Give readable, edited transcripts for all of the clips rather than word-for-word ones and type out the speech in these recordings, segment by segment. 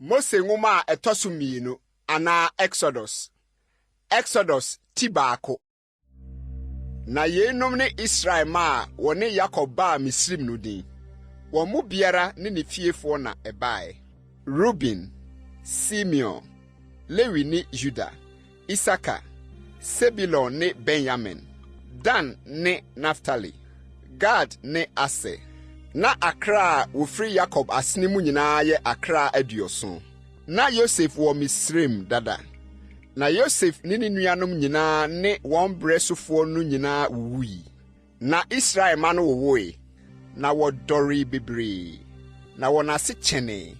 Mose nwoma etosu mienu ana Exodus TWII Akan. Na yenom ne Israel ma wone Yakob ba Misrim no din. Wɔn mu biara ne ne fiefo na ɛbae. Reuben, Simeon, Lewi ne Juda, Isaka, Sebulon ne Benjamin, Dan ne Naphtali, Gad ne Aser. Na Akra wofri Yakob asene mu nyinaa yɛ Akra aduoson. Na Yosef wɔ Misrim dada. Na Yosef ne ne nuanom nyinaa ne wɔn bresofo no nyinaa wuyi. Na Israel ma no wowoe. Na wɔdɔre bebree. Na wɔn ase kyene.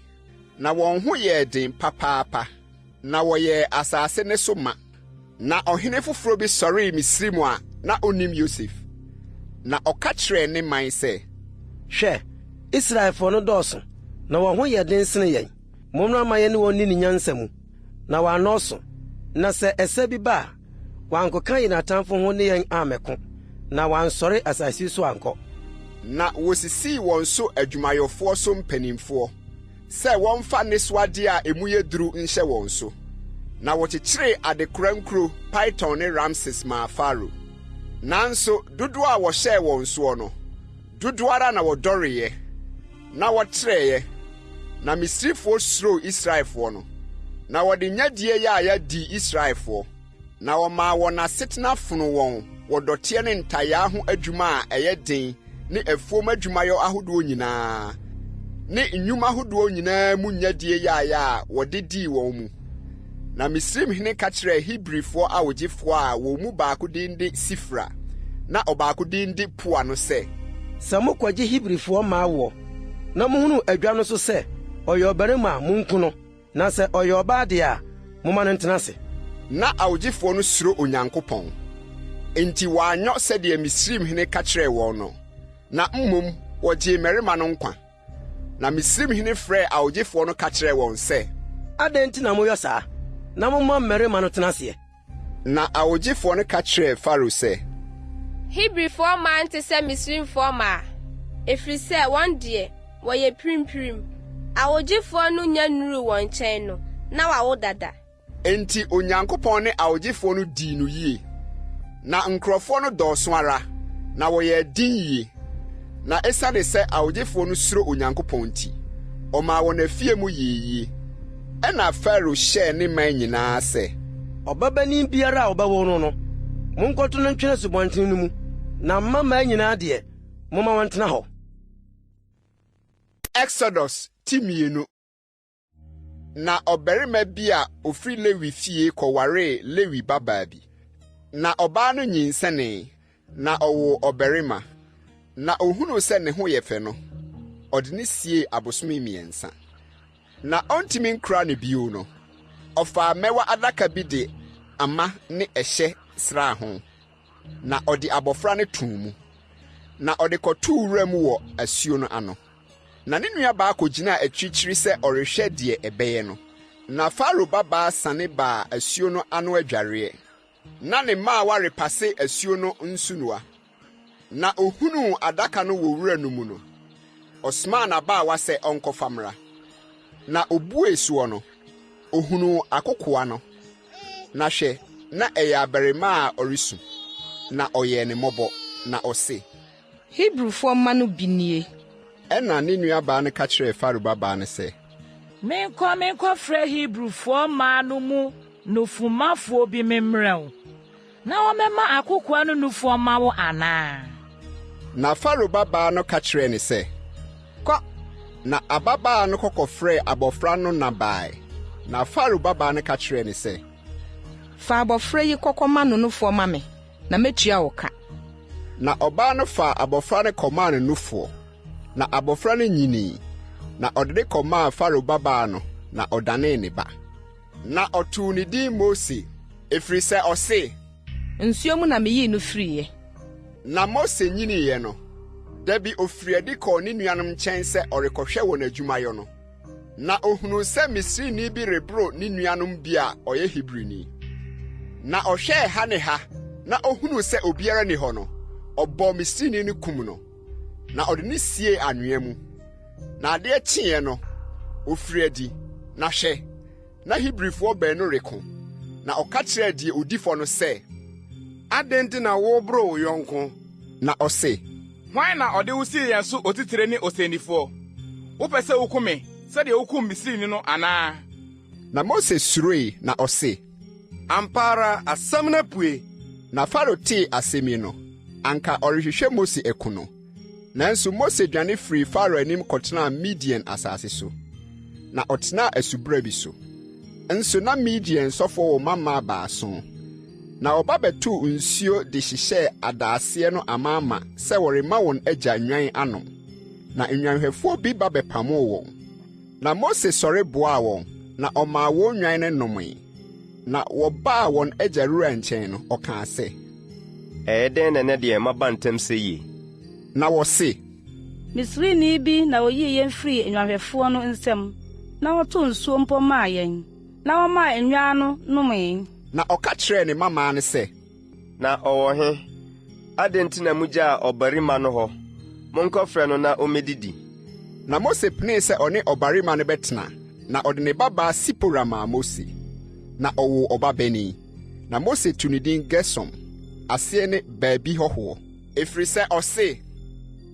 Na wɔn ho yɛ den papaapa. Na wɔyɛ asase ne so ma. Na ɔhene foforo bi sɔre Misrim a na onim Yosef. Na ɔka kyerɛ ne man sɛ, hwɛ, Israelfo no dɔɔso, na wɔn ho yɛ den sene yɛn. Mommra ma yɛne wɔn ni ne nyansa mu. Na wɔanɔɔso. Na sɛ ɛsɛ bi ba a, wɔankɔka yɛn atamfo ho ne yɛn amɛko. Na wɔansɔre asase so ankɔ. Na wosisii wɔn so adwumayɔfoɔ so mpanimfoɔ sɛ wɔmfa nesoade a emu yɛ duru nhyɛ wɔn so. Na wɔkyekyere adekora nkuro Python ne Ramses ma Faro. Nanso dodoɔ a wɔhyɛɛ wɔn soɔ no, dodoɔ ara na wɔdɔreeɛ, na wɔtrɛeɛ. Na Misrifoɔ suro Israelfoɔ no. Na wɔde nyadie yɛ a yɛdi Israelfoɔ. Na wɔmaa wɔn asetena fono wɔn wɔdɔteɛ ne ntayaa ho adwuma a ɛyɛ den ne afuom adwumayɔ ahodoɔ nyinaa. Ne nnwuma ahodoɔ nyinaa mu nyadie yɛ a wɔde dii wɔn mu. Na Misrimhene ka kyerɛɛ Hebrifoɔ awogyefoɔ a wɔn mu baako din de Sifra, na ɔbaako din de Pua no sɛ, sɛ mokɔgye Hebrifoɔ maa wɔ, na mohunu adwa no so sɛ ɔyɛ ɔbarima a monku no, na sɛ ɔyɛ ɔbaa deɛ a momma no ntena ase. Na awogyefoɔ no suro Onyankopɔn. Enti wɔanyɔ sɛdeɛ Misrimhene ka kyerɛɛ wɔn no, na mmom wɔgyee mmarima no nkwa. Na Misrimhene frɛɛ awogyefoɔ no ka kyerɛɛ wɔn sɛ, adɛn nti na moyɔ saa? Na momma mmarima no tena aseɛ. Na awogyefoɔ no ka kyerɛɛ Faro sɛ, Hebrifoɔ ma nte sɛ Misrimfoɔ ma, ɛfiri sɛ wɔn deɛ wɔyɛ pirimpirim. Awogyefoɔ no nya nnuru wɔn nkyɛn no, na wawo dada. Enti Onyankopɔn ne awogyefoɔ no dii no yie. Na nkurɔfoɔ no dɔɔso ara, na wɔyɛ din yie. Na ɛsiane sɛ awogyefoɔ no suro Onyankopɔn nti, ɔmaa wɔn afie mu yie. Ɛna Faro hyɛɛ ne man nyinaa sɛ, ɔbabanin biara a ɔbɛwo no no, monkɔto no ntwene asubɔnten no mu, na mmammaa nyinaa deɛ, momma wɔn tena hɔ. Exodus TWII. Na ɔbarima bi a ofiri Lewi fie kɔwaree Lewi babaa bi. Na ɔbaa no nyinsɛnee, na ɔwoo ɔbarima. Na ohunu sɛ ne ho yɛ fɛ no, ɔde ne sie abosome 3. Na ɔntimi nkura ne bio no, ɔfaa mɛwa adaka bi de ama ne ɛhyɛ sraa ho. Na ɔde abɔfra no too mu. Na ɔde kɔtoo wura mu wɔ asuo no ano. Na ne nua baa kɔgyina akyirikyiri sɛ ɔrehwɛ deɛ ɛbɛyɛ no. Na Faro babaa sane baa asuo no ano adwareɛ. Na ne mmaawa repase asuo no nsunoa. Na ohunu adaka no wɔ wura no mu no, ɔsomaa n'abaawa sɛ ɔnkɔfa mmra. Na obue soɔ no, ohunu akokoa no. Na hwɛ, na ɛyɛ abarima a ɔresu. Na ɔyɛ ne mmɔbɔ, na ɔse, Hebrifoɔ mma no bi nie. Ɛna ne nuabaa no ka kyerɛɛ Faro babaa no sɛ, menkɔ frɛ Hebrifoɔ mmaa no mu nufumafoɔ bi memmerɛ wo, na wɔmɛma akokoa no nufoɔ ma wo anaa? Na Faro babaa no ka kyerɛɛ ne sɛ, kɔ. Na ababaa no kɔkɔfrɛɛ abɔfra no na bae. Na Faro babaa no ka kyerɛɛ ne sɛ, fa abɔfra yi kɔkɔma no nufoɔ ma me, na metua wo ka. Na ɔbaa no fa abɔfra no kɔmaa ne nufoɔ. Na abɔfra no nyinii. Na ɔde ne kɔmaa Faro babaa no, na ɔdanee ne ba. Na ɔtoo ne din Mose, ɛfiri sɛ ɔse, nsuo mu na meyii no firiiɛ. Na Mose nyiniiɛ no, da bi ofiri adi kɔɔ ne nuanom nkyɛn sɛ ɔrekɔhwɛ wɔn adwumayɔ no. Na ohunu sɛ Misrini bi reboro ne nuanom bi a ɔyɛ Hebrini. Na ɔhwɛɛ ha ne ha, na ohunu sɛ obiara ni hɔ no, ɔbɔ Misrini no kum no. Na ɔde ne sie anwea mu. Na adeɛ kyeeɛ no, ofiri adi, Na hwɛ, na Hebrewfo baanu reko. Na ɔka kyerɛ die odifo no sɛ, adɛn na wo bro wo yɔnko? Na ɔse, hwan na ɔde wo sii yɛn so otitire ne osennifo? Wopɛ sɛ wokum me sɛdeɛ wokum Misrini no anaa? Na Mose suroe na ɔse, ampa ara asɛm na pue. Na Faro tee asɛm yi no, anka ɔrehwehwɛ Mose aku no. Nanso Mose dwane firi Faro anim kɔtenaa Midian asase so. Na ɔtenaa asubra bi so. Nso na Midian sɔfo wɔ mama baason. Na ɔba bɛtoo nsuo de hyehyɛɛ adaaseɛ no amaama sɛ wɔrema wɔn agya nnwan anom. Na nnwanhwɛfoɔ bi ba bɛpamoo wɔn. Na Mose sɔre boaa wɔn, na ɔmaa wɔn nnwan no nomee. Na wɔbaa wɔn agya Rua nkyɛn no, ɔkaa sɛ, ɛyɛ dɛn na ɛnɛ deɛ maba ntam sɛ yie? Na wɔse, Misrini bi na oyii yɛn firi nnwanhwɛfoɔ no nsam, na wɔtoo nsuo mpo maa yɛn, na wɔmaa nnwan no nomee. Na ɔka kyerɛɛ ne mamaa no sɛ, na ɔwɔ he? Adɛn nti na mugyaa ɔbarima no hɔ? Monkɔfrɛ no na ommedidi. Na Mose penee sɛ ɔne ɔbarima no bɛtena, na ɔde ne babaa Sipora maa Mose. Na ɔwoo ɔbabani. Na Mose tu ne din Gersom, aseɛ ne baabi hɔhoɔ. Ɛfiri sɛ ɔse,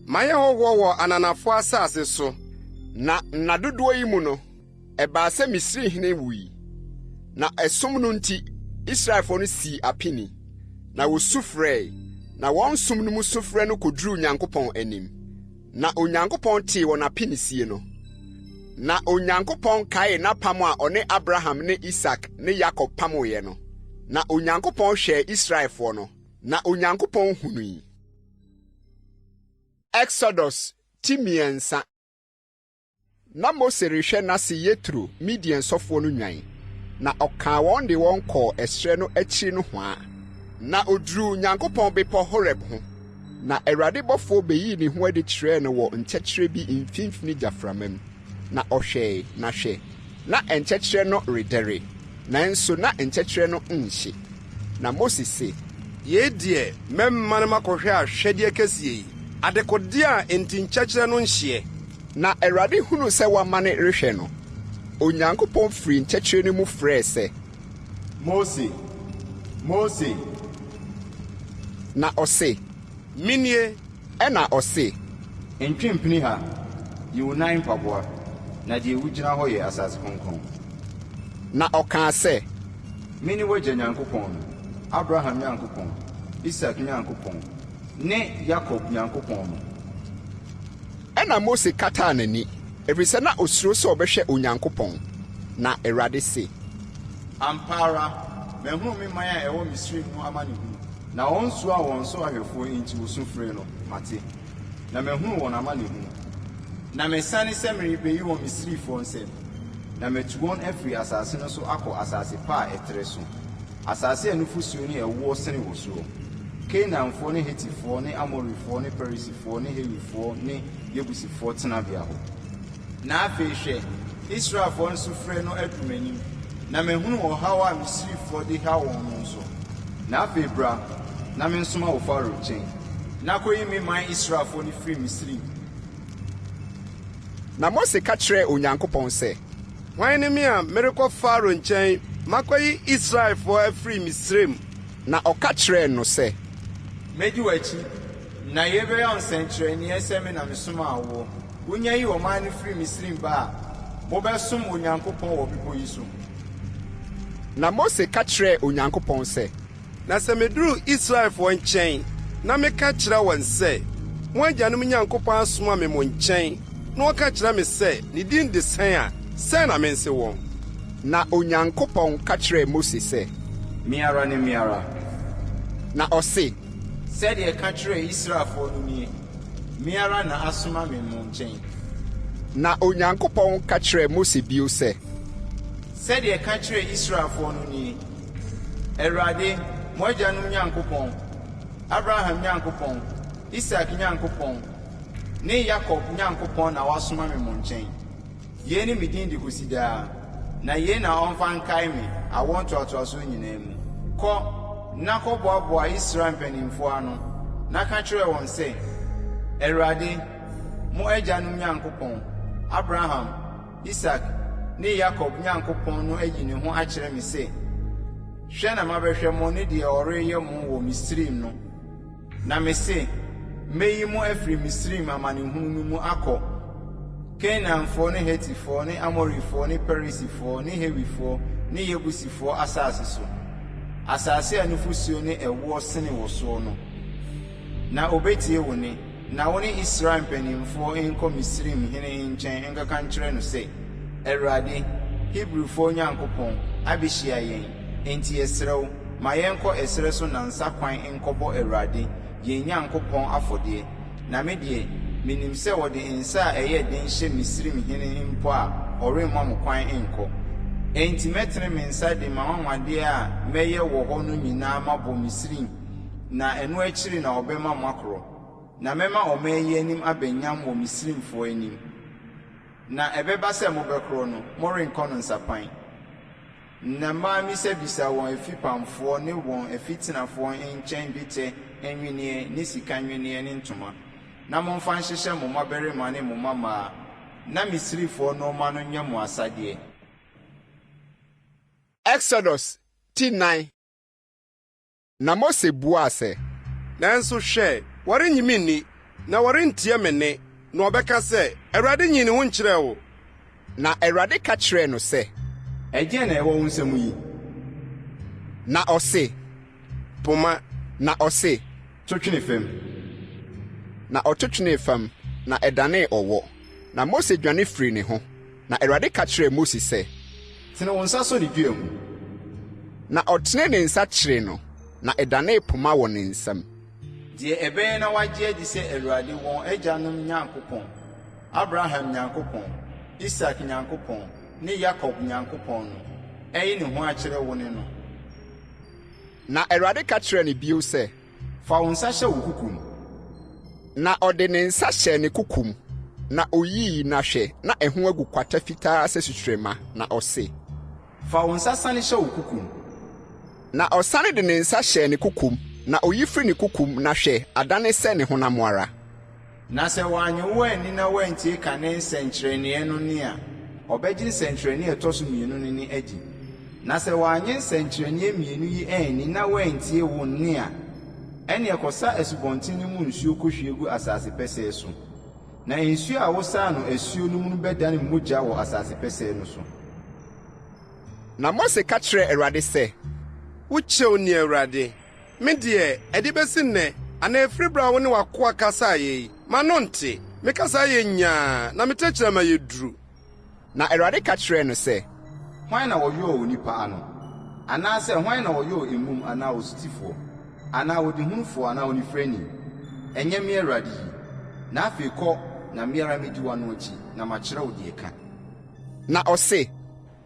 mayɛ hɔhoɔ wɔ ananafo asase so. Na nna dodoɔ yi mu no, ɛbaa sɛ Misrihene wui. Na ɛsom no nti, Israelfo no sii apini. Na wosu frɛe, na wɔn som no mu sufrɛ no koduruu Onyankopɔn anim. Na Onyankopɔn tee wɔn apinisie no. Na Onyankopɔn kaee n'apam a ɔne Abraham ne Isak ne Yakob pamoeɛ no. Na Onyankopɔn hwɛɛ Israelfoɔ no, na Onyankopɔn hunui. Exodus Timiɛnsa. Na Mose rehwɛ n'ase Yetro Midian sɔfoɔ no nnwan. Na ɔkaa wɔn de wɔn kɔɔ ɛsrɛ no akyi no hwaa. Na oduruu Onyankopɔn bepɔ Horeb ho. Na Awurade bɔfoɔ bɛyii ne ho adi kyerɛɛ no wɔ nkyɛkyerɛ bi mfimfini gyaframa mu. Na ɔhwɛe na hwɛ. Na nkyɛkyerɛ no redɛre. Nanso na nkyɛkyerɛ no nhye. Na Mose se, Yei deɛ mɛmma no makɔhwɛ ahwɛdeɛ kɛseɛ yi. Adekodeɛ a enti nkyɛkyerɛ no nhyeɛ. Na Awurade hunu sɛ wama ne rehwɛ no. Onyankopɔn firi nkyɛkyerɛ no mu frɛɛ sɛ, Mose, Mose. Na ɔse, Minie. Ɛna ɔse, Ntwempini ha, yi wo nan mpaboa, na deɛ wogyina hɔ yɛ asase kronkron. Na ɔkaa sɛ, Mene w'agya Nyankopɔn no, Abraham Nyankopɔn, Isak Nyankopɔn, ne Yakob Nyankopɔn no. Ɛna Mose kataa n'ani, ɛfiri sɛ na osuro sɛ ɔbɛhwɛ Onyankopɔn. Na Awurade se, Ampa ara, mahunu me man a ɛwɔ Misraim no amanehunu, na wɔn nso a wɔn so ahwɛfoɔ nti wosu frɛ no, mate. Na mahunu wɔn amanehunu. Na mesane sɛ merebeyi wɔn Misrifoɔ nsam. Na matu wɔn afiri asase no so akɔ asase pa a ɛtrɛ so. Asase a nufusuo ne ɛwoɔ sene wɔ soɔ. Kanaanfoɔ ne Hetifoɔ ne Amorifoɔ ne Perisifoɔ ne Hewifoɔ ne Yebusifoɔ tenabea hɔ. Na afei hwɛ, Israelfoɔ nso frɛ no adu m'anim. Na mahunu ɔhaw a Misrifoɔ de haw wɔn no nso. Na afei bra, na mensoma wo Faro nkyɛn. Na kɔyi me man Israelfoɔ no firi Misri. Na Mose ka kyerɛɛ Onyankopɔn sɛ, Hwan ne me a merekɔ Faro nkyɛn makɔyi Israelfoɔ afiri Misraim? Na ɔka kyerɛɛ no sɛ, Medi w'akyi, na yɛbɛyɛ nsɛnkyerɛnneɛ sɛ me na mesoma wo. Wonya yi ɔman no firi Misri ba a, mobɛsom Onyankopɔn wɔ bepɔ yi so. Na Mose ka kyerɛɛ Onyankopɔn sɛ, Na sɛ meduru Israelfoɔ nkyɛn, na meka kyerɛ wɔn sɛ, mo agyanom Nyankopɔn asoma me mo nkyɛn, na wɔka kyerɛ me sɛ, ne din de sɛn a, sɛn na mense wɔn. Na Onyankopɔn ka kyerɛɛ Mose sɛ, Me ara ne me ara. Na ɔse, Sɛdeɛ ka kyerɛ Israelfoɔ no nie, me ara na asoma me mo nkyɛn. Na Onyankopɔn ka kyerɛɛ Mose bio sɛ, Sɛdeɛ ka kyerɛ Israelfoɔ no nie, Awurade, mo agyanom Nyankopɔn, Abraham Nyankopɔn, Isak Nyankopɔn, ne Yakob Nyankopɔn na wasoma me mo nkyɛn. Yei ne me din de kosi daa, na yei na ɔmfa nkae me awɔ ntoatoasoɔ nyinaa mu. Kɔ, na kɔboaboa Israel mpanimfoɔ ano, na ka kyerɛ wɔn sɛ, Awurade, mo agyanom Nyankopɔn, Abraham, Isak, ne Jacob Nyankopɔn no ayi ne ho akyerɛ me se hwɛ na mabɛhwɛ mo ne deɛ ɔreyɛ mo wɔ Misraim no na me se meyi mo afiri Misraim amanehunu no mu akɔ Canaanfoɔ ne Hetifoɔ ne Amorifoɔ ne Perisifoɔ ne Hewifoɔ ne Yebusifoɔ asase so asase a nufusuo ne ɛwoɔ sene wɔ soɔ no na obetie wo ne na wo ne Israel mpanimfoɔ nkɔ Misraim hene nkyɛn nkaka nkyerɛ no sɛ Awurade Hebrifoɔ Nyankopɔn abɛhyia yɛn enti yɛsrɛ ma yɛnkɔ ɛsrɛ so nansa kwan nkɔbɔ Awurade yɛn Nyankopɔn afɔdeɛ na me deɛ minim sɛ wɔde nsa a ɛyɛ den hyɛ Misraim hene mpo a ɔremma mo kwan nkɔ enti mɛtene me nsa de ma wanwadeɛ a mɛyɛ wɔ hɔ no nyinaa mabɔ Misraim na ɛno akyiri na ɔbɛma mo akorɔ na mɛma ɔman yi anim abɛnyam wɔ Misraimfoɔ anim na ɛbɛba sɛ mobɛkorɔ no morenkɔ no nsapan na mmaa misabisa wɔn afipamfoɔ ne wɔn afitenafoɔ nkyɛn dwetɛ nweneɛ ne sika nweneɛ ne ntoma na momfa nhyehyɛ mo mmabarima ne mo mmamaa na Misrifoɔ no ma no nyɛ mo asadeɛ. Exodus TWII. Na Mose buaa sɛ nanso hwɛ wɔrenyimi nni na wɔrentie me ne na ɔbɛka sɛ Awurade nyi ne ho nkyerɛ wo na Awurade ka kyerɛɛ no sɛ ɛgye na ɛwɔ wo nsɛm yi na ɔse poma na ɔse totwene fam na ɔtotwene fam na ɛdanee ɔwɔ na Mose dwane firi ne ho na Awurade ka kyerɛɛ Mose sɛ tene wo nsa so ne dua mu na ɔtene ne nsa kyerɛ no na ɛdanee poma wɔ ne nsam deɛ ɛbɛyɛ na wagye adi sɛ Awurade wɔn agyanom Nyankopɔn Abraham Nyankopɔn Isak Nyankopɔn ne Jacob Nyankopɔn no ɛyi ne ho akyerɛ wo ne no na Awurade ka kyerɛ ne bio sɛ fa wo nsa hyɛ wo kukum na ɔde ne nsa hyɛ ne kukum na oyii na hwɛ na ɛho agu kwata fitaa sɛ sutrema na ɔse fa wo nsa sane hyɛ wo kukum na ɔsane de ne nsa hyɛ ne kukum na oyi firi ne kukum na hwɛ adane sɛ ne honam ara na sɛ wanye wo ani na wantie ka ne nsɛnkyerɛnneɛ no ne a ɔbɛgye nsɛnkyerɛnneɛ ɛtɔ so mmienu no ne adi na sɛ wanye nsɛnkyerɛnneɛ mmienu yi ani na wantie wo ne a ɛne ɛkɔsa asubɔnten no mu nsuo kɔhwie gu asase pɛsɛɛ so na nsuo a wosaa no asuo no mu bɛdane mogya wɔ asase pɛsɛɛ no so na Mose ka kyerɛ Awurade sɛ wokyɛw ni Awurade me deɛ ɛde bɛsi nnɛ ana efiri bra wo ne wakoa kasa yi ma no nte me kasa yɛ nyaa na metɛkyerɛ ma yɛduru na Awurade ka kyerɛ no sɛ hwan na wɔyɔɔ onipa ano anaasɛ hwan na wɔyɔɔ emum anaa osutifoɔ anaa odihunufoɔ anaa onifrani ɛnyɛ me Awurade yi na afei kɔ na meara medi w'ano akyi na makyerɛ wo deɛ ka na ɔse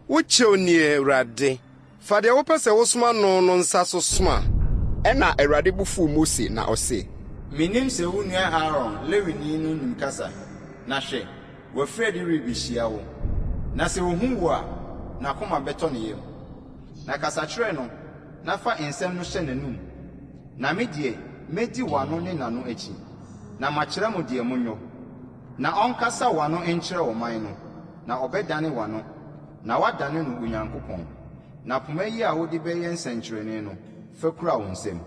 wokyɛw ni Awurade fa deɛ wopɛ sɛ wosoma no nsa so soma ɛna Awurade bufu Mose na ɔse minim sɛ wo nua Aaron Lewini no nim kasa na hwɛ wafrɛ de rebehyia wo na sɛ wohu wo a na koma bɛtɔ ne yam na kasa kyerɛ no na fa nsɛm no hyɛ n'anum na me deɛ medi w'ano ne n'ano akyi na makyerɛ mo deɛ monyɔ na ɔnkasa w'ano nkyerɛ ɔman no na ɔbɛdane w'ano na wadane no Onyankopɔn na poma yi a wode bɛyɛ nsɛnkyerɛnne no fa kura wo nsɛm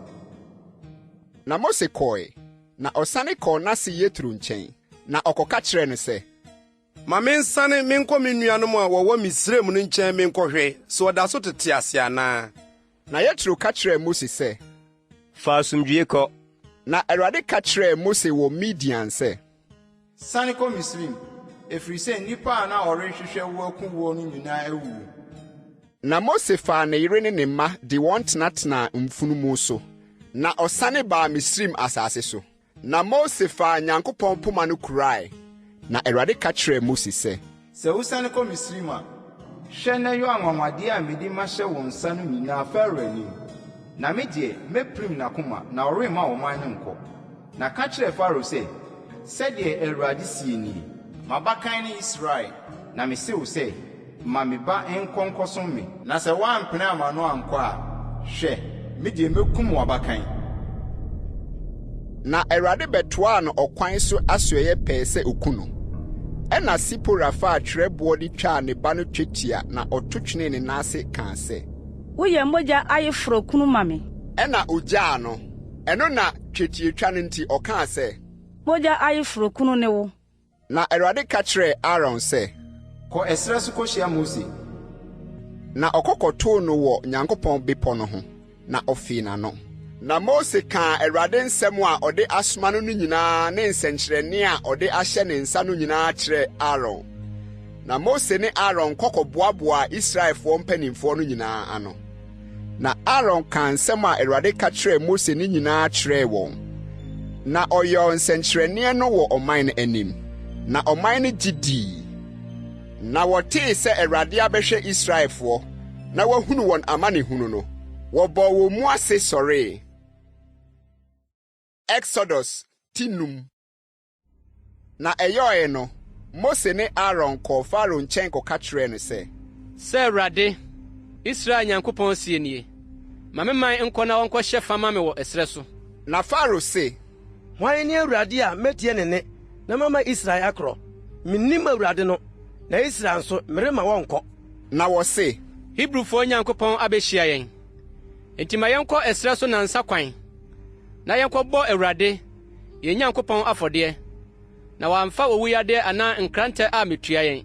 na Mose kɔe na ɔsane kɔɔ n'ase Yetro nkyɛn na ɔkɔka kyerɛ no sɛ ma mensane menkɔ me nuanom a wɔwɔ Misraim no nkyɛn menkɔhwɛ sɛ ɔda so tete ase anaa na Yetro ka kyerɛɛ Mose sɛ fa asomdwie kɔ na Awurade ka kyerɛɛ Mose wɔ Midian sɛ sane kɔ Misraim ɛfiri sɛ nnipa a na ɔrehwehwɛ wo aku wo no nyinaa awuwu na Mose faa ne yere ne ne mma de wɔn tenatenaa mfunumu so na ɔsane baa Misraim asase so na Mose faa Nyankopɔn poma no kurae na Awurade ka kyerɛɛ Mose sɛ sɛ wosane kɔ Misraim a hwɛ na yɛ anwanwadeɛ a mede mahyɛ wo nsa no nyinaa Farao anim na me deɛ mɛpirim n'akoma na ɔremma ɔman no nkɔ na ka kyerɛ Farao sɛ sɛdeɛ Awurade sie nie mabakan ne Israel na mese wo sɛ ma me ba nkɔnkɔso me na sɛ woampene ama no ankɔ a hwɛ me deɛ mɛkum w'abakan na Awurade bɛtoaa no ɔkwan so asoɛyɛ pɛɛ sɛ oku no Ɛna Sipora fa atwerɛboɔ de twaa ne ba no twetia na ɔto twene ne nase kaa sɛ, woyɛ mogya ayeforo kunu ma me. Ɛna ogyaa no. Ɛno na twetietwa no nti ɔkaa sɛ, mogya ayeforo kunu ne wo. Na Awurade ka kyerɛɛ Aaron sɛ, kɔ ɛserɛ so kɔhyia Mose. Na ɔkɔkɔtoo no wɔ Nyankopɔn bepɔ no ho, na ɔfii n'ano. Na Mose kaa Awurade nsɛm a ɔde asoma no nyinaa ne nsɛnkyerɛnne a ɔde ahyɛ ne nsa no nyinaa kyerɛɛ Aaron. Na Mose ne Aaron kɔkɔboaboa Israelfoɔ mpanimfoɔ no nyinaa ano. Na Aaron kaa nsɛm a Awurade ka kyerɛɛ Mose no nyinaa kyerɛɛ wɔn. Na ɔyɛɛ nsɛnkyerɛnne no wɔ ɔman no anim. Na ɔman no gye dii. Na wɔtee sɛ Awurade abɛhwɛ Israelfoɔ, na wahunu wɔn amanehunu no. Wɔbɔɔ wɔn mu ase sɔree. Exodus tinum. Na ɛyɔɔe no, Mose ne Aaron kɔɔ Faro nkyɛn kɔka kyerɛɛ no sɛ, Awurade, Israel Nyankopɔn sie nie, ma me man nkɔ na wɔnkɔhyɛ fama me wɔ ɛserɛ so. Na Faro se, hwan ne Awurade a metie ne nne na mama Israel akorɔ? Minnim Awurade no, na Israel nso merema wɔnkɔ. Na wɔse, Hebrufoɔ Nyankopɔn abɛhyia yɛn. Enti ma yɛnkɔ ɛserɛ so nansa kwan, na yɛnkɔbɔ Awurade, yɛn Nyankopɔn afɔdeɛ, na wɔamfa owuyade anaa nkrantɛ a metua yɛn.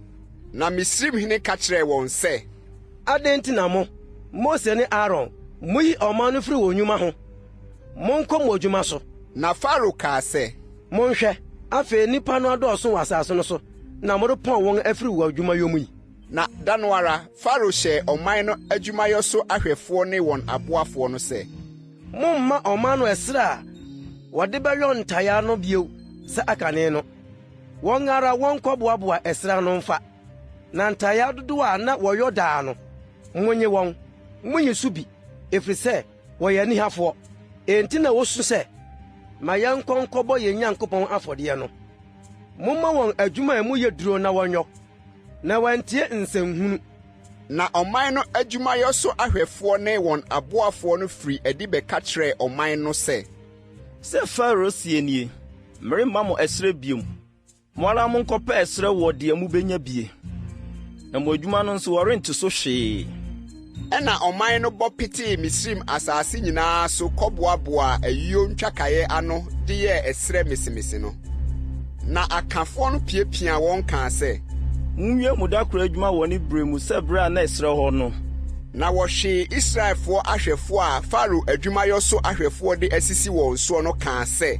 Na Misraimhene ka kyerɛɛ wɔn sɛ, Adɛn nti na mo, Mose ne Aaron, muyi ɔman no firi wɔn nnwuma ho? Monkɔ mo adwuma so. Na Faro kaa sɛ, Monhwɛ, afei nnipa no adɔɔso wɔ asase no so, na morepɔn wɔn afiri wɔ adwumayɔ mu yi. Na da no ara, Faro hyɛɛ ɔman no adwumayɔ so ahwɛfoɔ ne wɔn aboafoɔ no sɛ, Momma ɔman no ɛserɛ a wɔde bɛyɔ ntayaa no bio sɛ akane no. Wɔn ara wɔnkɔboaboa ɛserɛ no mfa. Na ntayaa dodoɔ a na wɔyɔ daa no, monye wɔn, monye so bi, ɛfiri sɛ wɔyɛ anihafoɔ. Enti na wosu sɛ, ma yɛnkɔ nkɔbɔ yɛn Nyankopɔn afɔdeɛ no. Momma wɔn adwuma a mu yɛ duro na wɔnyɔ, na wɔantie nsɛnhunu. Na ɔman no adwumayɔ so ahwɛfoɔ ne wɔn aboafoɔ no firi adi bɛka kyerɛɛ ɔman no sɛ, Faro sie nie, meremma mo ɛserɛ biom. Mo ara monkɔpɛ ɛserɛ wɔ deɛ mubenya bie. Na mo adwuma no nso wɔrente so hwee. Ɛna ɔman no bɔ petee Misraim asase nyinaa so kɔboaboa ayuo ntwakaeɛ ano de yɛɛ ɛserɛ mesemese no. Na akafoɔ no piapia wɔn kaa sɛ, Munwie mo dakoro adwuma wɔ ne bere mu sɛ bere a na ɛserɛ hɔ no. Na wɔhwee Israelfoɔ ahwɛfoɔ a Faro adwumayɔ so ahwɛfoɔ de asisi wɔn soɔ no kaa sɛ,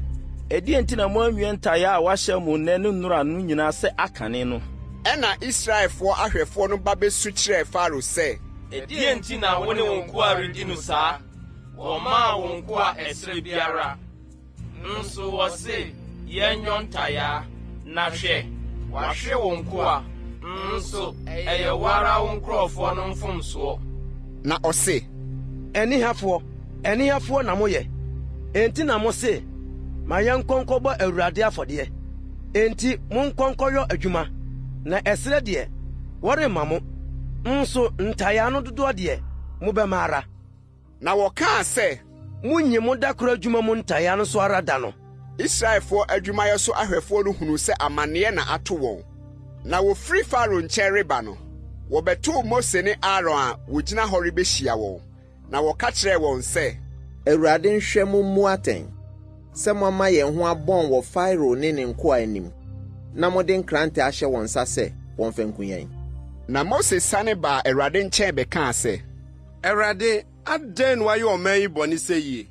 Ɛdeɛ nti na moanwie ntayaa a wahyɛ mo nnɛ ne nnora no nyinaa sɛ akane no. Ɛna Israelfoɔ ahwɛfoɔ no ba bɛsu kyerɛɛ Faro sɛ, Ɛdeɛ nti na wo ne wo nkoa redi no saa? Wɔmaa wo nkoa ɛserɛ biara. Nso wɔse, yɛnyɔ ntayaa, na hwɛ, wahwe wo nkoa. Nso ɛyɛ wo ara wo nkurɔfoɔ no mfomsoɔ. Na ɔse, Ɛnihafoɔ na moyɛ. Enti na mo se, ma yɛnkɔ nkɔbɔ Awurade afɔdeɛ. Enti monkɔ nkɔyɔ adwuma, na ɛserɛ deɛ, wɔremma mo. Nso ntayaa no dodoɔ deɛ, mobɛma ara. Na wɔkaa sɛ, Munyi mo dakoro adwuma mu ntayaa no so ara da no. Israelfoɔ adwumayɔ so ahwɛfoɔ no hunu sɛ amanneɛ na ato wɔn. Na wofiri Faro nkyɛn reba no, wɔbɛtoo Mose ne Aaron a wogyina hɔ rebɛhyia wɔn. Na wɔka kyerɛɛ wɔn sɛ, Awurade nhwɛ mo mmu atɛn, sɛ moama yɛn ho abɔn wɔ Faro ne ne nkoa anim, na mode nkrante ahyɛ wɔn nsa sɛ wɔmfa nku yɛn. Na Mose sane baa Awurade nkyɛn bɛkaa sɛ, Awurade, adɛn na wayɛ ɔman yi bɔne sɛ yie?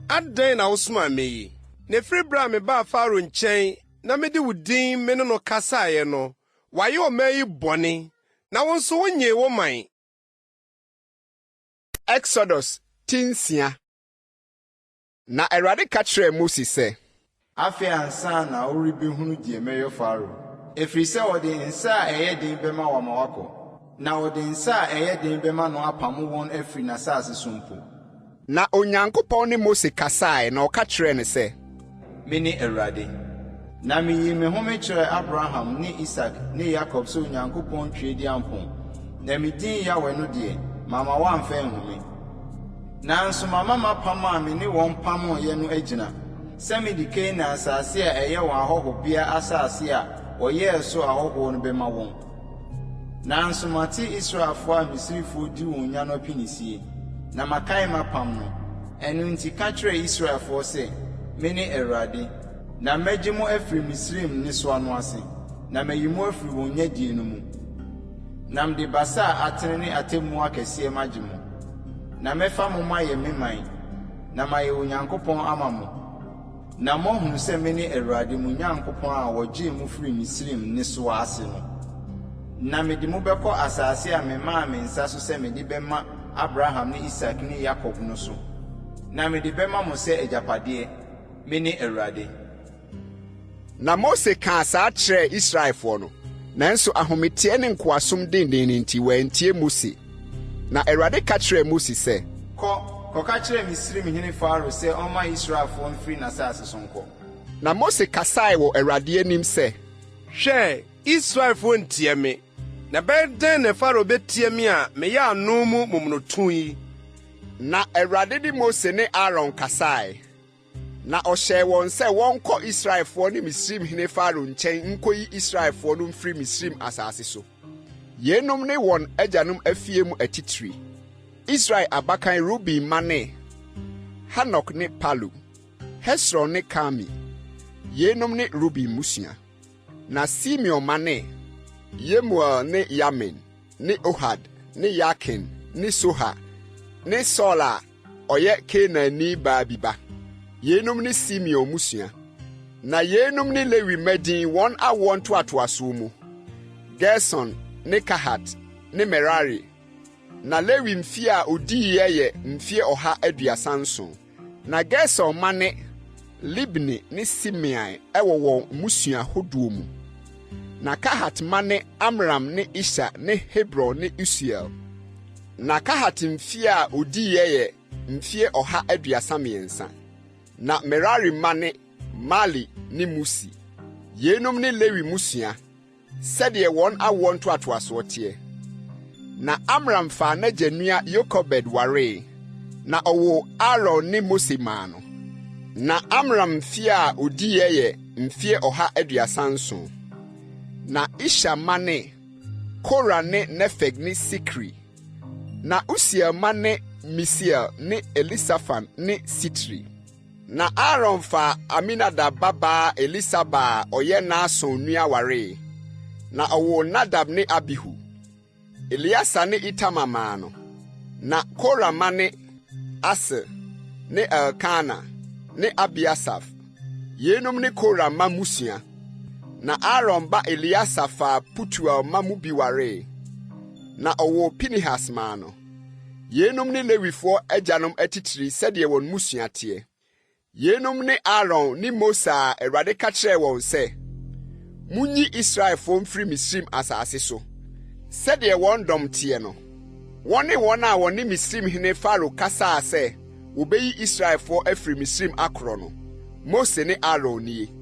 Adɛn na wosomaa me yi? Na ɛfiri bere a mebaa Faro nkyɛn na mede wo din me ne no kasaeɛ no, wayɛ ɔman yi bɔne, na wo nso wonyee wo man. Exodus tinsia. Na Awurade ka kyerɛɛ Mose sɛ, Afei ansa na worebɛhunu deɛ mɛyɛ Faro. Ɛfiri sɛ ɔde nsa a ɛyɛ den bɛma wama wakɔ, na ɔde nsa a ɛyɛ den bɛma no apamo wɔn afiri n'asase so mpo. Na Onyankopɔn ne Mose kasae na ɔka kyerɛɛ no sɛ, Mene Awurade. Na miyi me home kyerɛ Abraham ne Isak ne Yakob sɛ Onyankopɔn twe di ampɔn. Na me din Yahweh no deɛ, mama wɔamfa nhome. Nanso mama mapam a me ne wɔn pamoyɛ no agyina. Sɛ mede Kanaan asase a ɛyɛ wɔn ahɔhobea asase a ɔyɛɛ so ahɔhoɔ no bɛma wɔn. Nanso mate Israelfoɔ a Misrifoɔ di wɔn nya no apinisie, na makae mapam no. Ɛno nti ka kyerɛ Israelfoɔ sɛ, mene Awurade, na mɛgye mo afiri Misraim nnesoa no ase, na mayi mo afiri wɔn nyadie no mu. Na mede basa a atene ne atemmu akɛseɛ magye mo, na mɛfa mo mayɛ me man, na mayɛ Onyankopɔn ama mo. Na moahunu sɛ mene Awurade mo Nyankopɔn a wɔgyee mo firi Misraim nnesoa ase no. Na mede mo bɛkɔ asase a memaa me nsa so sɛ mede bɛma Abraham ne Isak ne Yakob no so. Na mede bɛma mo sɛ agyapadeɛ, mene Awurade. Na Mose kaa saa kyerɛɛ Israelfoɔ no, nanso ahometeɛ ne nkoasom denden nti wɔantie Mose. Na Awurade ka kyerɛɛ Mose sɛ, kɔka kyerɛ Misraimhene Farao sɛ ɔmma Israelfoɔ mfiri n'asase so nkɔ. Na Mose kasae wɔ Awurade anim sɛ, hwɛ, Israelfoɔ ntie me, na bɛyɛ dɛn na Farao bɛtie me a meyɛ ano mu momonoto yi? Na Awurade de Mose ne Aaron kasae, na ɔhyɛɛ wɔn sɛ wɔnkɔ Israelfoɔ ne Misraimhene Farao nkyɛn nkɔyi Israelfoɔ no mfiri Misraim asase so. Yenom ne wɔn agyanom afie mu atitiri. Israel abakan Ruben ma ne Hanok ne Palu, Hesron ne Kami. Yenom ne Ruben musua. Na Simeon ma ne Yemuel ne Yamin ne Ohad ne Yakin ne Soha ne Sola ɔyɛ Kenani baabiba. Yenom ne Simeon musua. Na yenom ne Lewi madin wɔn a wɔn toatoaso mu. Gerson ne Kahat ne Merari. Na Lewi mfie a odiiɛ yɛ mfie 137. Na Gerson ma ne Libni ne Simeai ɛwɔ wɔn musua hodoɔ mu. Na Kahat ma ne Amram ne Isha ne Hebron ne Usiel. Na Kahat mfie a odiiɛ yɛ mfie 133. Na Merari ma ne Mali ne Musi. Yenom ne Lewi musua, sɛdeɛ wɔn awoɔ ntoatoasoɔ teɛ. Na Amram fa n'agya nua Yokobed waree, na ɔwɔ Aaron ne Mose maa no. Na Amram mfie a odiiɛ yɛ mfie 137. Na Isha ma ne Kora ne Nefeg ne Sikri. Na Usiel ma ne Misiel ne Elisafan ne Sitri. Na Aaron fa Aminadab babaa Elisaba a ɔyɛ Naason nua waree, na ɔwɔ Nadab ne Abihu. Eliasa ne Itamar maa no. Na Kora ma ne Aser ne Elkana ne Abiasaf. Yenom ne Kora ma musua. Na Aaron ba Eliasa fa Putuel ma mu bi waree, na ɔwɔ Pinehas maa no. Yenom ne Lewifoɔ agyanom atitiri sɛdeɛ wɔn musua teɛ. Yenom ne Aaron ne Mose a Awurade ka kyerɛɛ wɔn sɛ, munyi Israelfoɔ mfiri Misraim asase so. Sɛdeɛ wɔn dɔm teɛ no, wɔn ne wɔn a wɔne Misraimhene Farao kasaa sɛ wɔbɛyi Israelfoɔ afiri Misraim akorɔ no, Mose ne Aaron nie.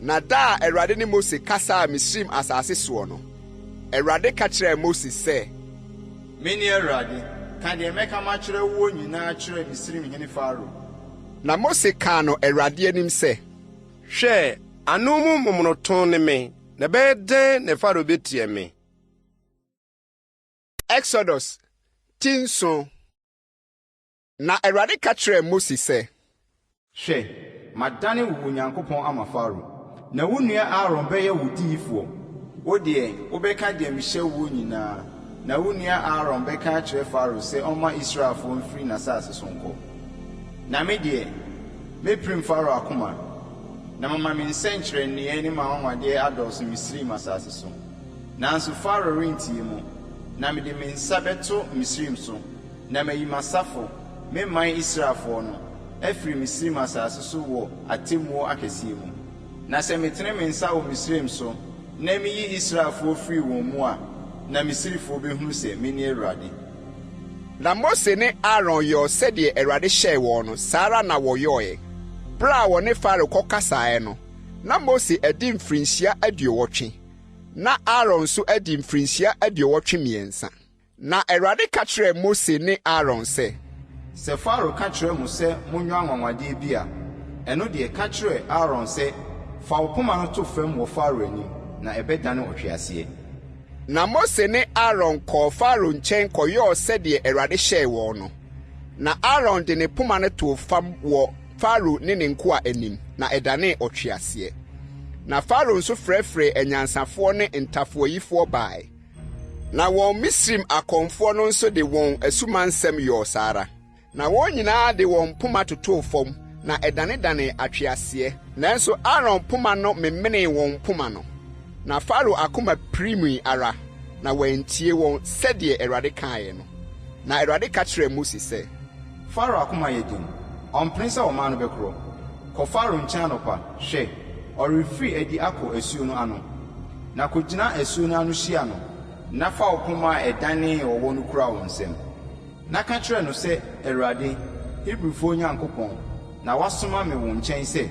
Na da a Awurade ne Mose kasaa Misraim asase soɔ no, Awurade ka kyerɛɛ Mose sɛ, mene Awurade, ka deɛ mɛka makyerɛ wo nyinaa kyerɛ Misraimhene Farao. Na Mose kaa no Awurade anim sɛ, hwɛ, ano mu momonoto ne me, na bɛyɛ dɛn na Farao bɛtie me? Exodus tinso. Na Awurade ka kyerɛɛ Mose sɛ, hwɛ, madane wo Onyankopɔn ama Farao, na wo nua Aaron bɛyɛ wo diyifoɔ. Wo deɛ, wobɛka deɛ mehyɛ wo nyinaa, na wo nua Aaron bɛka akyerɛ Farao sɛ ɔmma Israelfoɔ mfiri n'asase so nkɔ. Na me deɛ, mepirim Farao akoma, na mama me nsɛnkyerɛnneɛ ne m'anwanwadeɛ adɔɔso Misraim asase so. Nanso Farao rentie mu, na mede me nsa bɛto Misraim so, na mayi m'asafo, me man Israelfoɔ no, afiri Misraim asase so wɔ atemmuo akɛseɛ mu. Na sɛ metene me nsa wɔ Misraim so, na miyi Israelfoɔ firi wɔn mu a, na Misrifoɔ bɛhunu sɛ mene Awurade. Na Mose ne Aaron yɛɛ sɛdeɛ Awurade hyɛɛ wɔn no, saa ara na wɔyɔɔɛ. Bere a wɔne Farao kɔkasaeɛ no, na Mose adi mfirinhyia 20, na Aaron nso adi mfirinhyia 23. Na Awurade ka kyerɛɛ Mose ne Aaron sɛ, sɛ Farao ka kyerɛ mo sɛ monnwa anwanwadeɛ bi a, ɛno deɛ ka kyerɛ Aaron sɛ, fa wo poma no to fam wɔ Farao anim, na ɛbɛdane ɔtweaseɛ. Na Mose ne Aaron kɔɔ Farao nkyɛn kɔyɔɔ sɛdeɛ Awurade hyɛɛ wɔn no. Na Aaron de ne poma no too fam wɔ Farao ne ne nkoa anim, na ɛdanee ɔtweaseɛ. Na Farao nso frɛfrɛ anyansafoɔ ne ntafoɔyifoɔ bae. Na wɔn Misrim akɔmfoɔ no nso de wɔn asumansɛm yɔɔ saa ara. Na wɔn nyinaa de wɔn poma totoo fam, na ɛdanedane atweaseɛ. Nanso Aaron poma no memenee wɔn poma no. Na Farao akoma pirimii ara, na wɔantie wɔn sɛdeɛ Awurade kaeɛ no. Na Awurade ka kyerɛɛ Mose sɛ, Farao akoma yɛ den, ɔmpene sɛ ɔman no bɛkorɔ. Kɔ Farao nkyɛn anɔpa, hwɛ, ɔrefiri adi akɔ asuo no ano. Na kogyina asuo no ano hyia no, na fa wo poma a ɛdanee ɔwɔ no kura wo nsam. Na ka kyerɛ no sɛ, Awurade, Hebrifoɔ Nyankopɔn, na wasoma me wo nkyɛn sɛ,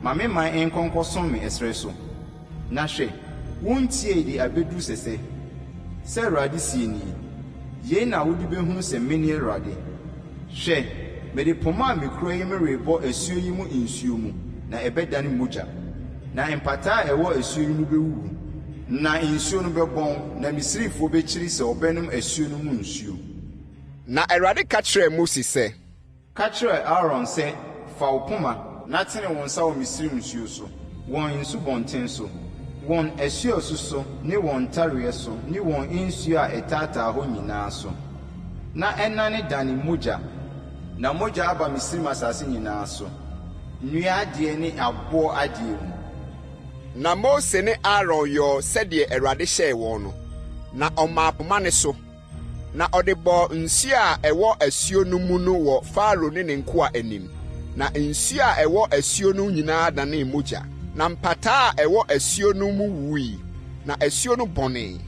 ma me man nkɔnkɔsom me ɛserɛ so. Na hwɛ, wontie de abedu sɛsɛ. Sɛ Awurade sie nie, yei na wode behunu sɛ mene Awurade. Hwɛ, mede poma a mekura yi me rebɔ asuo yi mu nsuo mu, na ɛbɛdane mogya. Na mpataa a ɛwɔ asuo yi mu bɛwuwu, na nsuo no bɛbɔn, na Misrifoɔ bɛkyiri sɛ ɔbɛnom asuo no mu nsuo. Na Awurade ka kyerɛɛ Mose sɛ, ka kyerɛ Aaron sɛ, fa wo poma na tene wo nsa wɔ Misrim nsuo so, wɔn nsubɔnten so, wɔn asuo so ne wɔn ntareɛ so ne wɔn nsuo a ɛtaataa hɔ nyinaa so. Na ɛnane dane mogya, na mogya aba Misrim asase nyinaa so, nnua adeɛ ne aboɔ adeɛ mu. Na Mose ne Aaron yɔɔ sɛdeɛ Awurade hyɛɛ wɔn no, na ɔmaa poma ne so. Na ɔde bɔɔ nsuo a ɛwɔ asuo no mu no wɔ Farao ne ne nkoa anim. Na nsuo a ɛwɔ asuo no nyinaa danee mogya. Na mpataa a ɛwɔ asuo no mu wui, na asuo no bɔnee.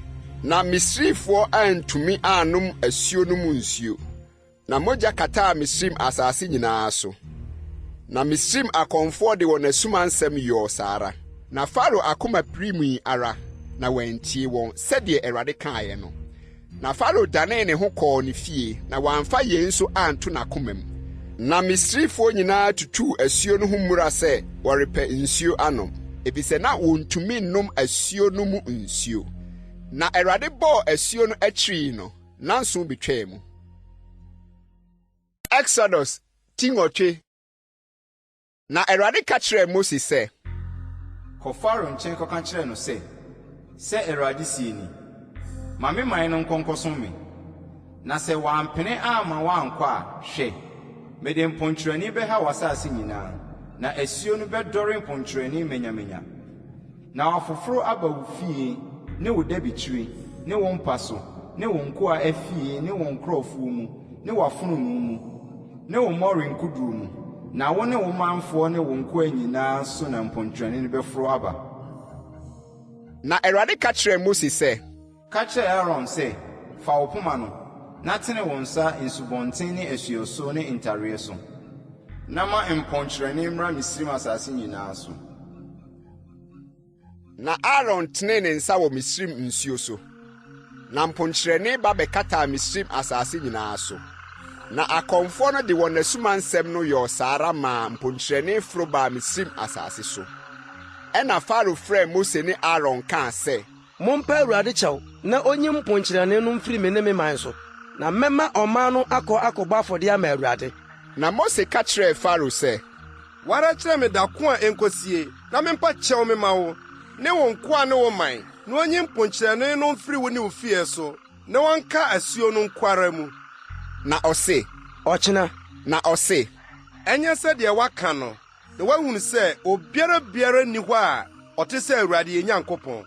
Na Misrifoɔ antumi anom asuo no mu nsuo. Na mogya kataa Misrim asase nyinaa so. Na Misrim akɔmfoɔ de wɔn asumansɛm yɔɔ saa ara. Na Farao akoma pirimii ara, na wɔantie wɔn sɛdeɛ Awurade kaeɛ no. Na Farao danee ne ho kɔɔ ne fie, na wɔamfa yei nso anto n'akoma mu. Na Misrifoɔ nyinaa tutuu asuo no ho mmura sɛ wɔrepɛ nsuo anom, ebisɛ na wɔntumi nnom asuo no mu nsuo. Na Awurade bɔɔ asuo no akyiri no, nanso betwaa mu. Exodus In Twi. Na Awurade ka kyerɛɛ Mose sɛ, kɔ Farao nkyɛn kɔka kyerɛ no sɛ Awurade sie ni, ma me man no nkɔnkɔsom me. Na sɛ wampene ama wankɔ a, hwɛ, mede mponkyerɛni bɛha w'asase nyinaa, na asuo no bɛdɔre mponkyerɛni menyamenya. Na wafoforo aba wo fie, ne wo dabikyiri, ne wo mpa so, ne wo nkoa afie, ne wo nkurɔfoɔ mu, ne w'afononoo mu, ne wo mmɔre nkuduru mu. Na wo ne wo manfoɔ ne wo nkoa nyinaa so na mponkyerɛni no bɛforo aba. Na Awurade ka kyerɛɛ Mose sɛ, ka kyerɛ Aaron sɛ, fa wo poma no, na tene wo nsa nsubɔnten ne asuoso ne ntareɛ so, na ma mponkyerɛni mmra Misrim asase nyinaa so. Na Aaron tenee ne nsa wɔ Misrim nsuo so, na mponkyerɛni ba bɛkataa Misrim asase nyinaa so. Na akɔmfoɔ no de wɔn asumansɛm no yɔɔ saa ara maa mponkyerɛni foro baa Misrim asase so. Ɛna Farao frɛɛ Mose ne Aaron kaa sɛ, mompa Awurade kyɛw na onyi mponkyerɛne no mfiri me ne me man so, na mɛma ɔman no akɔbɔ afɔde ama Awurade. Na Mose ka kyerɛɛ Farao sɛ, wara kyerɛ me da ko a enkosie na mempa kyɛw me ma wo ne wo nkoa ne wo man, na onyi mponkyerɛne no mfiri wo ne wo fie so, na wɔnka asuo no nkwara mu. Na ɔse, ɔkyena. Na ɔse, ɛnyɛ sɛdeɛ waka no, na wahunu sɛ biara nni hɔ a ɔte sɛ Awurade yɛ Nyankopɔn.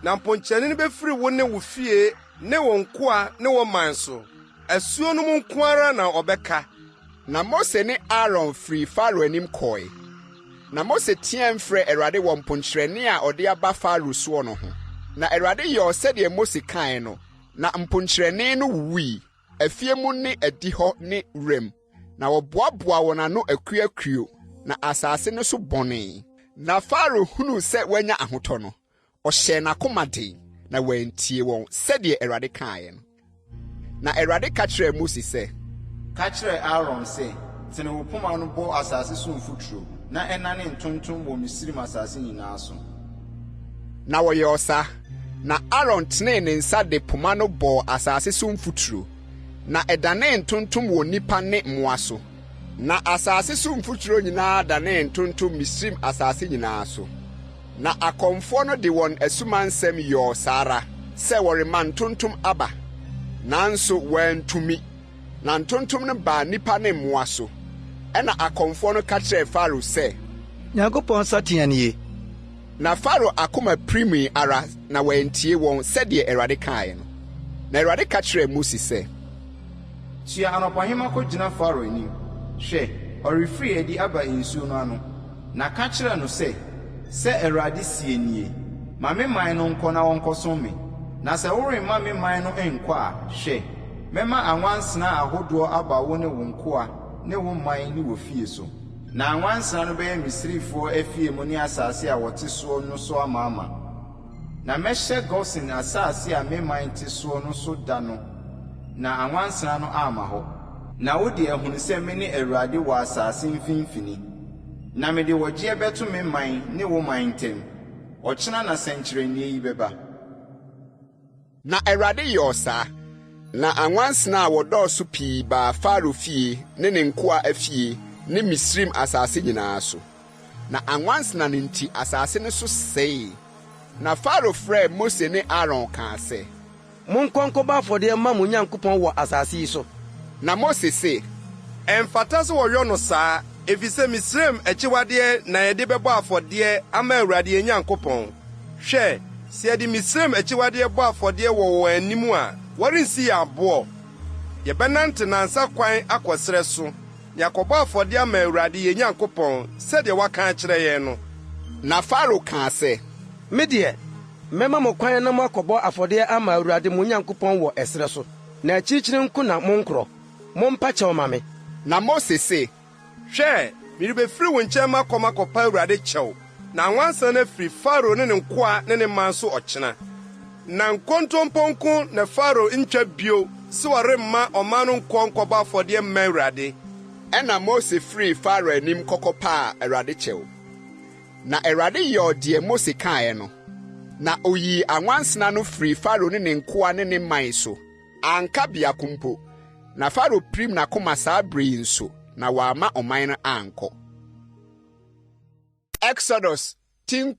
Na mponkyerɛne no bɛfiri wo ne wo fie ne wo nkoa ne wo man so, asuo no mu nko ara na ɔbɛka. Na Mose ne Aaron firi Farao anim kɔe. Na Mose teɛ mfrɛ Awurade wɔ mponkyerɛne a ɔde aba Farao soɔ no ho. Na Awurade yɛɔ sɛdeɛ Mose kae no, na mponkyerɛne no wuwui, afie mu ne adi hɔ ne rem. Na wɔboaboa wɔn ano akuakuo, na asase no so bɔnee. Na Farao hunu sɛ wanya ahotɔ no, ɔhyɛɛ n'akoma den, na wantie wɔn sɛdeɛ Awurade kaeɛ no. Na Awurade ka kyerɛɛ Mose sɛ, ka kyerɛ Aaron sɛ, tene wo poma no bɔ asase so mfuturo, na ɛnane ntontom wɔ Misrim asase nyinaa so. Na wɔyɛ ɔsa, na Aaron tenee ne nsa de poma no bɔɔ asase so mfuturo, na ɛdanee ntontom wɔ nnipa ne mmoa so. Na asase so mfuturo nyinaa danee ntontom Misraim asase nyinaa so. Na akɔmfoɔ no de wɔn asumansɛm yɔɔ saa ara sɛ wɔrema ntontom aba, nanso wɔantumi. Na ntontom no baa nnipa ne mmoa so. Ɛna akɔmfoɔ no ka kyerɛɛ Farao sɛ, Nyankopɔn sateɛ nie. Na Farao akoma pirimii ara na wɔantie wɔn sɛdeɛ Awurade kaeɛ no. Na Awurade ka kyerɛɛ Mose sɛ, tua anɔpahema kɔgyina Farao anim. Hwɛ, ɔrefiri adi aba nsuo no ano. Na ka kyerɛ no sɛ Awurade sie nie, ma me man no nkɔ na wɔnkɔsom me. Na sɛ woremma me man no nkɔ a, hwɛ, mɛma anwansena ahodoɔ aba wo ne wo nkoa ne wo man ne wo fie so. Na anwansena no bɛyɛ Misrifoɔ afie mu ne asase a wɔte soɔ no so amaama. Na mɛhyɛ Gosen asase a me man te soɔ no so da no, na anwansena no ama hɔ. Na wode ahunu sɛ me ne Awurade wɔ asase mfimfini. Na mede wɔgyeɛ bɛto me man ne wo man ntam. Ɔkyena na sɛnkyerɛnneɛ yi bɛba. Na Awurade yɛ ɔsaa. Na anwansena a wɔdɔɔso pii baa Farao fie ne ne nkoa afie ne Misraim asase nyinaa so. Na anwansena no nti asase no so sɛee. Na Farao frɛɛ Mose ne Aaron kaa sɛ, monkɔ nkɔbɔ afɔdeɛ ma mo Nyankopɔn wɔ asase yi so. Na Mose se, ɛmfata sɛ wɔyɔ no saa, efisɛ Misraim akyiwadeɛ na yɛde bɛbɔ afɔdeɛ ama Awurade yɛn Nyankopɔn. Hwɛ, sɛ yɛde Misraim akyiwadeɛ bɔ afɔdeɛ wɔ wɔn anim a, wɔrensi yɛ aboɔ. Yɛbɛnante nansa kwan akɔsrɛ so, na yɛakɔbɔ afɔdeɛ ama Awurade yɛn Nyankopɔn, sɛdeɛ waka akyerɛ yɛn no. Na Farao kaa sɛ, me deɛ, mɛma mo kwan na moakɔbɔ afɔdeɛ ama Awurade mo Nyankopɔn wɔ ɛserɛ so. Na akyirikyiri nko na monkorɔ. Mompa kyɛw ma me. Na Mose se, hwɛ, merebɛfiri wo nkyɛn makɔ makɔpa Awurade kyɛw, na anwansa no afiri Farao ne ne nkoa ne ne man so ɔkyena. Na nkontompɔnko na Farao ntwa bio sɛ wɔremma ɔman no nkɔ nkɔbɔ afɔdeɛ mma Awurade. Ɛna Mose firi Farao anim kɔkɔpaa Awurade kyɛw. Na Awurade yɛɛ deɛ Mose kaeɛ no. Na oyii anwansena no firi Farao ne ne nkoa ne ne man so. Anka biako mpo. Na Farao pirim n'akoma saa bere yi nso, na wamma ɔman no ankɔ. Exodus 10.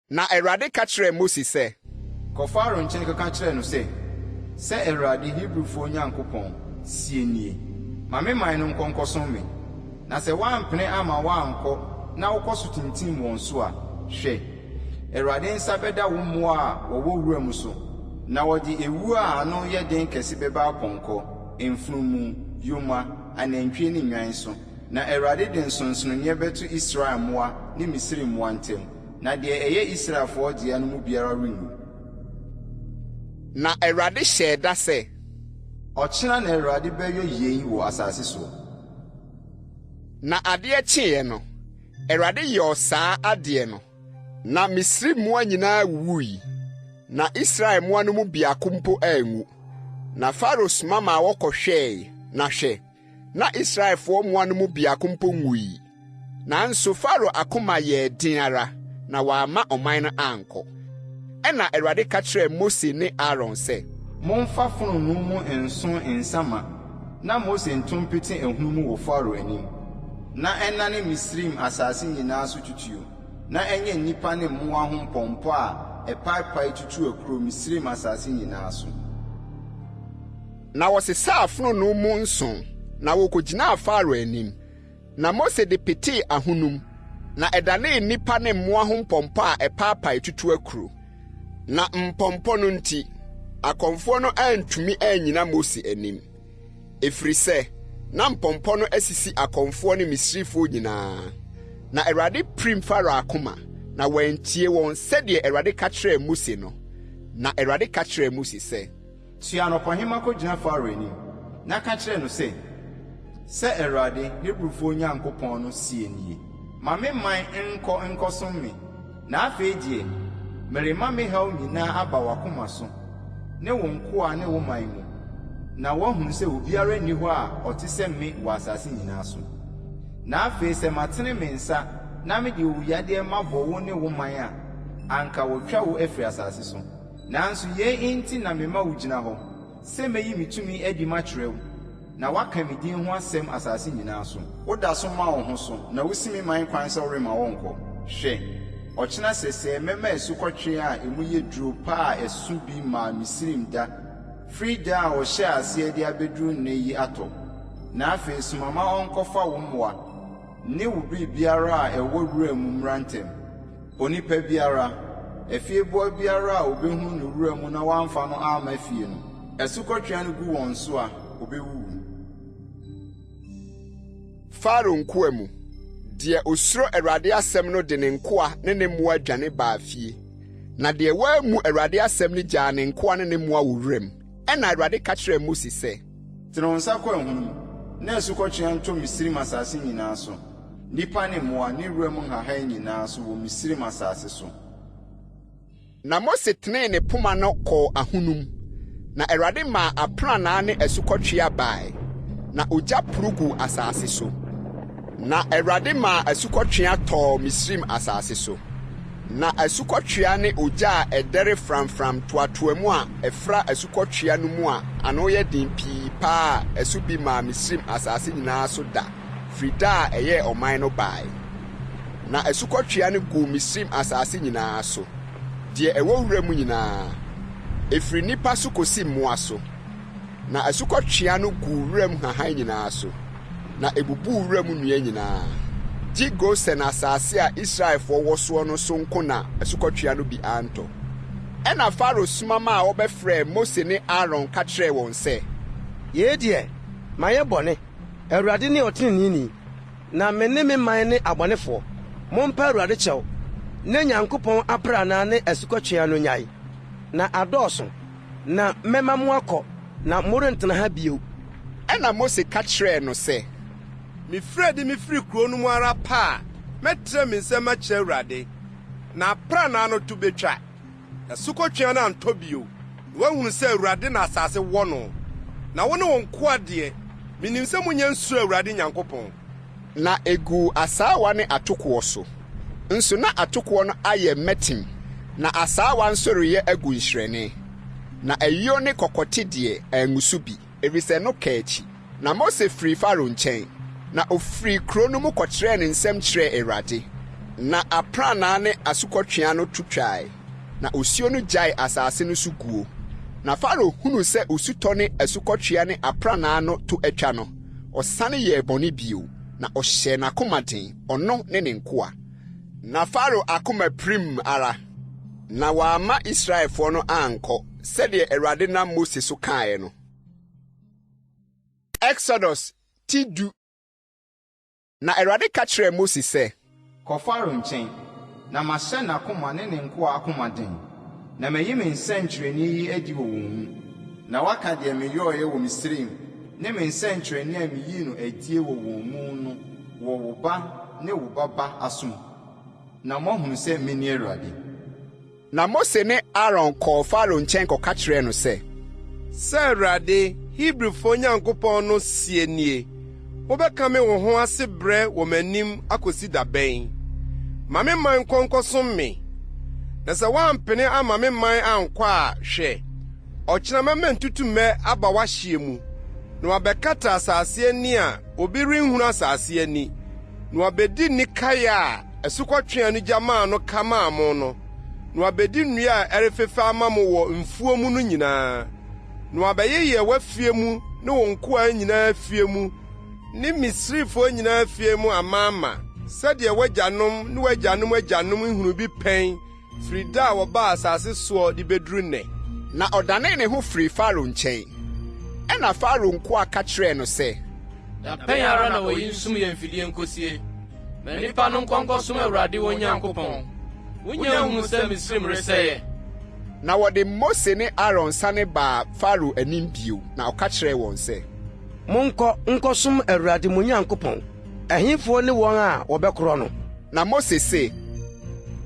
Na Awurade ka kyerɛɛ Mose sɛ, kɔ Farao nkyɛn kɔka kyerɛ no sɛ Awurade Hebrifoɔ Nyankopɔn sie nie, ma me man no nkɔ nkɔsom me. Na sɛ woampene ama woankɔ na wokɔ so tintim wɔn so a, hwɛ, Awurade nsa bɛda wo mmoa a wɔwɔ wura mu so, na wɔde ewu a ano yɛ den kɛse bɛba apɔnkɔ, mfunumu, yoma, anantwie ne nnwan so. Na Awurade de nsonsonoeɛ bɛto Israel mmoa ne Misraim mmoa ntam, na deɛ ɛyɛ Israelfoɔ deɛ no mu biara renwu. Na Awurade hyɛɛ da sɛ, ɔkyena na Awurade bɛyɛ yei wɔ asase so. Na adeɛ kyeeɛ no, Awurade yɛɛ saa adeɛ no, na Misraim mmoa nyinaa wuwui. Na Israel mmoa no mu biako mpo anwu. Na Farao soma ma wɔkɔhwɛe, na hwɛ, na Israelfoɔ mmoa no mu biako mpo nwui. Nanso Farao akoma yɛɛ den ara, na wamma ɔman no ankɔ. Ɛna Awurade ka kyerɛɛ Mose ne Aaron sɛ, momfa fononoo mu nso nsama, na Mose ntom pete ehunu mu wɔ Farao anim. Na ɛnane Misraim asase nyinaa so tutuo, na ɛnyɛ nnipa ne mmoa ho mpɔmpɔ a ɛpaapae tutu akuro Misraim asase nyinaa so. Na wɔsesaa fononoo mu nson, na wɔkɔgyinaa Farao anim. Na Mose de petee ahonum, na ɛdanee nnipa ne mmoa ho mpɔmpɔ a ɛpaapae tutu akuro. Na mpɔmpɔ no nti, akɔmfoɔ no antumi annyina Mose anim. Ɛfiri sɛ, na mpɔmpɔ no asisi akɔmfoɔ ne Misrifoɔ nyinaa. Na Awurade pirim Farao akoma, na wantie wɔn sɛdeɛ Awurade ka kyerɛɛ Mose no. Na Awurade ka kyerɛɛ Mose sɛ, tua anɔpahema kɔgyina Farao anim, na ka kyerɛ no sɛ Awurade Hebrifoɔ Nyankopɔn no sie nie, ma me man nkɔsom me. Na afei deɛ, merema me haw nyinaa aba w'akoma so, ne wo nkoa ne wo man mu. Na woahunu sɛ obiara nni hɔ a ɔte sɛ me wɔ asase nyinaa so. Na afei sɛ matene me nsa, na mede owuyadeɛ mabɔ wo ne wo man a, anka wotwa wo afiri asase so. Nanso ye inti na mema wo gyina hɔ sɛ meyi mitumi adi makyerɛw na waka me din ho asɛm asase nyinaa so. Woda so ma wo ho so na wosimi man kwan sɛ worema wɔnkɔ. Hwɛ, ɔkyena sɛsɛ mɛma asukɔtwe a emu yɛ duro pa a ɛso bi ma Misrim da firi da a ɔhyɛ ase de abɛduru nne yi atɔ. Na afei sumama ɔnkɔfa wo mmoa ne wo biribiara a ɛwɔ wura mu mmra ntɛm. Onipa biara, afieboa biara a obehu no wura mu na wamfa no ama fie no, asukɔtwe no gu wɔn so a obewuwu. Faro nkoa mu, deɛ osuro Awurade asɛm no de ne nkoa ne ne mmoa dwane baa fie. Na deɛ waamu Awurade asɛm no gyaa ne nkoa ne ne mmoa wɔ wuram. Ɛna Awurade ka kyerɛɛ Mose sɛ, tene wo nsa kɔ ahunu na asukɔtwe ntɔ Misrim asase nyinaa so. Nipa ne mmoa ne wuram nhahan nyinaa so wɔ Misrim asase so. Na Mose tenee ne poma no kɔɔ ahunum. Na Awurade maa aprannaa ne asukɔtwe abae. Na ogya purugu asase so. Na Awurade maa asukɔtwe atɔɔ Misrim asase so. Na asukɔtwe ne ogya a ɛdɛre framfram toatoa mu a ɛfra asukɔtwe no mu a ano yɛ den pii paa asu bi maa Misrim asase nyinaa so da. Firi da a ɛyɛ ɔman no bae. Na asukɔtwe no gu Misrim asase nyinaa so. Deɛ ɛwɔ wura mu nyinaa. Efiri nipa so kosi mmoa so. Na asukɔtwe no gu wura mu hahan nyinaa so. Na ebubu wura mu nnua nyinaa. Gye Gosen asase a Israelfoɔ wɔ soɔ no so nko na asukɔtwe no bi antɔ. Ɛna Faro soma ma a wɔbɛfrɛ Mose ne Aaron ka kyerɛɛ wɔn sɛ, Yee deɛ, mayɛ bɔne. Awurade ne ɔtreneeni. Na me ne me man ne abɔnefoɔ. Mompa Awurade kyɛw. Na Nyankopɔn aprannaa ne asukɔtwe no nyae. Na adɔɔso. Na mɛma mo akɔ. Na morentena ha bio. Ɛna Mose ka kyerɛɛ no sɛ, me firi kuro no mu ara pa a mɛtrɛ me nsɛm akyerɛ Awurade. Na aprannaa no to betwa. Asukɔtwe no antɔ bio. Wahunu sɛ Awurade na asase wɔ no. Na wo ne wo nkoa deɛ, minim sɛ munya nsuro Awurade Nyankopɔn. Na egu asaawa ne atokoɔ so. Nso na atokoɔ no ayɛ mɛtim. Na asaawa nso reyɛ agu nhyerɛne. Na ayio ne kɔkɔte deɛ angusu bi. Efisɛ no ka akyi. Na Mose firi Faro nkyɛn. Na ofiri kuro no mu kɔkyerɛɛ ne nsɛm kyerɛɛ Awurade. Na aprannaa ne asukɔtwe no tutwae. Na osuo no gyae asase no so guo. Na Faro hunu sɛ osutɔ ne asukɔtwe ne aprannaa no to atwa no. Ɔsane yɛ bɔne bio. Na ɔhyɛ n'akoma den, ɔno ne ne nkoa. Na Faro akoma prim ara. Na wama Israelfoɔ no ankɔ, sɛdeɛ Awurade nam Mose so kaeɛ no. Exodus TWII. Na Awurade ka kyerɛɛ Mose sɛ, kɔ Faro nkyɛn, na mahyɛ n'akoma ne ne nkoa akoma den. Na mayi me nsɛnkyerɛnne yi adi wɔ wɔn mu. Na waka deɛ meyɔɔyɛ wɔ Misrim, ne me nsɛnkyerɛnne a meyii no adie wɔ wɔn mu no, wɔ wo ba ne wo baba asom. Na moahunu sɛ mene Awurade. Na Mose ne Aaron kɔɔ Faro nkyɛn kɔka kyerɛɛ no sɛ, sɛ Awurade, Hebrifoɔ Nyankopɔn no sie nie, wobɛka me wo ho ase brɛ wɔ m'anim akosi da bɛn. Ma me man nkɔnkɔsom me. Na sɛ woampene ama me man ankɔ a, hwɛ, ɔkyena mɛma ntutummɛ aba w'ahyeɛ mu. Na wabɛkata asase ani a obi renhunu asase ani. Na wabɛdi nikae a asukɔtwe no gyamaa no kamaa mo no. Na wabɛdi nnua a ɛrefefa ama mo wɔ mfuo mu no nyinaa. Na wabɛyeyɛ w'afie mu ne wo nkoa nyinaa fie mu ne Misrifoɔ nyinaa fie mu amaama. Sɛdeɛ w'agyanom ne w'agyanom agyanom nhunu bi pɛn firi da a wɔbaa asase soɔ de beduru nnɛ. Na ɔdanee ne ho firi Faro nkyɛn. Ɛna Faro nkoa ka kyerɛɛ no sɛ, dapɛn ara na wɔyi nsum yɛn mfidie nkosie. Ma nnipa no nkɔnkɔsom Awurade wɔn Nyankopɔn. Wonya hunu sɛ Misrim resɛeɛ. Na wɔde Mose ne Aaron sane baa Faro anim bio. Na ɔka kyerɛɛ wɔn sɛ, monkɔ nkɔsom Awurade mo Nyankopɔn. Ɛhefoɔ ne wɔn a wɔbɛkorɔ no. Na Mose se,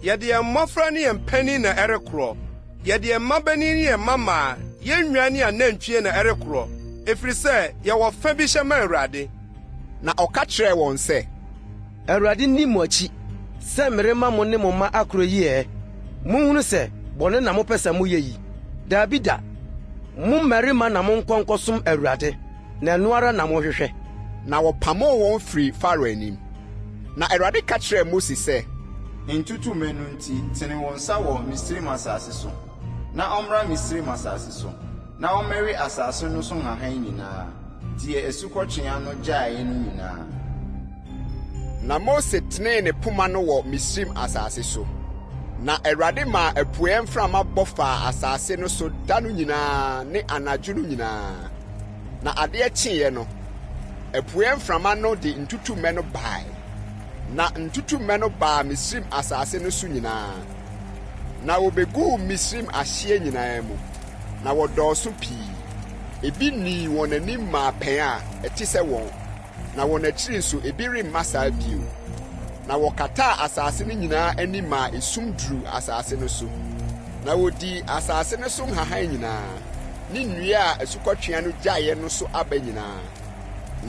yɛde yɛn mmɔfra ne yɛn panin na ɛrekorɔ. Yɛde yɛn mmabani ne yɛn mmamaa, yɛn nnwan ne anantwie na ɛrekorɔ. Ɛfiri sɛ yɛwɔ fa bi hyɛ ma Awurade. Na ɔka kyerɛɛ wɔn sɛ, Awurade nni mo akyi, sɛ merema mo ne mo mma akorɔ yi ɛ. Munhunu sɛ bɔne na mopɛ sɛ moyɛ yi. Daabi da. Mo mmarima na monkɔnkɔsom Awurade, na ɛno ara na mohwehwɛ. Na wɔpamoo wɔn firi Farao anim. Na Awurade ka kyerɛɛ Mose sɛ, ntutu menu nti tene wɔn nsa wɔ Misraim asase so, na ɔmmra Misraim asase so, na ɔmmɛwe asase no so nhahan nyinaa, deɛ asukɔtwea no gyaeɛ no nyinaa. Na Mose tenee ne poma no wɔ Misraim asase so. Na Awurade maa apueɛ mframa bɔ faa asase no so da no nyinaa ne anadwo no nyinaa. Na adeɛ kyeeɛ no, apueɛ mframa no de ntutumɛ no bae. Na ntutumɛ no baa Misraim asase no so nyinaa. Na wobeguu Misraim ahyeɛ nyinaa mu. Na wɔdɔɔso pii. Ebi nii wɔn anim maa pɛn a ɛte sɛ wɔn. Na wɔn akyiri nso ebi remma saa bio. Na wɔkataa asase no nyinaa anim maa esum duru asase no so. Na wodi asase no so nhahan nyinaa. Ne nnua a asukɔtwea no gyaeɛ no so aba nyinaa.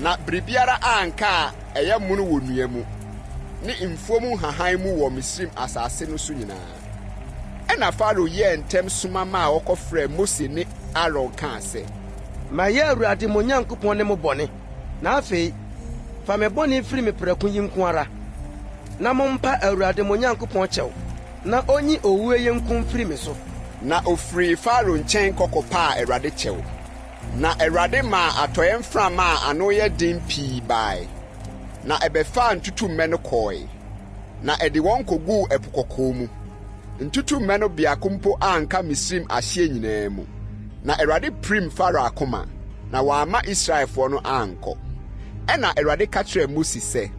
Na biribiara anka a ɛyɛ mono wɔ nnua mu. Ne mfuom nhahan mu wɔ Misraim asase no so nyinaa. Ɛna Farao yɛɛ ntɛm soma ma a wɔkɔfrɛ Mose ne Aaron kaa sɛ, mayɛ Awurade mo Nyankopɔn ne mo bɔne. Na afei, fa me bɔne firi me prɛko yi nko ara. Na mompa Awurade mo Nyankopɔn kyɛw, na onyi owuo yi nko mfiri me so. Na ofiri Farao nkyɛn kɔkɔpaa Awurade kyɛw. Na Awurade maa atɔeɛ mframa a ano yɛ den pii bae. Na ɛbɛfaa ntutummɛ no kɔe. Na ɛde wɔn kɔguu ɛpo kɔkɔɔ mu. Ntutummɛ no biako mpo anka Misraim ahyeɛ nyinaa mu. Na Awurade pirim Farao akoma, na wamma Israelfoɔ no ankɔ. Ɛna Awurade ka kyerɛɛ Mose sɛ,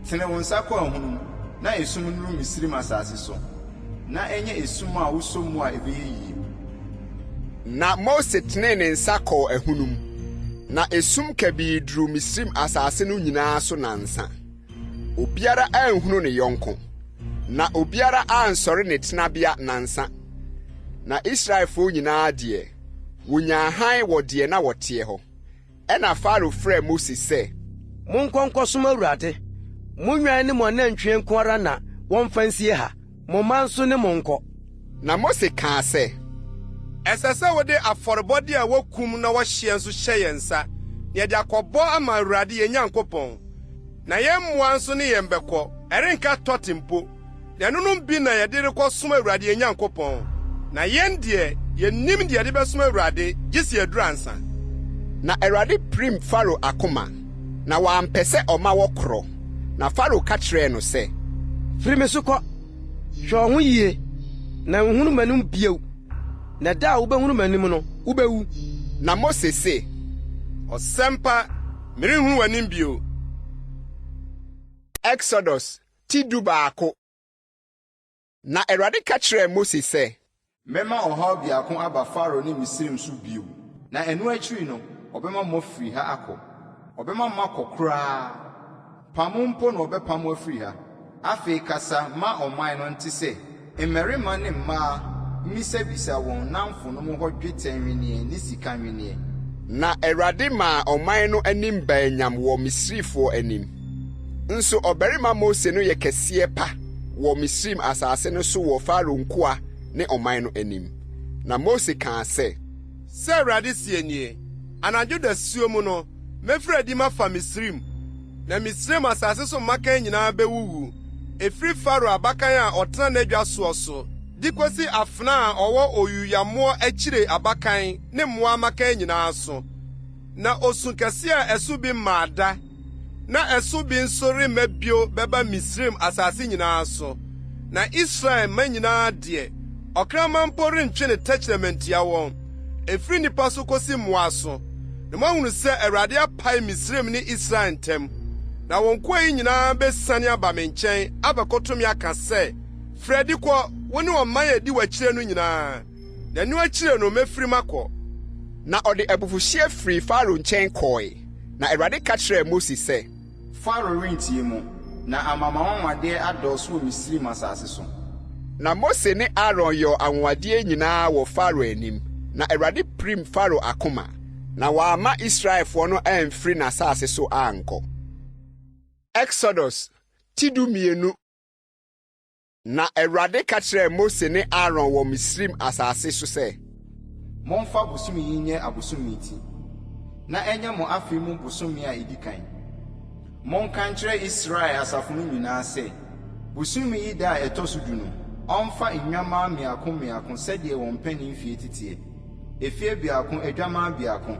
tene wo nsa kɔ ahonum, na esum nuru Misraim asase so, na ɛnyɛ esum a wosɔ mu a ɛbɛyɛ yie. Na Mose tenee ne nsa kɔɔ ahunum, na esum kabii duru Misraim asase no nyinaa so nansa. Obiara anhunu ne yɔnko, na obiara ansɔre ne tenabea nansa. Na Israelfoɔ nyinaa deɛ, wonya hann wɔ deɛ na wɔteɛ hɔ. Ɛna Farao frɛɛ Mose sɛ, monkɔnkɔsom Awurade. Mo nnwan ne mo anantwie nko ara na wɔmfa nsie ha. Mo mma nso ne mo nkɔ. Na Mose kaa sɛ, ɛsɛ sɛ wode afɔrebɔde a wokum na wɔhyɛ nso hyɛ yɛn nsa, na yɛde akɔbɔ ama Awurade yɛn Nyankopɔn. Na yɛn mmoa nso ne yɛn bɛkɔ, ɛrenka tɔte mpo. Na ɛno no bi na yɛde rekɔsom Awurade yɛn Nyankopɔn. Na yɛn deɛ, yɛnnim deɛ yɛde bɛsom Awurade gye sɛ yɛaduru ansa. Na Awurade pirim Farao akoma, na wampɛ sɛ ɔma wɔkorɔ. Na Farao ka kyerɛɛ no sɛ, firi me so kɔ. Hwɛ wo ho yie, na nhunu m'anim bio. Na da a wobɛhunu m'anim no, wobɛwu. Na Mose se, ɔsɛmpa, merenhunu w'anim bio. Exodus TWII Akan. Na Awurade ka kyerɛɛ Mose sɛ, mɛma ɔhaw biako aba Farao ne Misraim so bio. Na ɛno akyiri no, ɔbɛma mo afiri ha akɔ. Ɔbɛma mo akɔ koraa. Pamo mpo na ɔbɛpam afiri ha. Afei kasa ma ɔman no nte sɛ, mmarima ne mmaa mmisa-bisa wɔn namfonom hɔ dwetɛ nweneɛ ne sika nweneɛ. Na Awurade maa ɔman no anim baanyam wɔ Misrifoɔ anim. Nso ɔbarima Mose no yɛ kɛseɛ pa wɔ Misraim asase no so wɔ Farao nkoa ne ɔman no anim. Na Mose kaa sɛ, sɛ Awurade sie nie, anadwo da suo mu no, mɛfiri adi mafa Misraim. Na Misraim asase so mmakan nyinaa bɛwuwu. Efiri Farao abakan a ɔtena n'adwa soɔ so, di kosi afena a ɔwɔ oyuyammoɔ akyire abakan ne mmoa mmakan nyinaa so. Na osu kɛse a ɛso bi mmaa da, na ɛso bi nso remma bio bɛba Misraim asase nyinaa so. Na Israel mma nyinaa deɛ, ɔkraman mpo rentwe ne tɛkyerɛmantia wɔn. Efiri nipa so kosi mmoa so, na moahunu sɛ Awurade apae Misraim ne Israel ntam. Na wɔn koa yi nyinaa bɛsiane aba me nkyɛn abɛkɔto me aka sɛ, frɛdi kɔ, wo ne ɔman a adi w'akyire no nyinaa. Na ɛno akyire no mɛfiri makɔ. Na ɔde abufuhyeɛ firi Farao nkyɛn kɔe. Na Awurade ka kyerɛɛ Mose sɛ, Farao rentie mu, na amamawadeɛ adɔɔso wɔ Misraim asase so. Na Mose ne Aaron yɛ anwowadeɛ nyinaa wɔ Farao anim. Na Awurade pirim Farao akoma, na wamma Israelfoɔ no amfiri n'asase so ankɔ. Exodus TWII Na Awurade ka kyerɛɛ Mose ne Aaron wɔ Misrim asase so sɛ, Momfa bosom yi nyɛ abosom ti, na ɛnyɛ mo afe mu bosom a edi kan. Monka nkyerɛ Israel asafo no nyinaa sɛ, bosom yi da a ɛtɔ so du no, ɔmfa nnwammaa mmeako sɛdeɛ wɔn mpanin fie titeɛ. Efie biako adwammaa biako.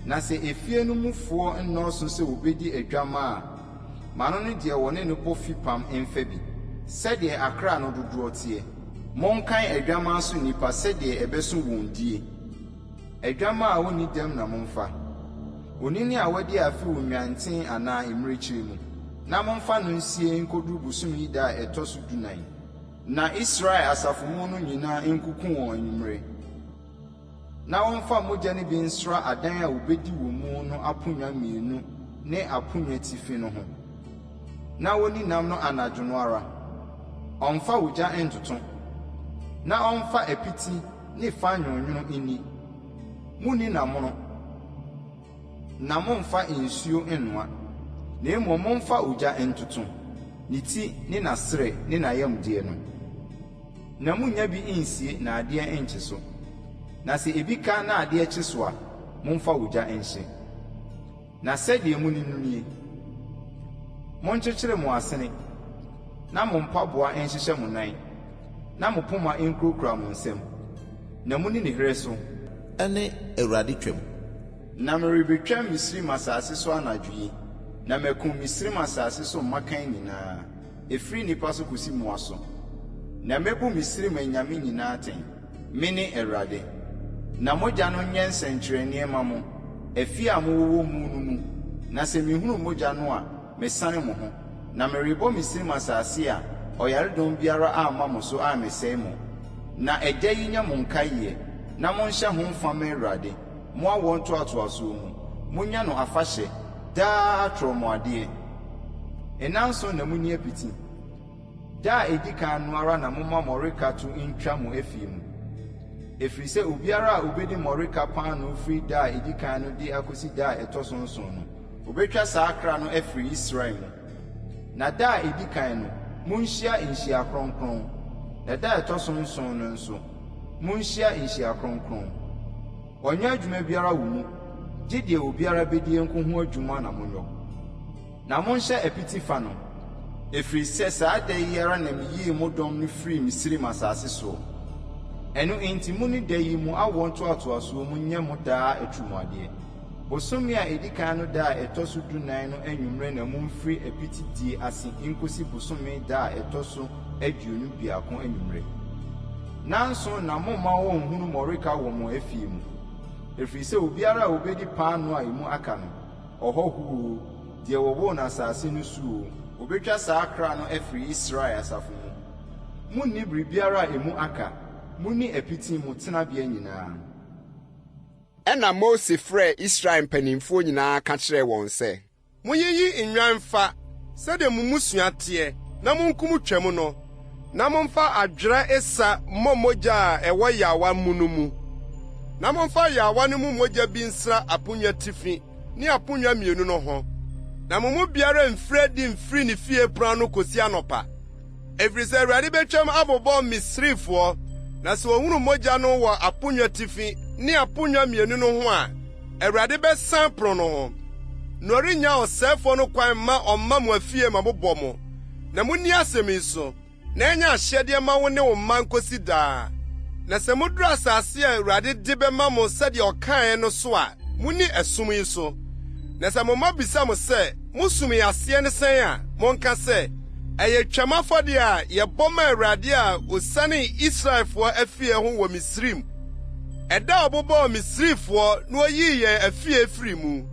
Na sɛ efie no mufoɔ nnɔɔso sɛ wobedi adwammaa a, ma no ne deɛ wɔne no bɔ fipam mfa bi, sɛdeɛ akra no dodoɔ teɛ. Monkan adwammaa so nipa sɛdeɛ ɛbɛso wɔn die. Adwammaa a wonni dɛm na momfa. Onini a wɔde afi wo nwanten anaa mmirekyiri mu, na momfa no nsie nkoduru bosom yi da a ɛtɔ so 14. Na Israel asafo mu no nyinaa nkuku wɔn anwummere. Na wɔmfa mogya no bi nsra adan a wobedi wɔ mu no aponnwa 2 ne aponnwa tifi no ho. Na woni nam no anadwo no ara. Ɔmfa wogya ntoto. Na ɔmfa apiti ne fa nwonwono inni. Muni nam no. Na momfa nsuo nnoa. Na mmom momfa ogya ntoto. Ne ti ne n'asrɛ ne n'ayamdeɛ no. Na munya bi nsie na adeɛ nkye so. Na sɛ ebi ka na adeɛ kye so a, momfa ogya nhye. Na sɛdeɛ muni no nie. Monkyekere mo asene. Na mo mpaboa nhyehyɛ mo nan. Na mo poma nkurokura mo nsam. Na muni ne hwere so. Ɛne Awurade twam. Na merebetwa Misrim asase so anadwo yi. Na mekum Misrim asase so mmakan nyinaa. Efiri nipa so kosi mmoa so. Na mebu Misrim anyame nyinaa ten. Mene Awurade. Na mogya no nyɛ nsɛnkyerɛnneɛ ma mo. Afi a mowɔ mu no mu. Na sɛ mihunu mogya no a, mesane mo ho. Na merebɔ Misrim asase a ɔyaredɔm biara amma mo so a mesɛe mo. Na ɛgya yi nyɛ mo nkaeɛ. Na monhyɛ ho mfa ma Awurade. Mo awɔ ntoatoasoɔ mu. Monya no afahyɛ. Daa atwerɛ mo adeɛ. Ɛnanso na muni apiti. Da a edi kan no ara na moma mmɔreka to ntwa mo afie mu. Efiri sɛ obiara a obedi mmɔreka pan no firi da a edi kan no de akosi da a ɛtɔ so nson no, obetwa saa akra no afiri Israel mu. Na da a edi kan no, munhyia nhyia kronkron. Na da a ɛtɔ so nson no nso, munhyia nhyia kronkron. Ɔnyɛ adwuma biara wɔ mu, gye deɛ obiara bedi nko ho adwuma na monyɔ. Na monhyɛ apiti fa no, efiri sɛ saa da yi ara na miyii mo dɔm no firi Misrim asase so. Ɛno enti muni da yi mu awɔ ntoatoasoɔ mu nyɛ mo daa atwumuadeɛ. Bosomi a edi kan no da a ɛtɔ so 14 no anwummere na mumfiri apiti die ase nkosi bosomi da a ɛtɔ so 22 anwummere. Nanso na momma wɔn hunu mmɔreka wɔ mo afie mu. Efiri sɛ obiara a obedi paano a emu aka no, ɔhɔho deɛ wɔwɔ na asase no so, obetwa saa akra no afiri Israel asafo mu. Munni biribiara a emu aka. Muni apiti mu tenabea nyinaa. Ɛna Mose frɛ Israel mpanimfoɔ nyinaa ka kyerɛɛ wɔn sɛ, Monyiyi nnwan fa sɛdeɛ mo musua teɛ na monkum twam no, na momfa adwerɛ esa mmɔ mogya a ɛwɔ yawa mu no mu. Na momfa yawa no mu mogya bi nsra aponnwa tifi ne aponnwa 2 no ho. Na mo mu biara mfiri di mfiri ne fie pran no kosi anɔpa. Efiri sɛ Awurade betwam abobɔ Misrifoɔ. Na sɛ ohunu mogya no wɔ aponnwa tifi ne aponnwa 2 no ho a, Awurade bɛsan pro no ho. Na ɔrenya ɔsɛefoɔ no kwan ma ɔmma mo afie ma mobɔ mo. Na munni asɛm yi so, na ɛnyɛ ahyɛdeɛ ma wo ne wo mma nkosi daa. Na sɛ moduru asase a Awurade de bɛma mo sɛdeɛ ɔkae no so a, munni ɛsom yi so. Na sɛ mo mma bisa mo sɛ, musum aseɛ ne sɛn a, monka sɛ, ɛyɛ twam afɔdeɛ a yɛbɔ ma Awurade a osane Israelfoɔ afie ho wɔ Misrim. Ɛda a ɔbobɔɔ Misrifoɔ na oyii yɛn afie firi mu.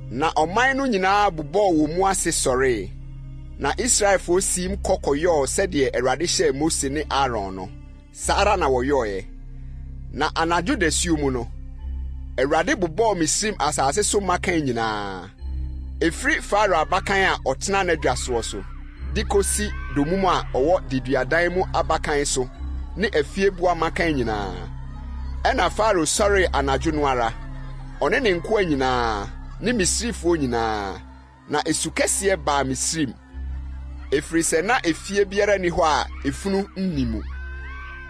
Na ɔman no nyinaa bobɔɔ wɔ mu ase sɔree. Na Israelfoɔ siim kɔkɔyɔɔ sɛdeɛ Awurade hyɛɛ Mose ne Aaron no. Saa ara na wɔyɔɔɛ. Na anadwo dasuo mu no, Awurade bobɔɔ Misrim asase so mmakan nyinaa. Efiri Farao abakan a ɔtena n'aduasoɔ so, de kosi domum a ɔwɔ diduadan mu abakan so, ne afiebua mmakan nyinaa. Ɛna Farao sɔree anadwo no ara, ɔne ne nkoa nyinaa, ne Misrifoɔ nyinaa, na esu kɛseɛ baa Misrim. Ɛfiri sɛ na efie biara ni hɔ a efunu nni mu.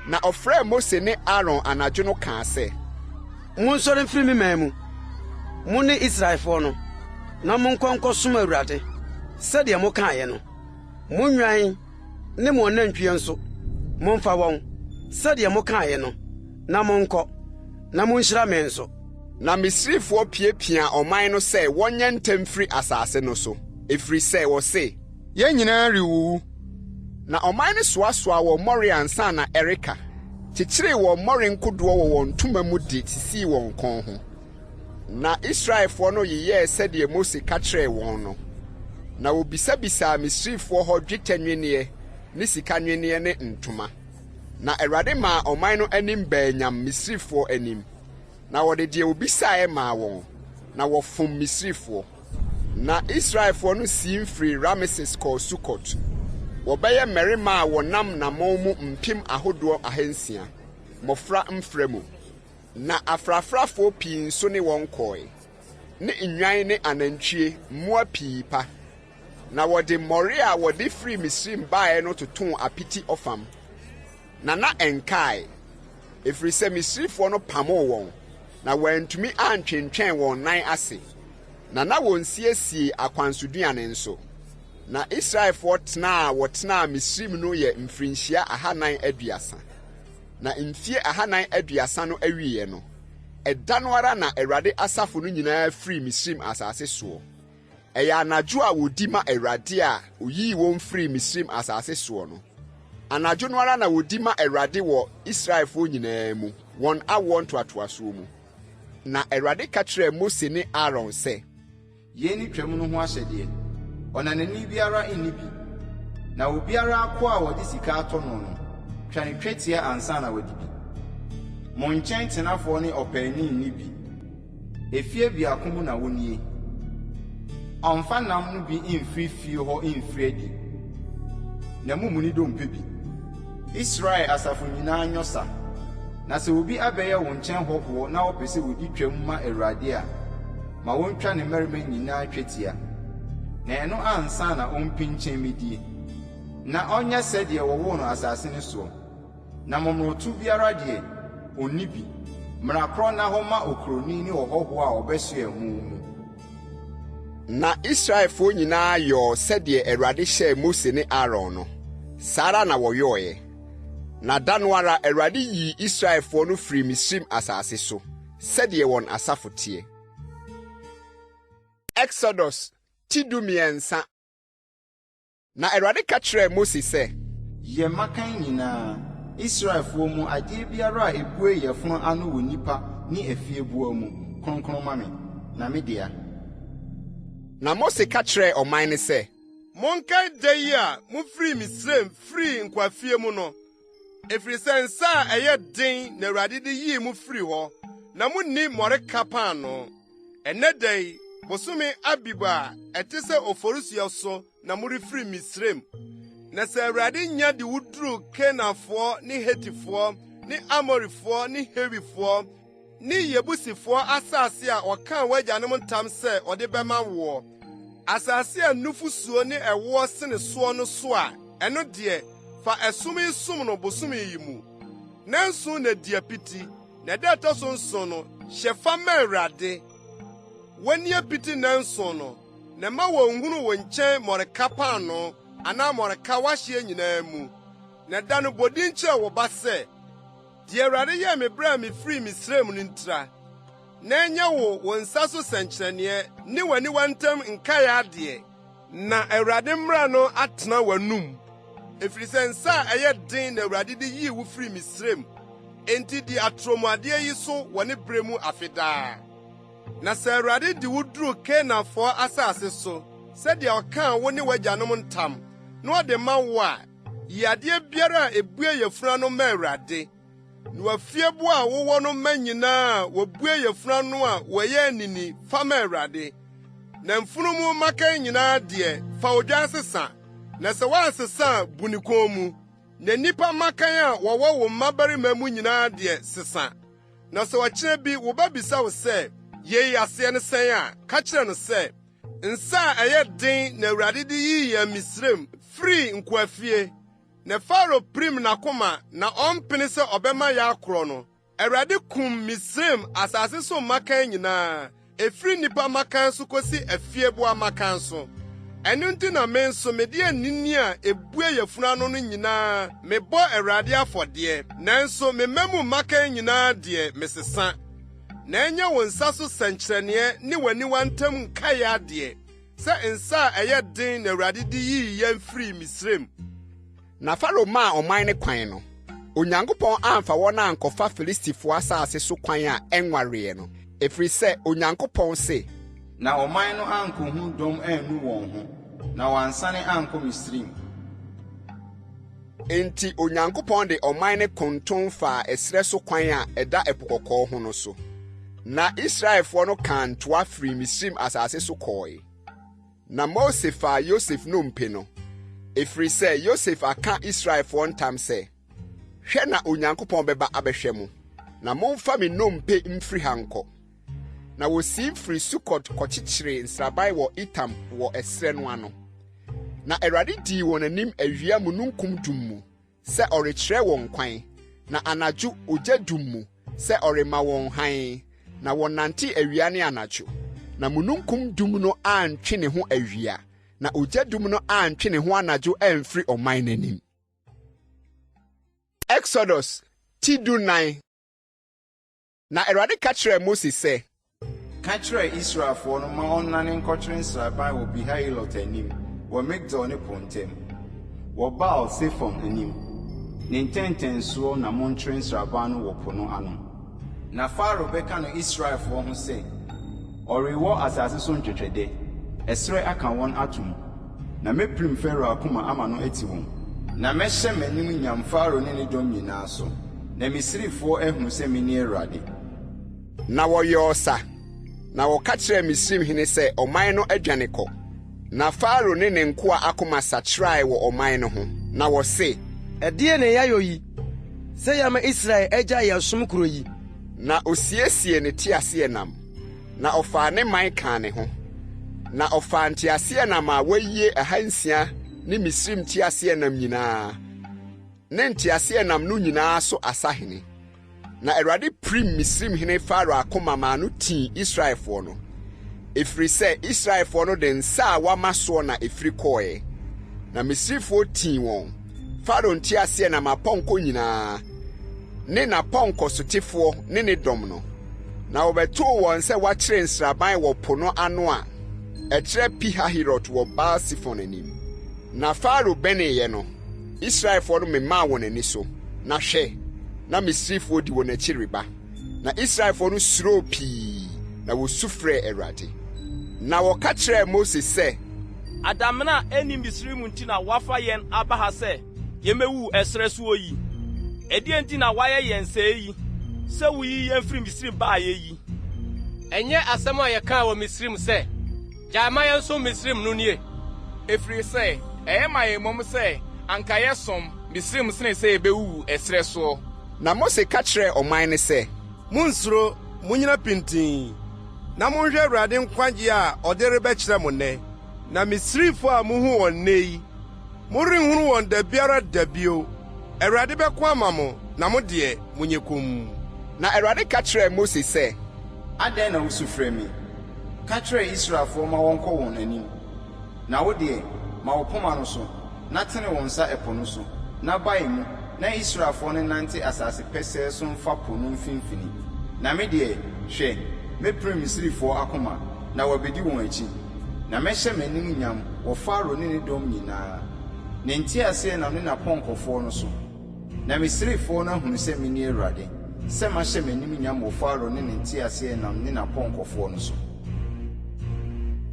Na ɔfrɛ Mose ne Aaron anadwo no kaa sɛ, Monsɔre mfiri me man mu, mo ne Israelfoɔ no, na monkɔ nkɔsom Awurade, sɛdeɛ mokaeɛ no. Mo nnwan ne mo anantwie nso, momfa wɔn, sɛdeɛ mokaeɛ no, na monkɔ, na monhyira me nso. Na Misrifoɔ piapia ɔman no sɛ wɔnyɛ ntɛm firi asase no so, ɛfiri sɛ wɔse, yɛn nyinaa rewuwu. Na ɔman no soasoa wɔ mmɔre ansa na ɛreka, kyekyeree wɔ mmɔre nkodoɔ wɔ wɔn ntoma mu de sisii wɔn kɔn ho. Na Israelfoɔ no yɛyɛɛ sɛdeɛ Mose ka kyerɛɛ wɔn no. Na wobisabisaa Misrifoɔ hɔ dwetɛ nwenneɛ ne sika nwenneɛ ne ntoma. Na Awurade maa ɔman no anim baanyam Misrifoɔ anim. Na wɔde deɛ obisaeɛ maa wɔn, na wɔfom Misrifoɔ. Na Israelfoɔ no sii mfiri Rameses kɔɔ Sukot. Wɔbɛyɛ mmarima a wɔnam namɔn mu mpem ahodoɔ 600, mmɔfra mfrɛ mu. Na afrafrafoɔ pii nso ne wɔn kɔe, ne nnwan ne anantwie, mmoa pii pa. Na wɔde mmɔre a wɔde firi Misrim baeɛ no totoo apiti ɔfam. Na ɛnkae, ɛfiri sɛ Misrifoɔ no pamoo wɔn, na wɔantumi antwentwɛn wɔn nan ase. Na wɔnsiesie akwansoduane nso. Na Israelfoɔ wɔtenaa Misrim no yɛ mfirinhyia 430. Na mfie 430 no awieɛ no, ɛda no ara na Awurade asafo no nyinaa firi Misrim asase soɔ. Ɛyɛ anadwo a wodi ma Awurade a oyii wɔn firi Misrim asase soɔ no. Anadwo no ara na wodi ma Awurade wɔ Israelfoɔ nyinaa mu, wɔn awoɔ ntoatoasoɔ mu. Na Awurade ka kyerɛɛ Mose ne Aaron sɛ, yei ni Twam no ho ahyɛdeɛ. Ɔnanani biara nni bi. Na obiara akɔ a wɔde sika atɔ no no, twa ne twetia ansa na wɔdi bi. Mo nkyɛn tenafoɔ ne ɔpaani nni bi. Efie biako mu na wonie. Ɔmfa nam no bi mfiri fie hɔ mfiri adi. Na mumuni dompe bi. Israel asafo nyinaa nyɔsa. Na sɛ obi abɛyɛ wo nkyɛn hɔhoɔ na wɔpɛ sɛ wodi Twam ma Awurade a, ma wontwa ne mmarima nyinaa twetia. Na ɛno ansa na ɔmpi nkyɛn medie. Na ɔnyɛ sɛdeɛ wɔwɔ no asase no soɔ. Na mmɔmoroto biara deɛ, onni bi. Mmara korɔ na hɔ ma okuroni ne ɔhɔhoɔ a ɔbɛsoɛ ho mu. Na Israelfoɔ nyinaa yɔɔ sɛdeɛ Awurade hyɛɛ Mose ne Aaron no. Saa ara na wɔyɔɔeɛ. Na da no ara Awurade yii Israelfoɔ no firi Misrim asase so, sɛdeɛ wɔn asafo teɛ. Exodus TWII. Na Awurade ka kyerɛɛ Mose sɛ, yɛ makan nyinaa, Israelfoɔ mu adeɛ biara a ebue yɛfono ano wɔ nipa ne afieboa mu, kronkron ma me, na me dea. Na Mose ka kyerɛɛ ɔman no sɛ, monkae da yi a mufiri Misraim firi nkwafie mu no, ɛfiri sɛ nsa a ɛyɛ den na Awurade de yii mu firi hɔ, na munni mmɔreka paano. Ɛnnɛ da yi, bosome Abib a ɛte sɛ oforisuo so na murefiri Misraim. Na sɛ Awurade nya de wuduru Kenafoɔ ne Hetifoɔ ne Amorifoɔ ne Hewifoɔ ne Yebusifoɔ asase a ɔkaa w'agyanom ntam sɛ ɔde bɛma woɔ, asase a nufusuo ne ɛwoɔ sene soɔ no so a, ɛno deɛ fa ɛsom yi som no bosome yi mu. Nanso na di apiti, na da ɛtɔ so nson no, hyɛ fa ma Awurade. W'ani apiti nanso no, na ma wɔnhunu wo nkyɛn mmɔreka paano anaa mmɔreka wahyeɛ nyinaa mu. Na da no bɔdi nkyerɛ wo ba sɛ, deɛ Awurade yɛ me bere a mefiri Misraim no ntira. Na ɛnyɛ wo nsa so sɛnkyerɛnneɛ ne w'aniwa ntam nkae adeɛ. Na Awurade mmara no atena w'anum. Ɛfiri sɛ nsa a ɛyɛ den na Awurade de yii wo firi Misraim. Enti di atromuadeɛ yi so wɔ ne bere mu afedaa. Na sɛ Awurade de wo duru Kenafoɔ asase so, sɛdeɛ ɔkaa wo ne w'agyanom ntam, na ɔde ma wo a, yi adeɛ biara a ebue yɛfuna no ma Awurade. Na wafieboa a wowɔ no ma nyinaa a wobue yɛfuna no a wɔyɛ anini fa ma Awurade. Na mfunumu makan nyinaa deɛ, fa odwan sesa. Na sɛ woansesa bu ne kɔn mu, na nipa makan a wɔwɔ wo mmabarima mu nyinaa deɛ sesa. Na sɛ wɔkyerɛ bi wo ba bisa wo sɛ, yei aseɛ ne sɛn a, ka kyerɛ no sɛ, nsa a ɛyɛ den na Awurade de yii yɛn Misraim free nkwafie ne Faro prim na koma na ompene se obema ya akro no Awurade kum Misraim asase so makan nyina efri nipa makan so kosi afiebo makan so enu nti na me nso me de anini a ebue yafuna no nyina me bo Awurade afode nanso me memu makan nyina de mesesa na enya wonsa so sankyerene ni wani wantam nkaya de se nsa eye din na Awurade di yi yan free Misraim na Faro ma oman ne kwan no Onyankopɔn amfa wɔn ankɔfa Filistifo asase so kwan a enware no efiri sɛ Onyankopɔn se na ɔman no ankohu dom anu wɔn ho na wansane ankɔ Misraim enti Onyankopɔn de ɔman ne konton fa esrɛ so kwan a ɛda epokɔkɔɔ ho no so na Israelfo no kan toa firi Misraim asase so kɔe na Mose fa Yosef no mpe no efiri sɛ Yosef aka Israelfo ntam sɛ hwɛ na Onyankopɔn bɛba abɛhwɛ mu na momfa me nompe mfiri hankɔ na wosi mfiri Sukot kɔkyekyere nsraban wɔ Itam wɔ ɛsrɛ no ano na Awurade dii wɔn anim awia mununkum dum mu sɛ ɔrekyerɛ wɔn kwan na anadwo ogya dum mu sɛ ɔrema wɔn han na wɔnante awia ne anadwo na mununkum dum no antwe ne ho awia na ogya dum no antwe ne ho anadwo amfiri ɔman n'anim. Exodus TWII na Awurade ka kyerɛ Moses sɛ ka kyerɛ Israelfo no ma ɔnane nkɔkyere nsraban wɔ Bihailot anim wɔ Migdol ne Pontem wɔ Baal Sefon anim ne ntɛntɛnsoɔ na monkyere nsraban no wɔ po no ano na Faro bɛka no Israelfo ho sɛ ɔrewɔ asase so ntwetwɛde ɛsrɛ aka wɔn atom na meprim Faro akoma ama no ati wɔn na mɛhyɛ m'anim nyam Faro ne ne dɔm nyinaa so na Misrifo ehunu sɛ meni Awurade na wɔyɛ ɔsa na wɔka kyerɛ Misrim hene sɛ ɔman no adwane kɔ na Faro ne ne nkoa akoma sakyerae wɔ ɔman no ho na wɔse ɛdeɛ ne yɛayɔ yi sɛ yɛama Israel agya yɛsom kuro yi na osiesie ne teaseɛnam na ɔfaa ne man kaa ne ho na ɔfaa nteaseɛnam a wɔayie 600 ne Misrim teaseɛnam nyinaa ne nteaseɛnam no nyinaa so asahene na Awurade prim Misrim hene Faro akoma ma no tii Israelfo no efiri sɛ Israelfo no de nsa a wama soɔ na efiri kɔɛ na Misrifo tii wɔn Faro nteaseɛnam apɔnkɔ nyinaa ne na pɔnkɔ sotefoɔ ne ne dɔm no na wɔbɛtoo wɔn sɛ wakyerɛ nsraban wɔ po no ano a ɛkyerɛ Pihahirot wɔ Baal Sefon anim na Faro bɛneeɛ no Israelfo no memaa wɔn ani so na hwɛ na Misrifo di wɔn akyi reba na Israelfo no suro pii na wosu frɛ Awurade na wɔka kyerɛ Moses sɛ adamena eni Misrim nti na wafa yɛn aba ha sɛ yɛmɛwu ɛsrɛ so yi ɛdeɛ nti na wayɛ yɛn sɛ yi sɛ wuyi yɛn firi Misrim baa yi ɛnyɛ asɛm a yɛka wɔ Misrim sɛ gyama yɛn so Misrim no nie efiri sɛ ɛyɛ ma yɛn mom sɛ anka yɛsom Misrim sene sɛ yɛbɛwu ɛsrɛ so na Mose ka kyerɛ ɔman ne sɛ munsuro munyina pintin na monhwɛ Awurade nkwagye a ɔde rebɛkyerɛ mo nnɛ na Misrifo a muhu wɔn nnɛ yi morenhunu wɔn da biara da bio Awurade bɛko ama mo na mo deɛ munyɛ kom na Awurade ka kyerɛ Mose sɛ adɛn na wosu frɛ me ka kyerɛ Israelfo ma wɔnkɔ wɔn anim na wo deɛ ma wo poma no so na tene wɔn nsa ɛpo no so na bae mu na Israelfo ne nante asase pɛsɛɛ so mfa po no mfimfini na me deɛ hwɛ meprim Misrifo akoma na wɔbɛdi wɔn akyi na mɛhyɛ m'anim nyam wɔ Faro ne ne dɔm nyinaa ne nteaseɛnam ne napɔnkɔfoɔ no so na Misrifo no ahunu sɛ meni Awurade sɛ mahyɛ m'anim nyam wɔ Faro ne ne nteaseɛnam ne napɔnkɔfoɔ no so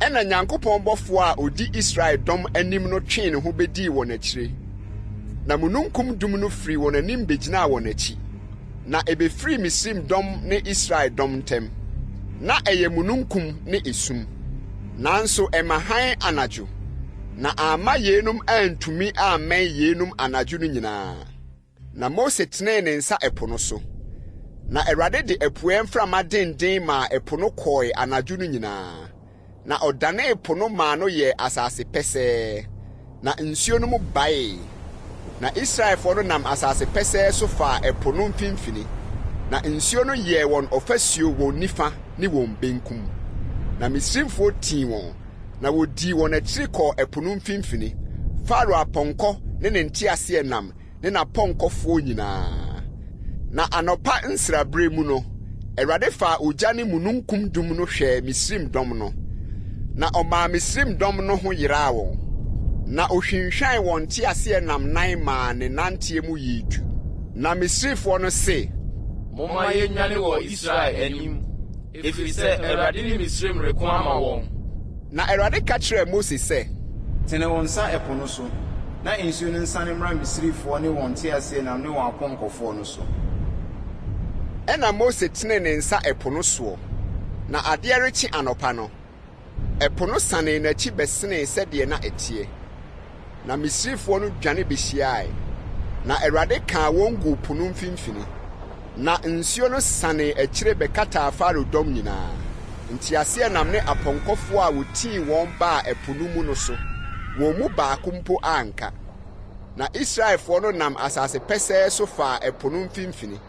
ɛna Nyankopɔn bɔfoɔ a odi Israel dɔm anim no twee ne ho bedii wɔn akyire na mununkum dum no firi wɔn anim begyinaa wɔn akyi na ebefiri Misrim dɔm ne Israel dɔm ntam na ɛyɛ mununkum ne esum nanso ɛma han anadwo na ama yenum antumi amɛn yenum anadwo no nyinaa na Mose tenee ne nsa ɛpo no so na Awurade de apuɛ mframa denden ma ɛpo no kɔe anadwo no nyinaa na ɔdane ɛpo no ma no yɛ asase pɛsɛɛ na nsuo no mu bae. Na Israelfoɔ no nam asase pɛsɛɛ so faa ɛpo no mfimfini. Na nsuo no yɛɛ wɔn ɔfasuo wɔn nifa ne wɔn benkum. Na Misraimfoɔ tii wɔn, na wodii wɔn akyiri kɔɔ ɛpo no mfimfini. Farao apɔnkɔ ne ne nteaseɛnam ne n'apɔnkɔfoɔ nyinaa. Na anɔpa nsrabere mu no, Awurade faa ogya ne mununkum dum no hwɛɛ Misraim dɔm no. Na ɔmaa Misraim dɔm no ho yeraa wɔn. Na ohwinhwan wɔn nteaseɛnam nan maa ne nanteɛ mu yidu. Na Misraimfoɔ no se, Momma yɛnwane wɔ Israel anim, ɛfiri sɛ Awurade ne Misraim reko ama wɔn. Na Awurade ka kyerɛɛ Mose sɛ, tene wɔn nsa ɛpo no so, na nsuo no nsane mmra Misraimfoɔ ne wɔn nteaseɛnam ne wɔn apɔnkɔfoɔ no so. Ɛna Mose tene ne nsa ɛpo no soɔ. Na adeɛ rekye anɔpa no, ɛpo no sanee n'akyi bɛsenee sɛdeɛ na ɛteɛ. Na Misraimfoɔ no dwane behyiae. Na Awurade kaa wɔn gu po no mfimfini. Na nsuo no sanee akyire bɛkataa Farao dɔm nyinaa. Nteaseɛnam ne apɔnkɔfoɔ a wotii wɔn baa ɛpo no mu no so, wɔn mu baako mpo anka. Na Israelfoɔ no nam asase pɛsɛɛ so faa ɛpo no mfimfini.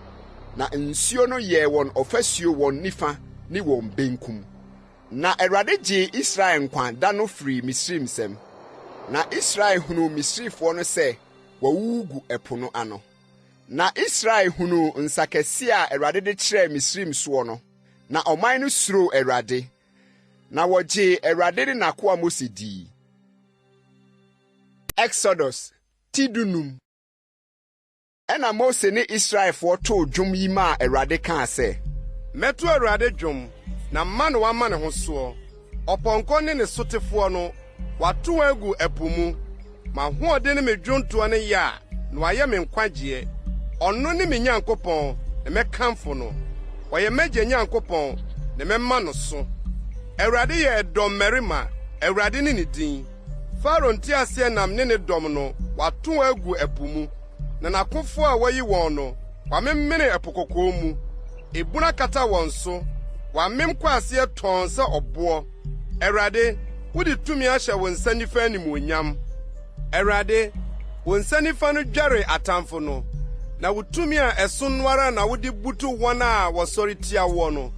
Na nsuo no yɛɛ wɔn ɔfasuo wɔn nifa ne wɔn benkum. Na Awurade gyee Israel nkwa da no firi Misraim nsam. Na Israel hunu Misraimfoɔ no sɛ wɔawuwu gu ɛpo no ano. Na Israel hunu nsakɛse a Awurade de kyerɛɛ Misraim soɔ no. Na ɔman no suro Awurade. Na wɔgyee Awurade ne n'akoa Mose dii. Exodus tidunum. Ɛna Mose ne Israelfoɔ too dwom yi maa Awurade kaa sɛ, Mɛto Awurade dwom, na mma no wama ne ho soɔ. Ɔpɔnkɔ ne ne sotefoɔ no, wato wɔn agu ɛpo mu. M'ahoɔden ne me dwontoɔ ne yɛ a, na wayɛ me nkwagyeɛ. Ɔno ne me Nyankopɔn, na mɛkamfo no. Ɔyɛ m'agya Nyankopɔn, na mɛma no so. Awurade yɛ dɔmmarima, Awurade ne ne din. Farao nteaseɛnam ne ne dɔm no, wato wɔn agu ɛpo mu. Na n'akofoɔ a wɔyi wɔn no, wamemmene ɛpo kɔkɔɔ mu. Ebuna kata wɔn so, wamem kwaaseɛ tɔn sɛ ɔboɔ. Awurade, wode tumi ahyɛ wo nsa nifa animuonyam. Awurade, wo nsa nifa no dware atamfo no, na wo tumi a ɛso no ara na wode butu wɔn a wɔsɔre tia wɔ no.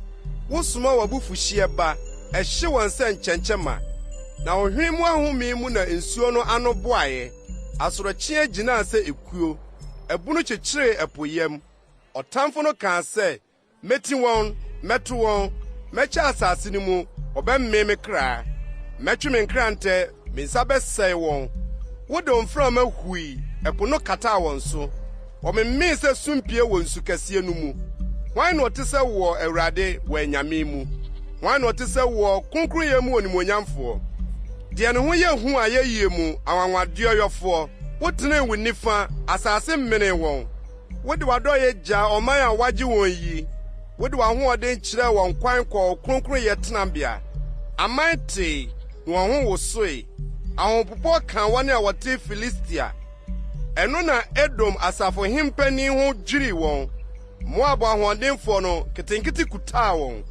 Wo soma w'abufuhyeɛ ba, ɛhye wɔn sɛ nkyɛnkyɛma. Na wo hwene mu ahome mu na nsuo no ano boaeɛ. Asorɔkyeɛ gyinaa sɛ ekuo. Ɛbunu kyekyeree ɛpo yam. Ɔtamfo no kaa sɛ, meti wɔn, mɛto wɔn, mɛkyɛ asase no mu, ɔbɛmmee me kra. Mɛtwe me nkrantɛ, me nsa bɛsɛe wɔn. Wode mframa hui, ɛpo no kataa wɔn so. Wɔmemmee sɛ sumpie wɔ nsu kɛseɛ no mu. Hwan na ɔte sɛ wɔ Awurade wɔ anyame mu? Hwan na ɔte sɛ wɔ kronkronyɛ mu wɔ nimonyamfoɔ? Deɛ ne ho yɛ hu a yɛyie mu awanwadeɛ yɔfoɔ. Wotene wo nifa, asase mmene wɔn. Wode w'adɔyɛ gya ɔman a wagye wɔn yi. Wode w'ahoɔden kyerɛ wɔn kwan kɔɔ kronkronyɛ tenabea. Aman tee, na wɔn ho wosoe. Ahopopɔ ka wɔn a wɔte Filistia. Ɛno na Edom asafo hempani ho dwiri wɔn. Moab ahoɔdenfoɔ no ketenkete kutaa wɔn.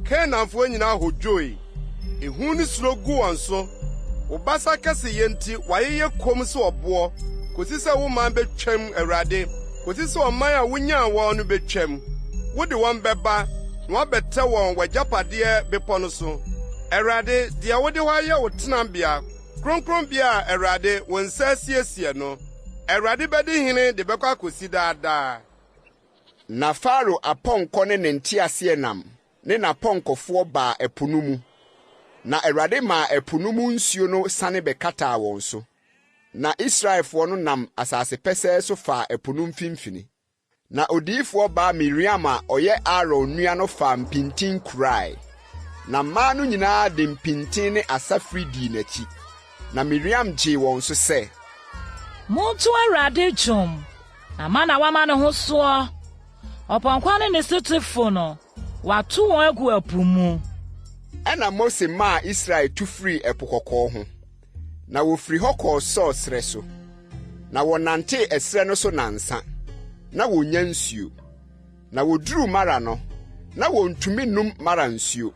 Kanaanfoɔ nyinaa hodwoe. Ehu ne suro gu wɔn so. Wo basa kɛse yɛ nti wayɛyɛ kom sɛ ɔboɔ. Kosi sɛ wo man betwam Awurade. Kosi sɛ ɔman a wonyaa wɔn no betwam. Wode wɔn bɛba, na wɔbɛtɛ wɔn w'agyapadeɛ bepɔ no so. Awurade, deɛ wode hɔ ayɛ wo tenabea, kronkronbea a Awurade wo nsa asiesie no. Awurade bɛdi hene de bɛkɔ akosi daadaa. Na Farao apɔnkɔ ne ne nteaseɛnam ne n'apɔnkɔfoɔ baa ɛpo no mu. Na Awurade maa ɛpo no mu nsuo no sane bɛkataa wɔn so. Na Israelfoɔ no nam asase pɛsɛɛ so faa ɛpo no mfimfini. Na odiyifoɔ baa Miriam a ɔyɛ Aaron nua no faa mpintin kurae. Na mmaa no nyinaa de mpintin ne asafiri dii n'akyi. Na Miriam gyee wɔn so sɛ, Monto Awurade dwom, na ma na wama ne ho soɔ. Ɔpɔnkɔ ne ne setefo no, wato wɔn agu ɛpo mu. Ɛna Mose maa Israel tu firi ɛpo kɔkɔɔ ho. Na wofiri hɔ kɔɔ Sɔɔ srɛ so. Na wɔnante ɛsrɛ no so nansa. Na wonya nsuo. Na woduru Mara no, na wontumi num Mara nsuo.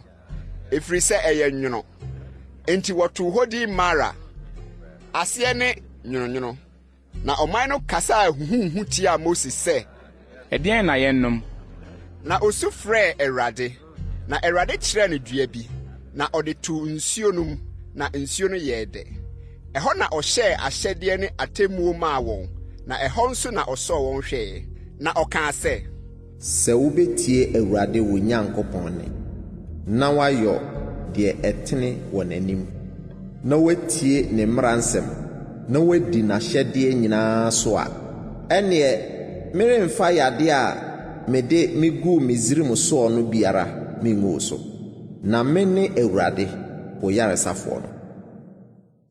Ɛfiri sɛ ɛyɛ nwono. Enti wɔtoo hɔ din Mara. Aseɛ ne nwono na ɔman no kasa huhuhu tia Moses sɛ ɛdeɛn na yɛnnom na osu frɛ Awurade na Awurade kyerɛ no dua bi na ɔde to nsuo no mu na nsuo no yɛɛ dɛ ɛhɔ na ɔhyɛɛ ahyɛdeɛ ne atemmuo maa wɔn na ɛhɔ nso na ɔsɔɔ wɔn hwɛɛ na ɔkaa sɛ wobetie Awurade wo Nyankopɔn ne na wayɔ deɛ ɛtene wɔ n'anim na watie ne mmaransɛm na wadi n'ahyɛdeɛ nyinaa so a ɛneɛ meremfa yade a mede migu Misraim soɔ no biara mingu so na mene Awurade wo yaresafoɔ no.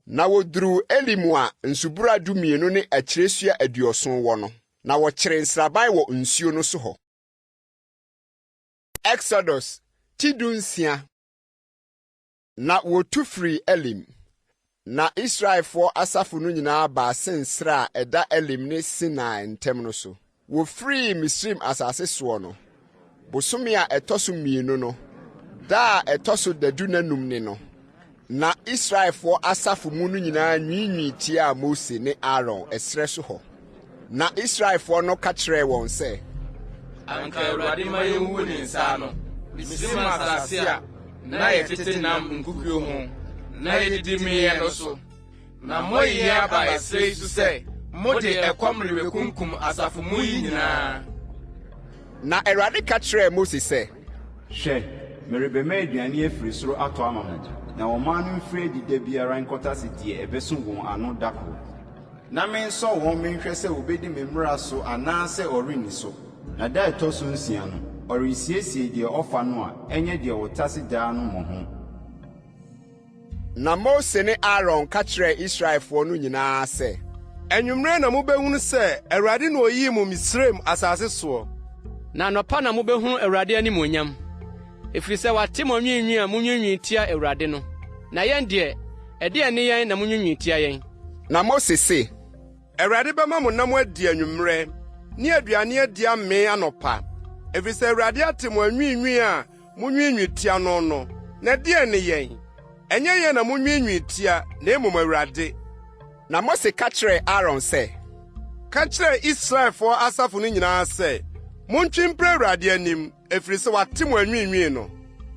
Na woduru Elim a nsubura 12 ne akyiresua 70 wɔ no na wɔkyere nsraban wɔ nsuo no so hɔ. Exodus TWII na wotu firi Elim na Israelfoɔ asafo no nyinaa baa sensra a ɛda Elim ne Sinai ntam no so. Wofiri Misraim asase soɔ no bosome a ɛtɔ so 2 no da a ɛtɔ so dadu nanum ne no na Israelfoɔ asafo mu no nyinaa nwiinwii tia Mose ne Aaron ɛsrɛ so hɔ. Na Israelfoɔ no ka kyerɛɛ wɔn sɛ anka Awurade ma yɛnwu ne nsa no Misraim asase a na yɛtete nam nkukuo ho na yɛdidi meeɛ no so na moyɛ aba ɛsrɛ so sɛ mode ɛkɔm rebekunkum asafo mu yi nyinaa. Na Awurade ka kyerɛɛ Mose sɛ hwɛ merebɛma aduane afiri soro atɔ ama mo na ɔman no mfiri adida biara nkɔta se deɛ ɛbɛso wɔn ano dako na mensɔ wɔn menhwɛ sɛ wobɛdi me mmara so anaasɛ ɔrenni so na da ɛtɔ so 6 no ɔresiesie deɛ ɔfa no a ɛnyɛ deɛ wɔtase daa no mmɔ ho. Na Mose ne Aaron ka kyerɛɛ Israelfoɔ no nyinaa sɛ Anwummerɛ na mobɛhunu sɛ Awurade na oyii mo Misraim asase soɔ. Na anɔpa na mobɛhunu Awurade animuonyam ɛfiri sɛ wate mo nwiinwii a munwiinwii tia Awurade no na yɛn deɛ ɛdeɛ ne yɛn na munwiinwii tia yɛn. Na Mose se Awurade bɛma mo nam adi anwummerɛ ne aduane adi amee anɔpa ɛfiri sɛ Awurade ate mo anwiinwii a munwiinwii tia no no na ɛdeɛ ne yɛn ɛnyɛ yɛn na munwiinwii tia na mmom Awurade. Na Mose ka kyerɛɛ Aaron sɛ ka kyerɛ Israelfoɔ asafo no nyinaa sɛ montwi mpere Awurade anim ɛfiri sɛ wate mo anwiinwii no.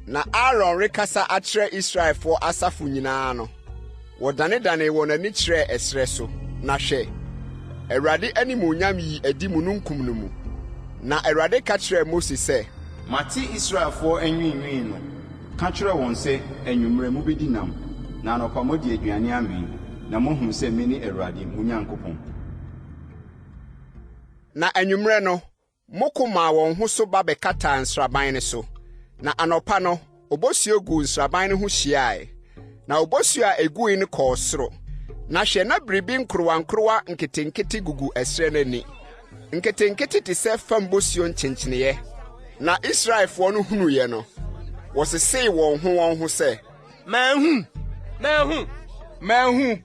Na Aaron rekasa akyerɛ Israelfoɔ asafo nyinaa no wɔdanedane wɔn ani kyerɛɛ ɛsrɛ so na hwɛ Awurade animuonyam yi adi mununkum no mu. Na Awurade ka kyerɛɛ Mose sɛ mate Israelfoɔ anwiinwii no ka kyerɛ wɔn sɛ anwummerɛ mubɛdi nam na anɔpa mode aduane amee na mohu sɛ mene Awurade mo Nyankopɔn. Na anwummerɛ no moko maa wɔn ho so ba bɛkata nsraban ne so na anɔpa no obosuo gu nsraban no ho hyiae na obosuo a egui no kɔɔ soro na hwɛ na biribi nkorowankorowa nketenkete gugu ɛsrɛ n'ani nketenkete te sɛ fam bosuo nkyenkyeneɛ. Na Israelfoɔ no hunuiɛ no wɔsesee wɔn ho sɛ manhu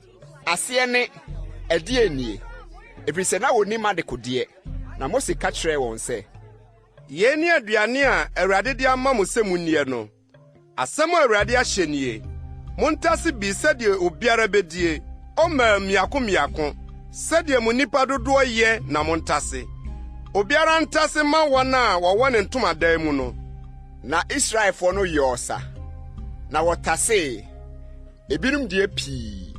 aseɛ ne ɛdeɛ nie ɛfiri sɛ na wɔnim adekodeɛ. Na Mose ka kyerɛɛ wɔn sɛ yɛn ne aduane a Awurade de ama mo sɛ munnie no asɛm a Awurade ahyɛ nie montase bi sɛdeɛ obiara bɛdie ɔmaa mmiako sɛdeɛ mo nipa dodoɔ yɛ na montase obiara ntase ma wɔn a wɔwɔ ne ntomadan mu no. Na Israelfoɔ no yɛ ɔsa na wɔtasee ebinom deɛ pii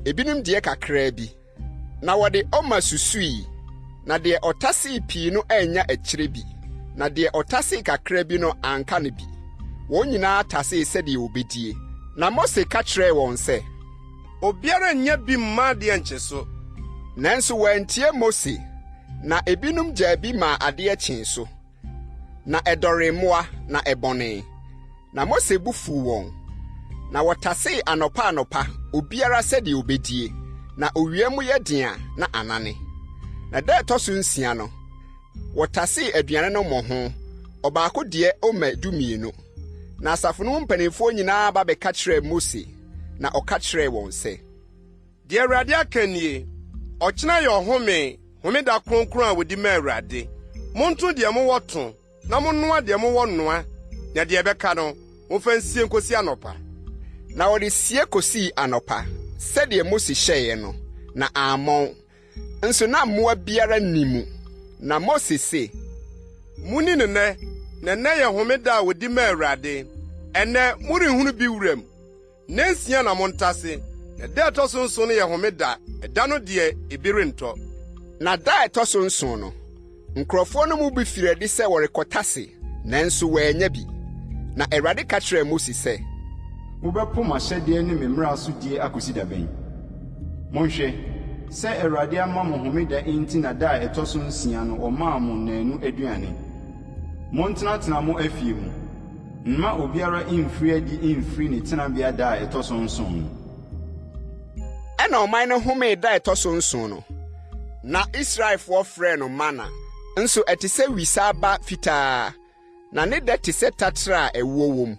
ebinom deɛ kakraa bi na wɔde ɔma susui na deɛ ɔtasee pii no anya akyire bi na deɛ ɔtasee kakraa bi no anka ne bi wɔn nyinaa tasee sɛdeɛ wɔbɛdie. Na Mose ka kyerɛɛ wɔn sɛ obiara nya bi mma adeɛ nkye so. Nanso wɔantie Mose na ebinom gyaa bi ma adeɛ kyee so na ɛdɔre mmoa na ɛbɔnee. Na Mose bu fuu wɔn na wɔtasee anɔpa obiara sɛdeɛ obɛdie na owia mu yɛ den na anane. Na da ɛtɔ so 6 no wɔtasee aduane no mmɔho ɔbaako deɛ ɔma 12. Na asafo no mpanimfoɔ nyinaa ba bɛka kyerɛɛ Mose na ɔka kyerɛɛ wɔn sɛ deɛ Awurade aka nie ɔkyena yɛ homeda kronkron a wodi ma Awurade monto deɛ mowɔ to na monnoa deɛ mowɔ noa na deɛ ɛbɛka no momfa nsie nkosi anɔpa. Na wɔde sie kosii anɔpa sɛdeɛ Mose hyɛeɛ no, na ammɔn. Nso na mmoa biara nni mu. Na Mose se, Muni nene, nene yɛ homeda a wodi ma Awurade. Ɛnɛ morenhunu bi wuram. Nansia na montase. Na da ɛtɔ so nson no yɛ homeda, ɛda no deɛ ebi rentɔ. Na da ɛtɔ so nson no, nkurɔfoɔ no mu bi firi adi sɛ wɔrekɔtase, nanso wɔanya bi. Na Awurade ka kyerɛɛ Mose sɛ, Mobɛpo m'ahyɛdeɛ ne me mmara so die akosi da bɛn? Monhwɛ, sɛ Awurade ama mo homeda enti na da a ɛtɔ so nsia no ɔmaa mo naanu aduane. Montenatena mo afie mu. Mma obiara mfiri adi mfiri ne tenabea da a ɛtɔ so nson no. Ɛna ɔman no homee da ɛtɔ so nson no. Na Israelfoɔ frɛ no mana. Nso ɛte sɛ wisa aba fitaa. Na ne dɛ te sɛ tatra a ɛwuo wom.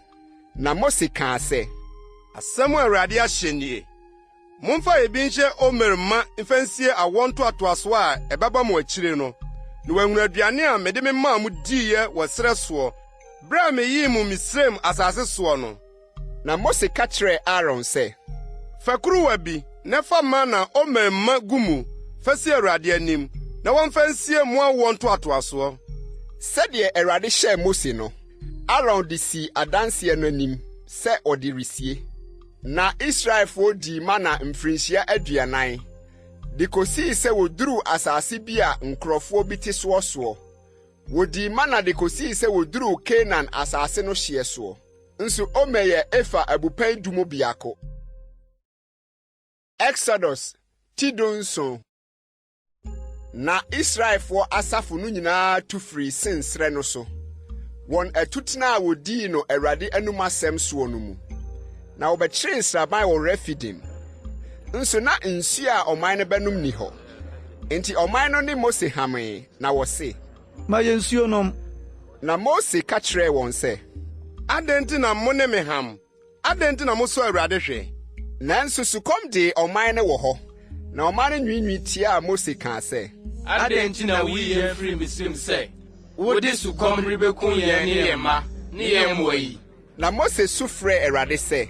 Na Mose kaa sɛ, Asɛm a Awurade ahyɛ nie. Momfa ebi nhyɛ Omer mma mfa nsie awɔ ntoatoaso a ɛbɛba mo akyire no. Na wɔahunu aduane a mede me maa mo diiɛ wɔ serɛ soɔ. Bere a meyii mo Misraim asase soɔ no. Na Mose ka kyerɛɛ Aaron sɛ, Fa kuruwa bi na fa mana Omer mma gu mu, fa si Awurade anim, na wɔmfa nsie mo awɔ ntoatoasoɔ. Sɛdeɛ Awurade hyɛɛ Mose no, Aaron de si adanseɛ no anim sɛ ɔde resie. Na Israelfoɔ di mana mfirinhyia 40, de kosii sɛ woduru asase bi a nkurɔfoɔ bi te soɔ. Wodi mana de kosii sɛ woduru Canaan asase no hyeɛ soɔ. Nso Omer yɛ efa abupan du mu biako. Exodus TWII. Na Israelfoɔ asafo no nyinaa tu firi sensrɛ no so. Wɔn atutena a wodii no Awurade anum asɛm soɔ no mu. Na wɔbɛkyeree nsraban wɔ Refidim. Nso na nsuo a ɔman no bɛnom ni hɔ. Enti ɔman no ne Mose hamee, na wɔse, Ma yɛn nsuo nom. Na Mose ka kyerɛɛ wɔn sɛ, Adɛn nti na mo ne me ham? Adɛn nti na mo so Awurade hwɛ? Nanso sukɔm de ɔman no wɔ hɔ. Na ɔman no nwiinwii tiaa Mose kaa sɛ, Adɛn nti na woyi yɛn firi Misraim sɛ, wode sukɔm rebeku yɛn ne yɛn mma ne yɛn mmoa yi? Na Mose su frɛɛ Awurade sɛ,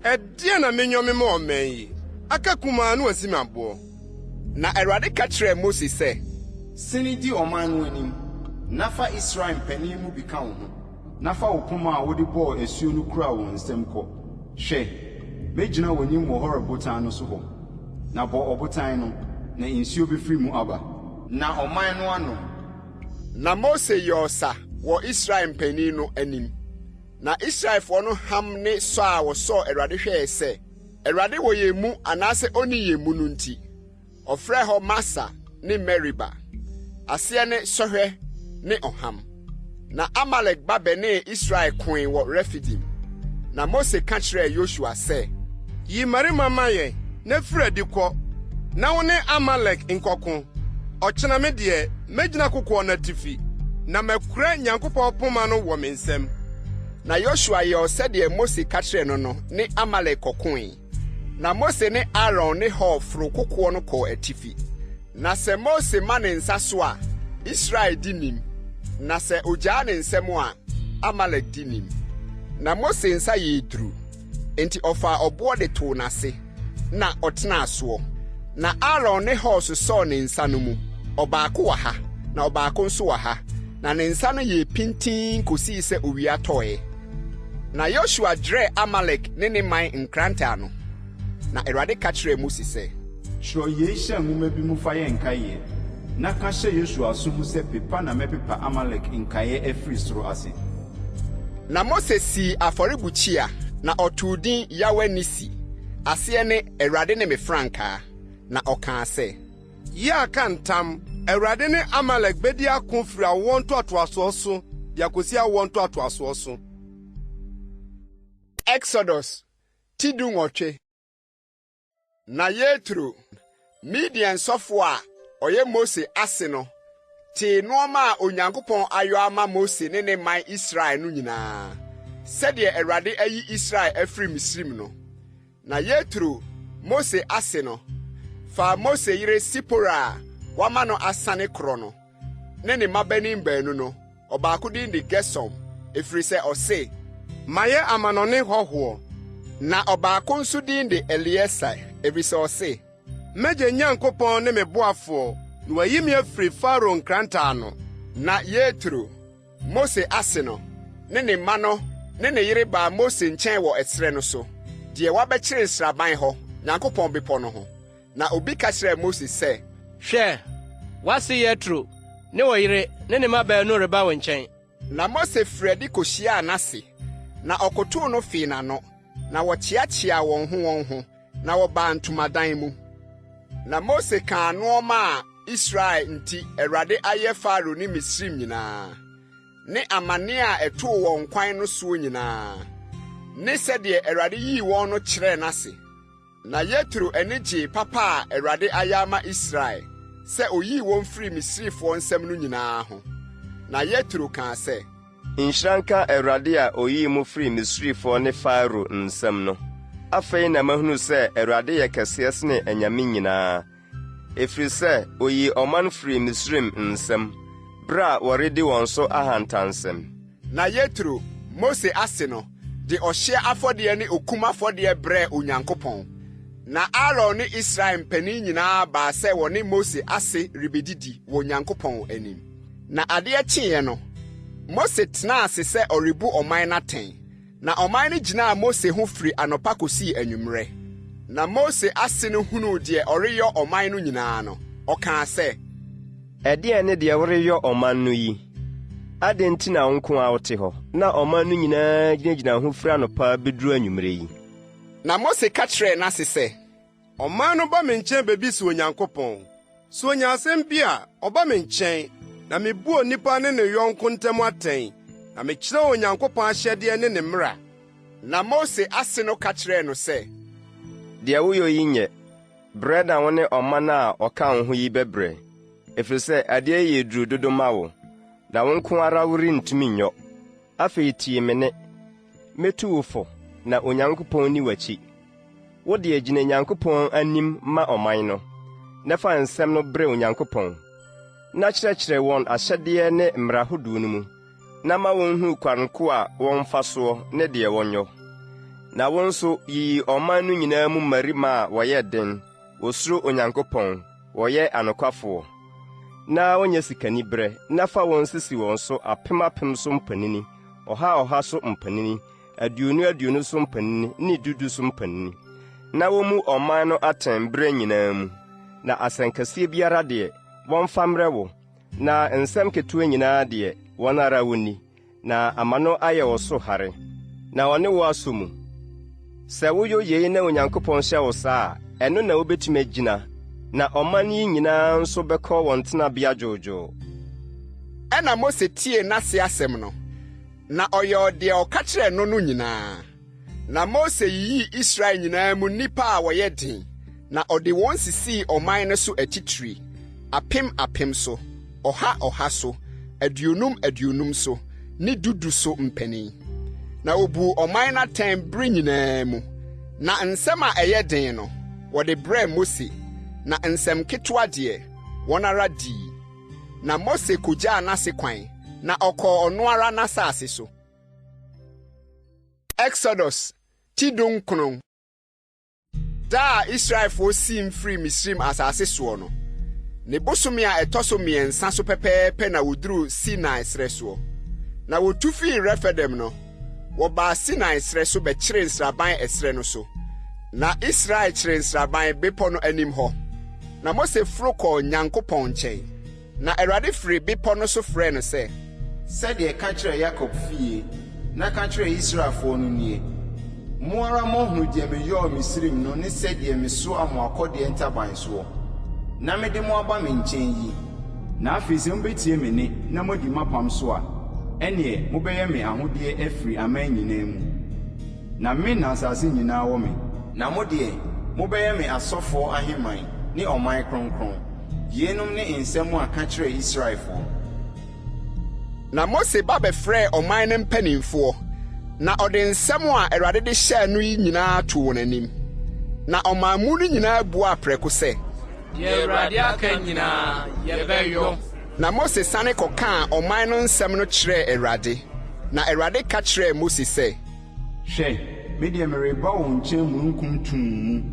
Ɛdeɛ na menyɔme ma ɔman yi? Aka kumaa no wasi me aboɔ. Na Awurade ka kyerɛɛ Mose sɛ, Sini di ɔman no anim, na fa Israel mpanin mu bi ka wo ho. Na fa wo poma a wode bɔɔ asuo no kura wo nsɛm kɔ. Hwɛ, megyina w'anim wɔ Horeb botan no so hɔ. Na bɔ ɔbotan no, na nsuo bɛfiri mu aba. Na ɔman no ano. Na Mose yɛ ɔsa wɔ Israel mpanin no anim. Na Israelfoɔ no ham ne sɔ a wɔsɔ Awurade hwɛɛ sɛ, Awurade wɔ yɛn mu anaasɛ ɔnni yɛn mu no nti. Ɔfrɛ hɔ Masa ne Meriba. Aseɛ ne sɔhwɛ ne ɔham. Na Amalek ba bɛnee Israel koe wɔ Refidim. Na Mose ka kyerɛɛ Yosua sɛ, Yi mmarima ma yɛn, na firi adi kɔ, na wo ne Amalek nkɔko. Ɔkyena me deɛ, megyina kokoɔ no atifi, na makura Nyankopɔn poma no wɔ me nsam. Na Yosua yɛ sɛdeɛ Mose ka kyerɛɛ no no ne Amalek kɔkoe. Na Mose ne Aaron ne Hur foro kokoɔ no kɔɔ atifi. Na sɛ Mose ma ne nsa so a, Israel di nim. Na sɛ ogyaa ne nsɛm a, Amalek di nim. Na Mose nsa yɛ duru. Enti ɔfaa ɔboɔ de too n'ase, na ɔtenaa soɔ. Na Aaron ne Hur sosɔɔ ne nsa no mu. Ɔbaako wɔ ha, na ɔbaako nso wɔ ha. Na ne nsa no yɛ pintin kosii sɛ owia tɔe. Na Yosua dwerɛɛ Amalek ne ne man nkrantaa no. Na Awurade ka kyerɛɛ Mose sɛ, Kyerɛ yei hyɛ nwoma bi mu fa yɛ nkaeɛ. Na ka hyɛ Yosua so mu sɛ pepa na mɛpepa Amalek nkaeɛ afiri soro ase. Na Mose sii afɔrebukyia, na ɔtoo din Yahweh Nisi. Aseɛ ne Awurade ne me frankaa. Na ɔkaa sɛ, Yi aka ntam, Awurade ne Amalek bedi ako firi awɔ ntoatoasoɔ so, de akosi awɔ ntoatoasoɔ so. Exodus TWII. Na Yetro, Midian sɔfo a ɔyɛ Mose ase no, tee nneɛma a Onyankopɔn ayɔ ama Mose ne ne man Israel no nyinaa. Sɛdeɛ Awurade ayi Israel afiri Misraim no. Na Yetro, Mose ase no, fa Mose yere Sipora a wama no asane korɔ no, ne ne mabanim baanu no, ɔbaako din de Gersom, ɛfiri sɛ ɔse, Mayɛ amanɔne hɔhoɔ, Na ɔbaako nso din de Elieser, efisɛ ɔse, Mɛgye Nyankopɔn ne me boafoɔ, na wayi me afiri Farao nkrantaa no. Na Yetro, Mose ase no, ne ne mma no, ne ne yere baa Mose nkyɛn wɔ ɛserɛ no so, deɛ wabɛkyere nsraban hɔ, Nyankopɔn bepɔ no ho. Na obi ka kyerɛɛ Mose sɛ, hwɛ, wase Yetro, ne wɔ yere, ne ne mma baanu reba wo nkyɛn. Na Mose firi adi kohyiaa n'ase, na ɔkotow no fii n'ano, na wɔkyeakyea wɔn ho, na wɔbaa ntomadan mu. Na Mose kaa nneɛma a Israel nti Awurade ayɛ Farao ne Misrim nyinaa, ne amane a ɛtoo wɔn kwan no soɔ nyinaa, ne sɛdeɛ Awurade yii wɔn no kyerɛɛ n'ase. Na Yetro ani gyee papa a Awurade ayɛ ama Israel, sɛ oyii wɔn firi Misrifoɔ nsam no nyinaa ho. Na Yetro kaa sɛ, Nhyira nka Awurade a oyii mo firi Misrifoɔ ne Farao nsam no. Afei na mahunu sɛ Awurade yɛ kɛseɛ sene anyame nyinaa. Ɛfiri sɛ oyii ɔman firi Misrim nsam, bere a wɔredi wɔn so ahantansɛm. Na Yetro, Mose ase no, de ɔhyeɛ afɔdeɛ ne okum afɔdeɛ brɛɛ Onyankopɔn. Na Aaron ne Israel mpanin nyinaa baa sɛ wɔne Mose ase rebedidi wɔ Onyankopɔn anim. Na adeɛ kyeeɛ no, Mose tenaa ase sɛ ɔrebu ɔman n'atɛn. Na ɔman no gyinaa Mose ho firi anɔpa kosii anwummerɛ. Na Mose ase no hunuu deɛ ɔreyɔ ɔman no nyinaa no, ɔkaa sɛ, Ɛdeɛn ne deɛ woreyɔ ɔman no yi? Adɛn nti na wo nko a wote hɔ, na ɔman no nyinaa gyinagyina ho firi anɔpa beduru anwummerɛ yi? Na Mose ka kyerɛɛ n'ase sɛ, Ɔman no ba me nkyɛn bebisi Onyankopɔn. So onya asɛm bi a, ɔba me nkyɛn, na mebuo nnipa ne ne yɔnko ntam atɛn, na mekyerɛ Onyankopɔn ahyɛdeɛ ne ne mmara. Na Mose ase no ka kyerɛɛ no sɛ, Deɛ woyɛ yi nyɛ, brɛ na wo ne ɔman a ɔka wo ho yi bɛbrɛ, ɛfiri sɛ adeɛ yɛ duru dodo ma wo, na wo nko ara worentumi nyɔ. Afei tie me ne, metu wo fɔ, na Onyankopɔn ni w'akyi. Wode agyina Nyankopɔn anim ma ɔman no, na fa nsɛm no brɛ Onyankopɔn, na kyerɛkyerɛ wɔn ahyɛdeɛ ne mmara hodoɔ no mu, na ma wɔnhu kwan ko a wɔmfa soɔ ne deɛ wɔnyɔ. Na wɔn nso yiyi ɔman no nyinaa mu mmarima a wɔyɛ den, wosuro Onyankopɔn, wɔyɛ anokwafoɔ. Na wɔnyɛ sikaniberɛ, na fa wɔn sisi wɔn so apem so mpanini, ɔha so mpanini, aduonu so mpanini, ne dudu so mpanini. Na wɔn mu ɔman no atɛn berɛ nyinaa mu. Na asɛnkɛseɛ biara deɛ, wɔmfa mmerɛ wo, na nsɛm ketewa nyinaa deɛ, wɔn ara wonni, na ama no ayɛ wɔ so hare. Na ɔne wo asɔ mu. Sɛ woyɛ yei na Onyankopɔn hyɛ wo saa a, ɛno na wobɛtumi agyina, na ɔman yi nyinaa nso bɛkɔ wɔn tenabea dwoodwoo. Ɛna Mose tie n'ase asɛm no, na ɔyɛ deɛ ɔka kyerɛɛ no no nyinaa. Na Mose yiyii Israel nyinaa mu nnipa a wɔyɛ den, na ɔde wɔn sisii ɔman no so atitiri, apem so, ɔha so, aduonum so, ne dudu so mpanin. Na obu ɔman n'atɛn bere nyinaa mu. Na nsɛm a ɛyɛ den no, wɔde brɛɛ Mose, na nsɛm ketewa deɛ, wɔn ara dii. Na Mose kogyaa n'ase kwan, na ɔkɔɔ ɔno ara n'asase so. Exodus TWII. Da a Israelfoɔ sii mfiri Misrim asase soɔ no, ne bosome a ɛtɔ so mmiɛnsa so pɛpɛɛpɛ na woduruu Sinai serɛ soɔ. Na wotu fii Refidem no, wɔbaa Sinai serɛ so bɛkyeree nsraban ɛserɛ no so. Na Israel kyeree nsraban bepɔ no anim hɔ. Na Mose foro kɔɔ Nyankopɔn nkyɛn. Na Awurade firi bepɔ no so frɛ no sɛ, sɛdeɛ ka kyerɛ Yakob fie, na ka kyerɛ Israelfoɔ no nie. Mo ara mohunu deɛ meyɔɔ Misrim no ne sɛdeɛ mesoa mo akɔdeɛ ntaban soɔ. Na mede mo aba me nkyɛn yi. Na afei sɛ mobɛtie me ne, na modi m'apam so a, ɛneɛ mobɛyɛ me ahodeɛ afiri aman nyinaa mu. Na me na asase nyinaa wɔ me. Na mo deɛ, mobɛyɛ me asɔfoɔ ahemman ne ɔman kronkron. Yeinom ne nsɛm a ka kyerɛ Israelfoɔ. Na Mose ba bɛfrɛɛ ɔman no mpanimfoɔ, na ɔde nsɛm a Awurade de hyɛɛ no yi nyinaa too wɔn anim. Na ɔman mu no nyinaa buaa prɛko sɛ, deɛ Awurade aka nyinaa yɛbɛyɔ. Na Mose sane kɔkaa ɔman no nsɛm no kyerɛɛ Awurade. Na Awurade ka kyerɛɛ Mose sɛ, hwɛ, me de mereba wo nkyɛn mununkum tum mu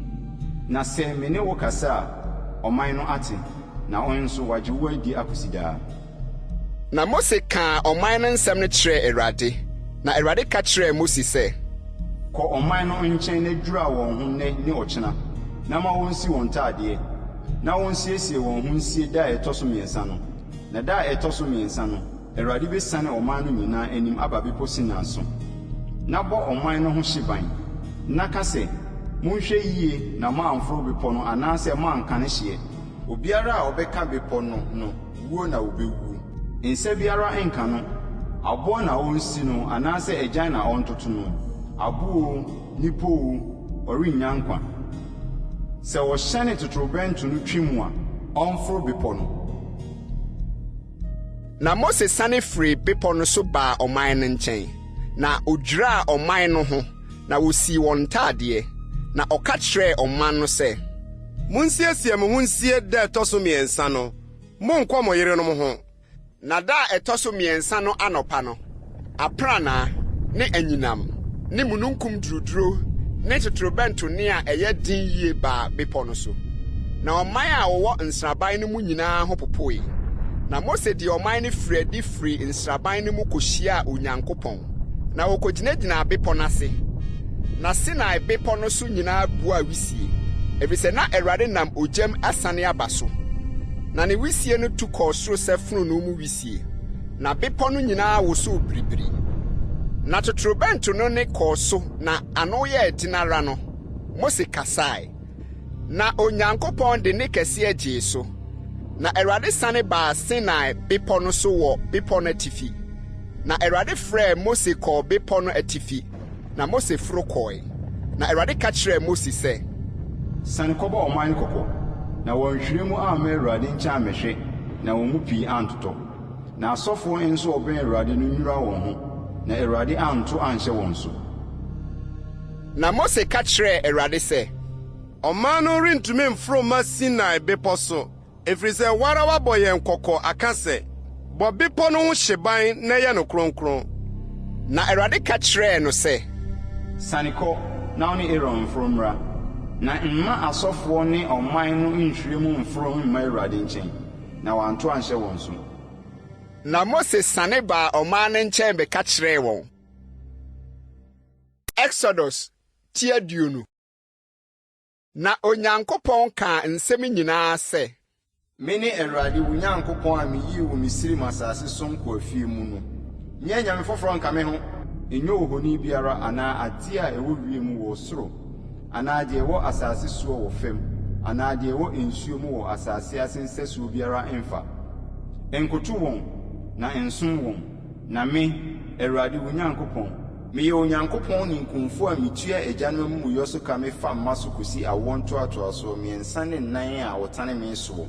na sɛ me ne wo kasa a ɔman no ate na ɔn nso wagye wo adi akosidaa. Na Mose kaa ɔman no nsɛm no kyerɛɛ Awurade, na Awurade ka kyerɛɛ Mose sɛ, kɔ ɔman no nkyɛn na dwira wɔn ho nnɛ ne ɔkyena na ma wɔnsi wɔn ntaadeɛ na wɔnsiesie wɔn ho nsie da a ɛtɔ so mmiɛnsa no. Na da a ɛtɔ so mmiɛnsa no Awurade bɛsiane ɔman no nyinaa anim aba bepɔ Sinai so na bɔ ɔman no ho hyeban na ka sɛ, monhwɛ yie na moamforo bepɔ no anaasɛ moanka ne hyeɛ. Obiara a ɔbɛka bepɔ no wuo na wobɛwuo. Nsa biara nka no, aboɔ na ɔnsi no anaasɛ agyan na ɔntoto no, aboo, nipa o, ɔrennya nkwa. Sɛ wɔhyɛne totorobɛnto no twi mu a, ɔmforo bepɔ no. Na Mose sane firi bepɔ no so baa ɔman no nkyɛn, na odwiraa ɔman no ho, na wosii wɔn ntaadeɛ, na ɔka kyerɛɛ ɔman no sɛ, Monsiesie mo ho nsie da ɛtɔ so mmiɛnsa no, monkɔ mo yerenom ho. Na da a ɛtɔ so mmiɛnsa no anɔpa no, aprannaa ne anyinam ne mununkum duruduro ne totorobɛnto ne a ɛyɛ den yie baa bepɔ no so. Na ɔman a wɔwɔ nsraban no mu nyinaa ho popoe. Na Mose de ɔman no firi adi firi nsraban no mu kɔhyiaa Onyankopɔn, na wɔkɔgyinagyina bepɔ no ase. Na Sinai bepɔ no so nyinaa buaa wisie, efisɛ na Awurade nam ogyam asane aba so. Na ne wisie no tu kɔɔ soro sɛ fononoo mu wisie, na bepɔ no nyinaa wosow biribiri. Na totorobɛnto no ne kɔɔ so na ano yɛɛ den ara no, Mose kasae. Na Onyankopɔn de ne kɛseɛ gyee so. Na Awurade sane baa Sinai bepɔ no so wɔ bepɔ no atifi. Na Awurade frɛɛ Mose kɔɔ bepɔ no atifi, na Mose foro kɔe. Na Awurade ka kyerɛɛ Mose sɛ, sane kɔbɔ ɔman no kɔkɔ, na wɔnhwere mu amma Awurade nkyɛn ammɛhwɛ, na wɔn mu pii antotɔ. Na asɔfoɔ nso ɔbɛn Awurade no nnwira wɔn ho, na Awurade anto anhyɛ wɔn so. Na Mose ka kyerɛɛ Awurade sɛ, ɔman no rentumi mforo ma Sinai bepɔ so, ɛfiri sɛ wara wabɔ yɛn kɔkɔ aka sɛ, bɔ bepɔ no ho hyeban na ɛyɛ no kronkron. Na Awurade ka kyerɛɛ no sɛ, sane kɔ na wo ne Aaron mforo mmra, na mma asɔfoɔ ne ɔman no nhwere mu mforo mma Awurade nkyɛn, na wanto anhyɛ wɔn so. Na Mose sane baa ɔman no nkyɛn bɛka kyerɛɛ wɔn. Exodus TWII. Na Onyankopɔn kaa nsɛm nyinaa sɛ, me ne Awurade wo Nyankopɔn a meyii wo Misiri asase so nkɔ afie mu no. Nyɛ nyame foforɔ nka me ho, ɛnyɛ ohoni biara anaa ade a ɛwɔ wiem wɔ soro, anaa deɛ ɛwɔ asase soɔ wɔ fam, anaa deɛ ɛwɔ nsuo mu wɔ asase ase nsɛsoɔ biara mfa. Ɛnkoto wɔn, na ɛnsom wɔn, na me, Awurade wo Nyankopɔn, meyɛ Onyankopɔn ne nkumfo a metua agyanom amumuyɔ so ka me fa mma so kosi awoɔ ntoatoasoɔ mmiɛnsa ne nnan a wɔtane me soɔ.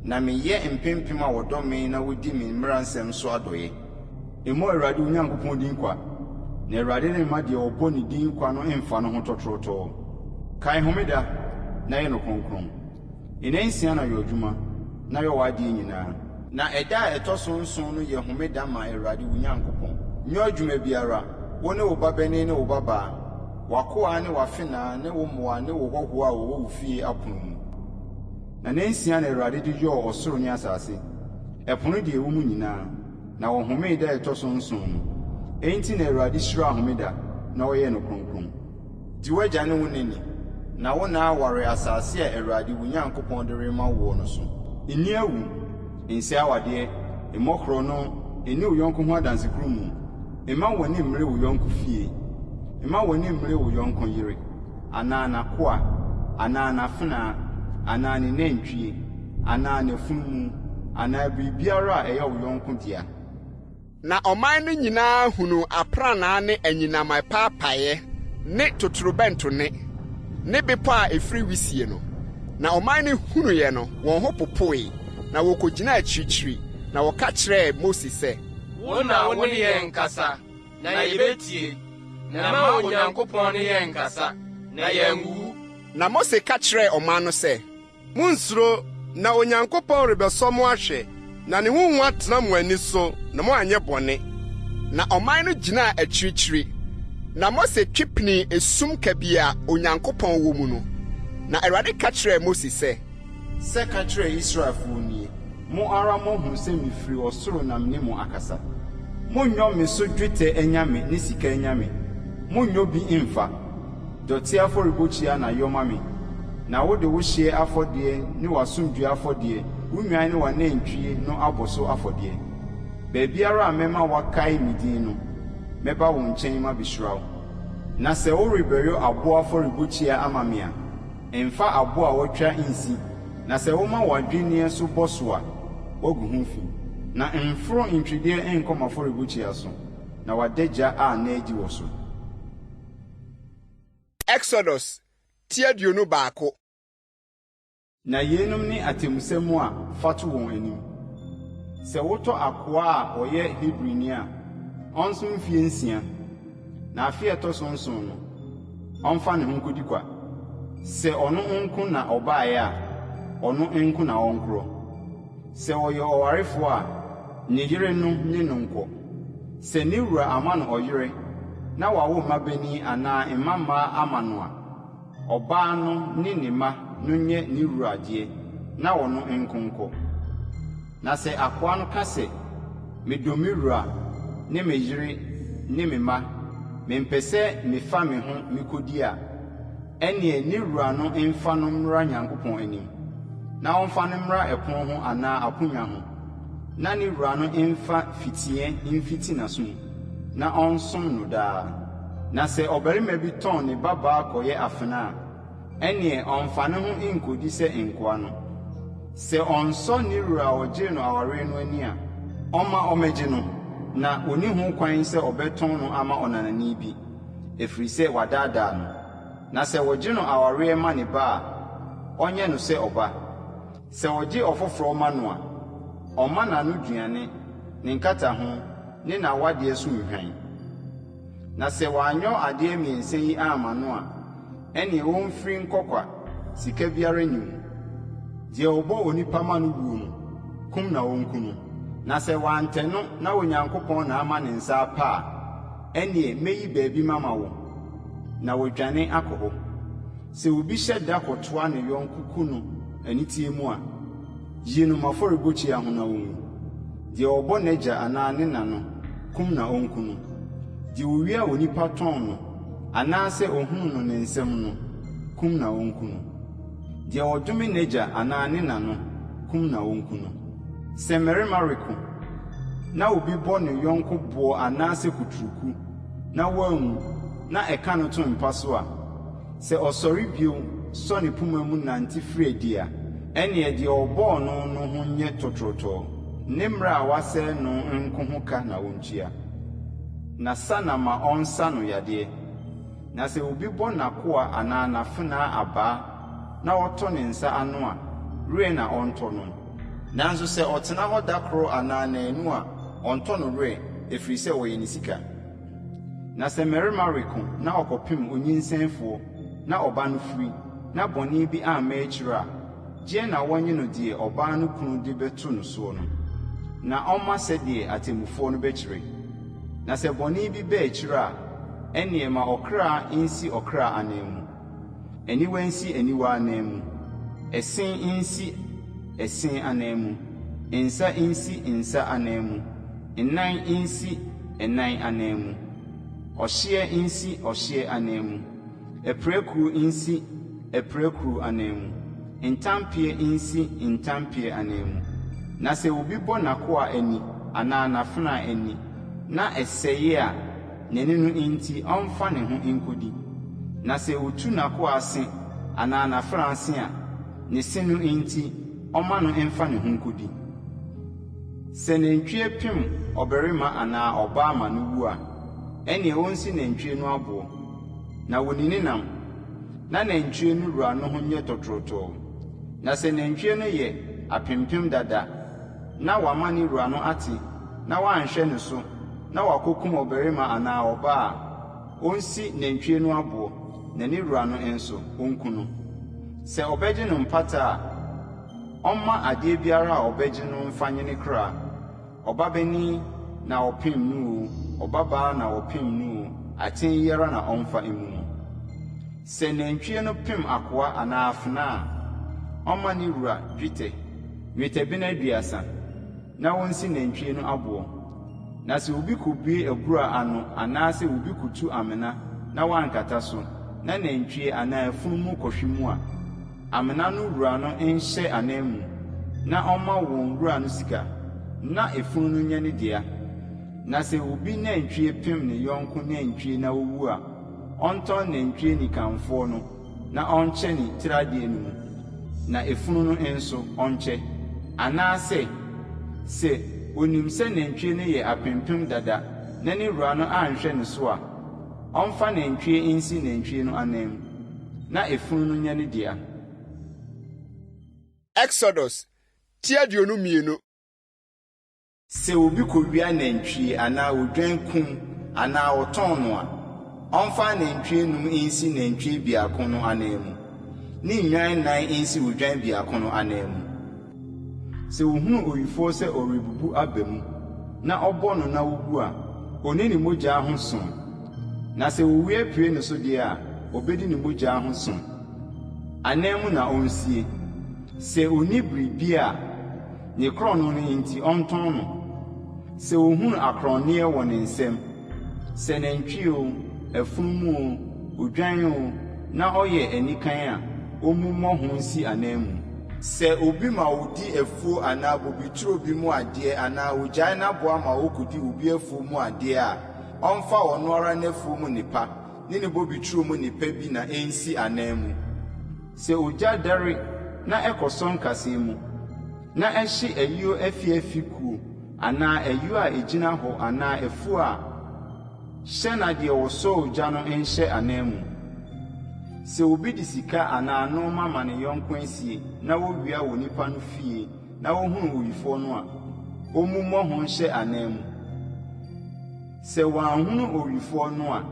Na meyɛ mpempem a wɔdɔ me na wodi me mmara nsɛm so adɔeɛ. Emu Awurade wo Nyankopɔn din kwa, na Awurade ne mma deɛ ɔbɔ ne din kwa no mfa no ho tɔtrɔtɔɔ. Kae homeda na yɛ no kronkron. Nnansia na yɛ adwuma, na yɛ w'adeɛ nyinaa. Na ɛda a ɛtɔ so nson no yɛ homeda ma Awurade wo Nyankopɔn. Nyɛ adwuma biara, wo ne wo babani ne wo babaa, w'akoa ne w'afenaa ne wo mmoa ne wo hɔhoɔ a wɔwɔ wo fie apono mu. Na nansia na Awurade de yɔɔ ɔsoro ne asase, ɛpono deɛ ɛwɔ mu nyinaa, na wɔhomee da ɛtɔ so nson no. Enti na Awurade hyiraa homeda na ɔyɛɛ no kronkron. Di w'agya ne wo nani, na wo na aware asase a Awurade wo Nyankopɔn de rema wo no so. Nni awu, nsi awadeɛ, mmɔkorɔ no, ɛni wo yɔnko ho adansekurum mu. Mma w'ani mmere wo yɔnko fie, mma w'ani mmere wo yɔnko yere, anaa n'akoa, anaa n'afenaa, anaa ne nantwie, anaa n'afunumu, anaa biribiara a ɛyɛ wo yɔnko dea. Na ɔman no nyinaa hunu aprannaa ne anyinam apaapaeɛ ne totorobɛnto ne bepɔ a ɛfiri wisie no. Na ɔman no hunuiɛ no, wɔn ho popoe, na wɔkɔgyina akyirikyiri, na wɔka kyerɛɛ Mose sɛ, wo na wo ne yɛn nkasa, na yɛbɛtie, na ma Onyankopɔn ne yɛn nkasa, na yɛnwu. Na Mose ka kyerɛɛ ɔman no sɛ, Munsuro, na Onyankopɔn rebɛsɔ mo ahwɛ, na ne ho atena mo ani so, na mo anyɛ bɔne. Na ɔman no gyinaa akyirikyiri, Na Mose twipni esum kabia Onyankopɔn wɔ mu no. Na Awurade ka kyerɛ Mose sɛ, "Sɛ ka kyerɛ Israelfo nie, mo ara mo hu sɛ mifiri ɔsoro na me mo akasa. Monyɔ me so dwetɛ anyame ne sika anyame. Monyɔ bi imfa. Dɔte afɔrebɔkyia na yɔma me. Na wode wo hye afɔdeɛ ne w'asomdwe afɔdeɛ, wo nwan ne w'anantwie no abɔ so afɔdeɛ. Baabiara a mɛma wakae me din no, mɛba wo nkyɛn ma behyira wo. Na sɛ worebɛyɔ aboa afɔrebɔkyia ama me a, ɛmfa aboa a wɔtwa nsi. Na sɛ woma w'adwenneɛ so bɔ so a, woagu ho fi. Na mforo ntwedeɛ nkɔm afɔrebɔkyia so, na wadagya a na adi wɔ so." Exodus TWII Akan. Na yenum ne atemusɛm a fato wɔn anim. Sɛ wotɔ akoa a ɔyɛ Hebrini a, ɔnso mfie 6, na afe ɛtɔ so 7 no, ɔmfa ne ho nkɔdi kwa. Sɛ ɔno nko na ɔbaeɛ a, ɔno nko na ɔnkorɔ. Sɛ ɔyɛ ɔwarefo a, ne yere no ne no nkɔ. Sɛ ne wura ama no ɔyere, na wawo mmabani anaa mmammaa ama no a, ɔbaa no ne ne mma no nyɛ ne wura adeɛ, na ɔno nko nkɔ. Na sɛ akoa no ka sɛ, "Medɔ me wura ne me yere ne me mma, mempɛ sɛ mefa me ho mekɔdi" a, ɛneɛ ne wura no mfa no mmra Nyankopɔn anim, na ɔmfa no mmra ɛpon ho anaa aponnwa ho, na ne wura no mfa fitiɛ mfiti n'aso mu, na ɔnsom no daa. Na sɛ ɔbarima bi tɔn ne babaa kɔyɛ afena a, ɛneɛ ɔmfa ne ho nkɔdi sɛ nkoa no. Sɛ ɔnsɔ ne wura a ɔgye no aware no ani a, ɔma ɔmɛgye no, na onni ho kwan sɛ ɔbɛtɔn no ama ɔnanani bi, ɛfiri sɛ wadaadaa no. Na sɛ wɔgye no aware ma ne ba a, ɔnyɛ no sɛ ɔba. Sɛ ɔgye ɔfoforɔ ma no a, ɔma n'ano duane, ne nkataho ne n'awadeɛ so nhwan. Na sɛ wanyɔ adeɛ mmiɛnsa yi ama no a, ɛneɛ wɔmfiri nkɔkwa, sika biara nni mu. Deɛ ɔbɔ onipa ma no wuo no, kum na wɔnku no. Na sɛ wantɛ no na Onyankopɔn na ama ne nsa apa a, ɛneɛ meyi baabi mama wo, na wɔdwane akɔ hɔ. Sɛ obi hyɛ da kɔtoa ne yɔnko ku no anitie mu a, yie no m'afɔrebɔkyia ho na wɔnwu. Deɛ ɔbɔ n'agya anaa ne na no, kum na ɔnku no. Deɛ owia onipa tɔn no, anaasɛ ohunu no ne nsɛm no, kum na ɔnku no. Deɛ ɔdome n'agya anaa ne na no, kum na ɔnku no. Sɛ mmarima reko, na obi bɔ ne yɔnko boɔ anaasɛ kuturuku, na wanwu, na ɛka no to mpa so a, sɛ ɔsɔre bio sɔ ne poma mu nante firi adi a, ɛneɛ deɛ ɔbɔɔ no ho nyɛ totorotɔɔ. Ne mmara a wasɛe no nko ho ka na ɔntua. Na sa na ma ɔnsa no yadeɛ. Na sɛ obi bɔ n'akoa anaa n'afenaa abaa, na ɔtɔ ne nsa ano a, rɛ na ɔntɔ no. Nanso sɛ ɔtena hɔ da koro anaa naanu a, ɔntɔ no rɛ, ɛfiri sɛ wɔyɛ ne sika. Na sɛ mmarima reko na ɔkɔpem onyinsɛnfoɔ, na ɔba no firi, na bɔne bi amma akyire a, gye na wɔnye no deɛ ɔbaa no kunu de bɛto no soɔ no, na ɔmma sɛdeɛ atemmufoɔ no bɛkyerɛ. Na sɛ bɔne bi baa akyire a, ɛneɛ ma ɔkra nsi ɔkra anan mu, aniwa nsi aniwa anan mu, ɛsen nsi ɛsen anan mu, nsa nsi nsa anan mu, nnan nsi nnan anan mu, ɔhyeɛ nsi ɔhyeɛ anan mu, ɛprɛkuru nsi ɛprɛkuru anan mu, ntampie nsi ntampie anan mu. Na sɛ obi bɔ n'akoa ani anaa n'afenaa ani, na ɛsɛe a, n'ani no nti ɔmfa ne ho nkɔdi. Na sɛ otu n'akoa ase anaa n'afenaa ase a, ne se no nti ɔma no mfa ne ho nkɔdi. Sɛ nantwie pem ɔbarima anaa ɔbaa ma no wu a, ɛneɛ ɔnsi nantwie no aboɔ, na wɔnini nam, na nantwie no wura no ho nyɛ tɔtrɔtɔɔ. Na sɛ nantwie no yɛ apempem dada, na wama ne wura no ate, na wanhwɛ ne so, na wakɔkum ɔbarima anaa ɔbaa a, ɔnsi nantwie no aboɔ, na ne wura no nso ɔnku no. Sɛ ɔbɛgye no mpata a, ɔmma adeɛ biara a ɔbɛgye no mfa nye ne kra. Ɔbabani na ɔpem no o, ɔbabaa na ɔpem no o, aten yɛra na ɔmfa emu. Sɛ nantwie no pem akoa anaa afena a, ɔma ne wura dwetɛ bena 30 na wonsi nantwie no aboɔ. Na sɛ obi kobue abura ano anaasɛ obi kutu amena na wankata so, na nantwie anaa afunumu kɔhwe mu a, amena no wura no nhyɛ anan mu, na ɔma wɔn wura no sika, na efunu no nyɛ ne dea. Na sɛ obi nantwie pem ne yɔnko nantwie na owu a, ɔntɔn nantwie nikanfoɔ no na ɔnkyɛ ne tiradeɛ no mu, na efunu no nso ɔnkyɛ. Anaasɛ sɛ onim sɛ nantwie no yɛ apempem dada na ne wura no anhwɛ ne so a, ɔmfa nantwie nsi nantwie no anan mu, na efunu no nyɛ ne dea. Exodus TWII. Sɛ obi kowia nantwie anaa odwan kum anaa ɔtɔn no a, ɔmfa nantwie num nsi nantwie biako no anan mu, ne nnwan 9 nsi odwan biako no anan mu. Sɛ ohunu oyifoɔ sɛ ɔrebubu aba mu, na ɔbɔ no na owu a, oni ne mogya ho som. Na sɛ owu apue ne so deɛ a, obedi ne mogya ho som. Anan mu na onsie. Sɛ oni biribi a, ne korɔno no nti ɔntɔn no. Sɛ ohunu akorɔneɛ wɔ ne nsam, sɛ nantwie o, afunumu o, odwan o, na ɔyɛ anikan a, ɔmmɔ ho nsi anan mu. Sɛ obi ma odi afuo anaa bobituro bi mu adeɛ anaa ogyae n'aboa ma okodi obi afuo mu adeɛ a, ɔmfa ɔno ara n'afuo mu nipa ne ne bobituro mu nipa bi na ensi anan mu. Sɛ ogya dare na ɛkɔsɔ nkasɛɛ mu, na ɛhye ayuo afiafi kuo anaa ayuo a egyina hɔ anaa afuo a, hyɛ na deɛ wɔsɔ ogya no nhyɛ anan mu. Sɛ obi di sika anaa nneɛma ma ne yɔnko asie na wowia wɔ nipa no fie na wohunu oyifoɔ no a, ɔmmɔ ho nhyɛ anan mu. Sɛ wanhunu oyifoɔ no a,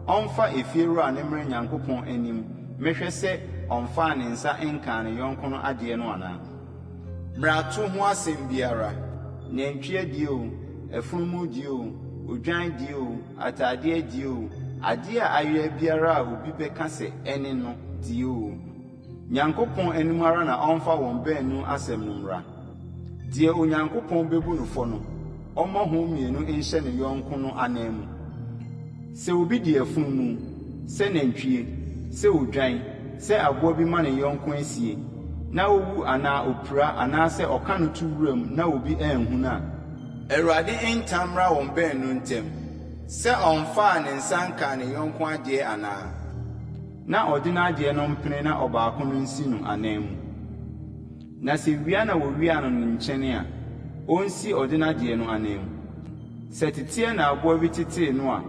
ɔmfa efiewura ne mmerɛ Nyankopɔn anim mehwɛ sɛ ɔmfa ne nsa nka ne yɔnko no adeɛ no anaa. Mmarato ho asɛm biara, nantwie die o, afunumu die o, odwan die o, atadeɛ die o, adeɛ a ayɛ biara a obi bɛka sɛ ɛne no die o. Nyankopɔn anim ara na ɔmfa wɔn baanu asɛm no mmra. Deɛ Onyankopɔn bebu no fɔ no, ɔmmɔ ho mmienu nhyɛ ne yɔnko no anan mu. Sɛ obi di afunumu, sɛ nantwie, sɛ odwan, sɛ aboa bi ma ne yɔnko asie, na owu anaa opura anaasɛ ɔka no to wuram na obi anhunu a, Awurade ntamra wɔn baanu ntam, sɛ ɔmfaa ne nsa nka ne yɔnko adeɛ anaa, na ɔde n'adeɛ no mpene na ɔbaako no nsi no anan mu. Na sɛ wia na wɔwia no ne nkyɛn a, onsi ɔde n'adeɛ no anan mu. Sɛ teteɛ na aboa bi tetee no a,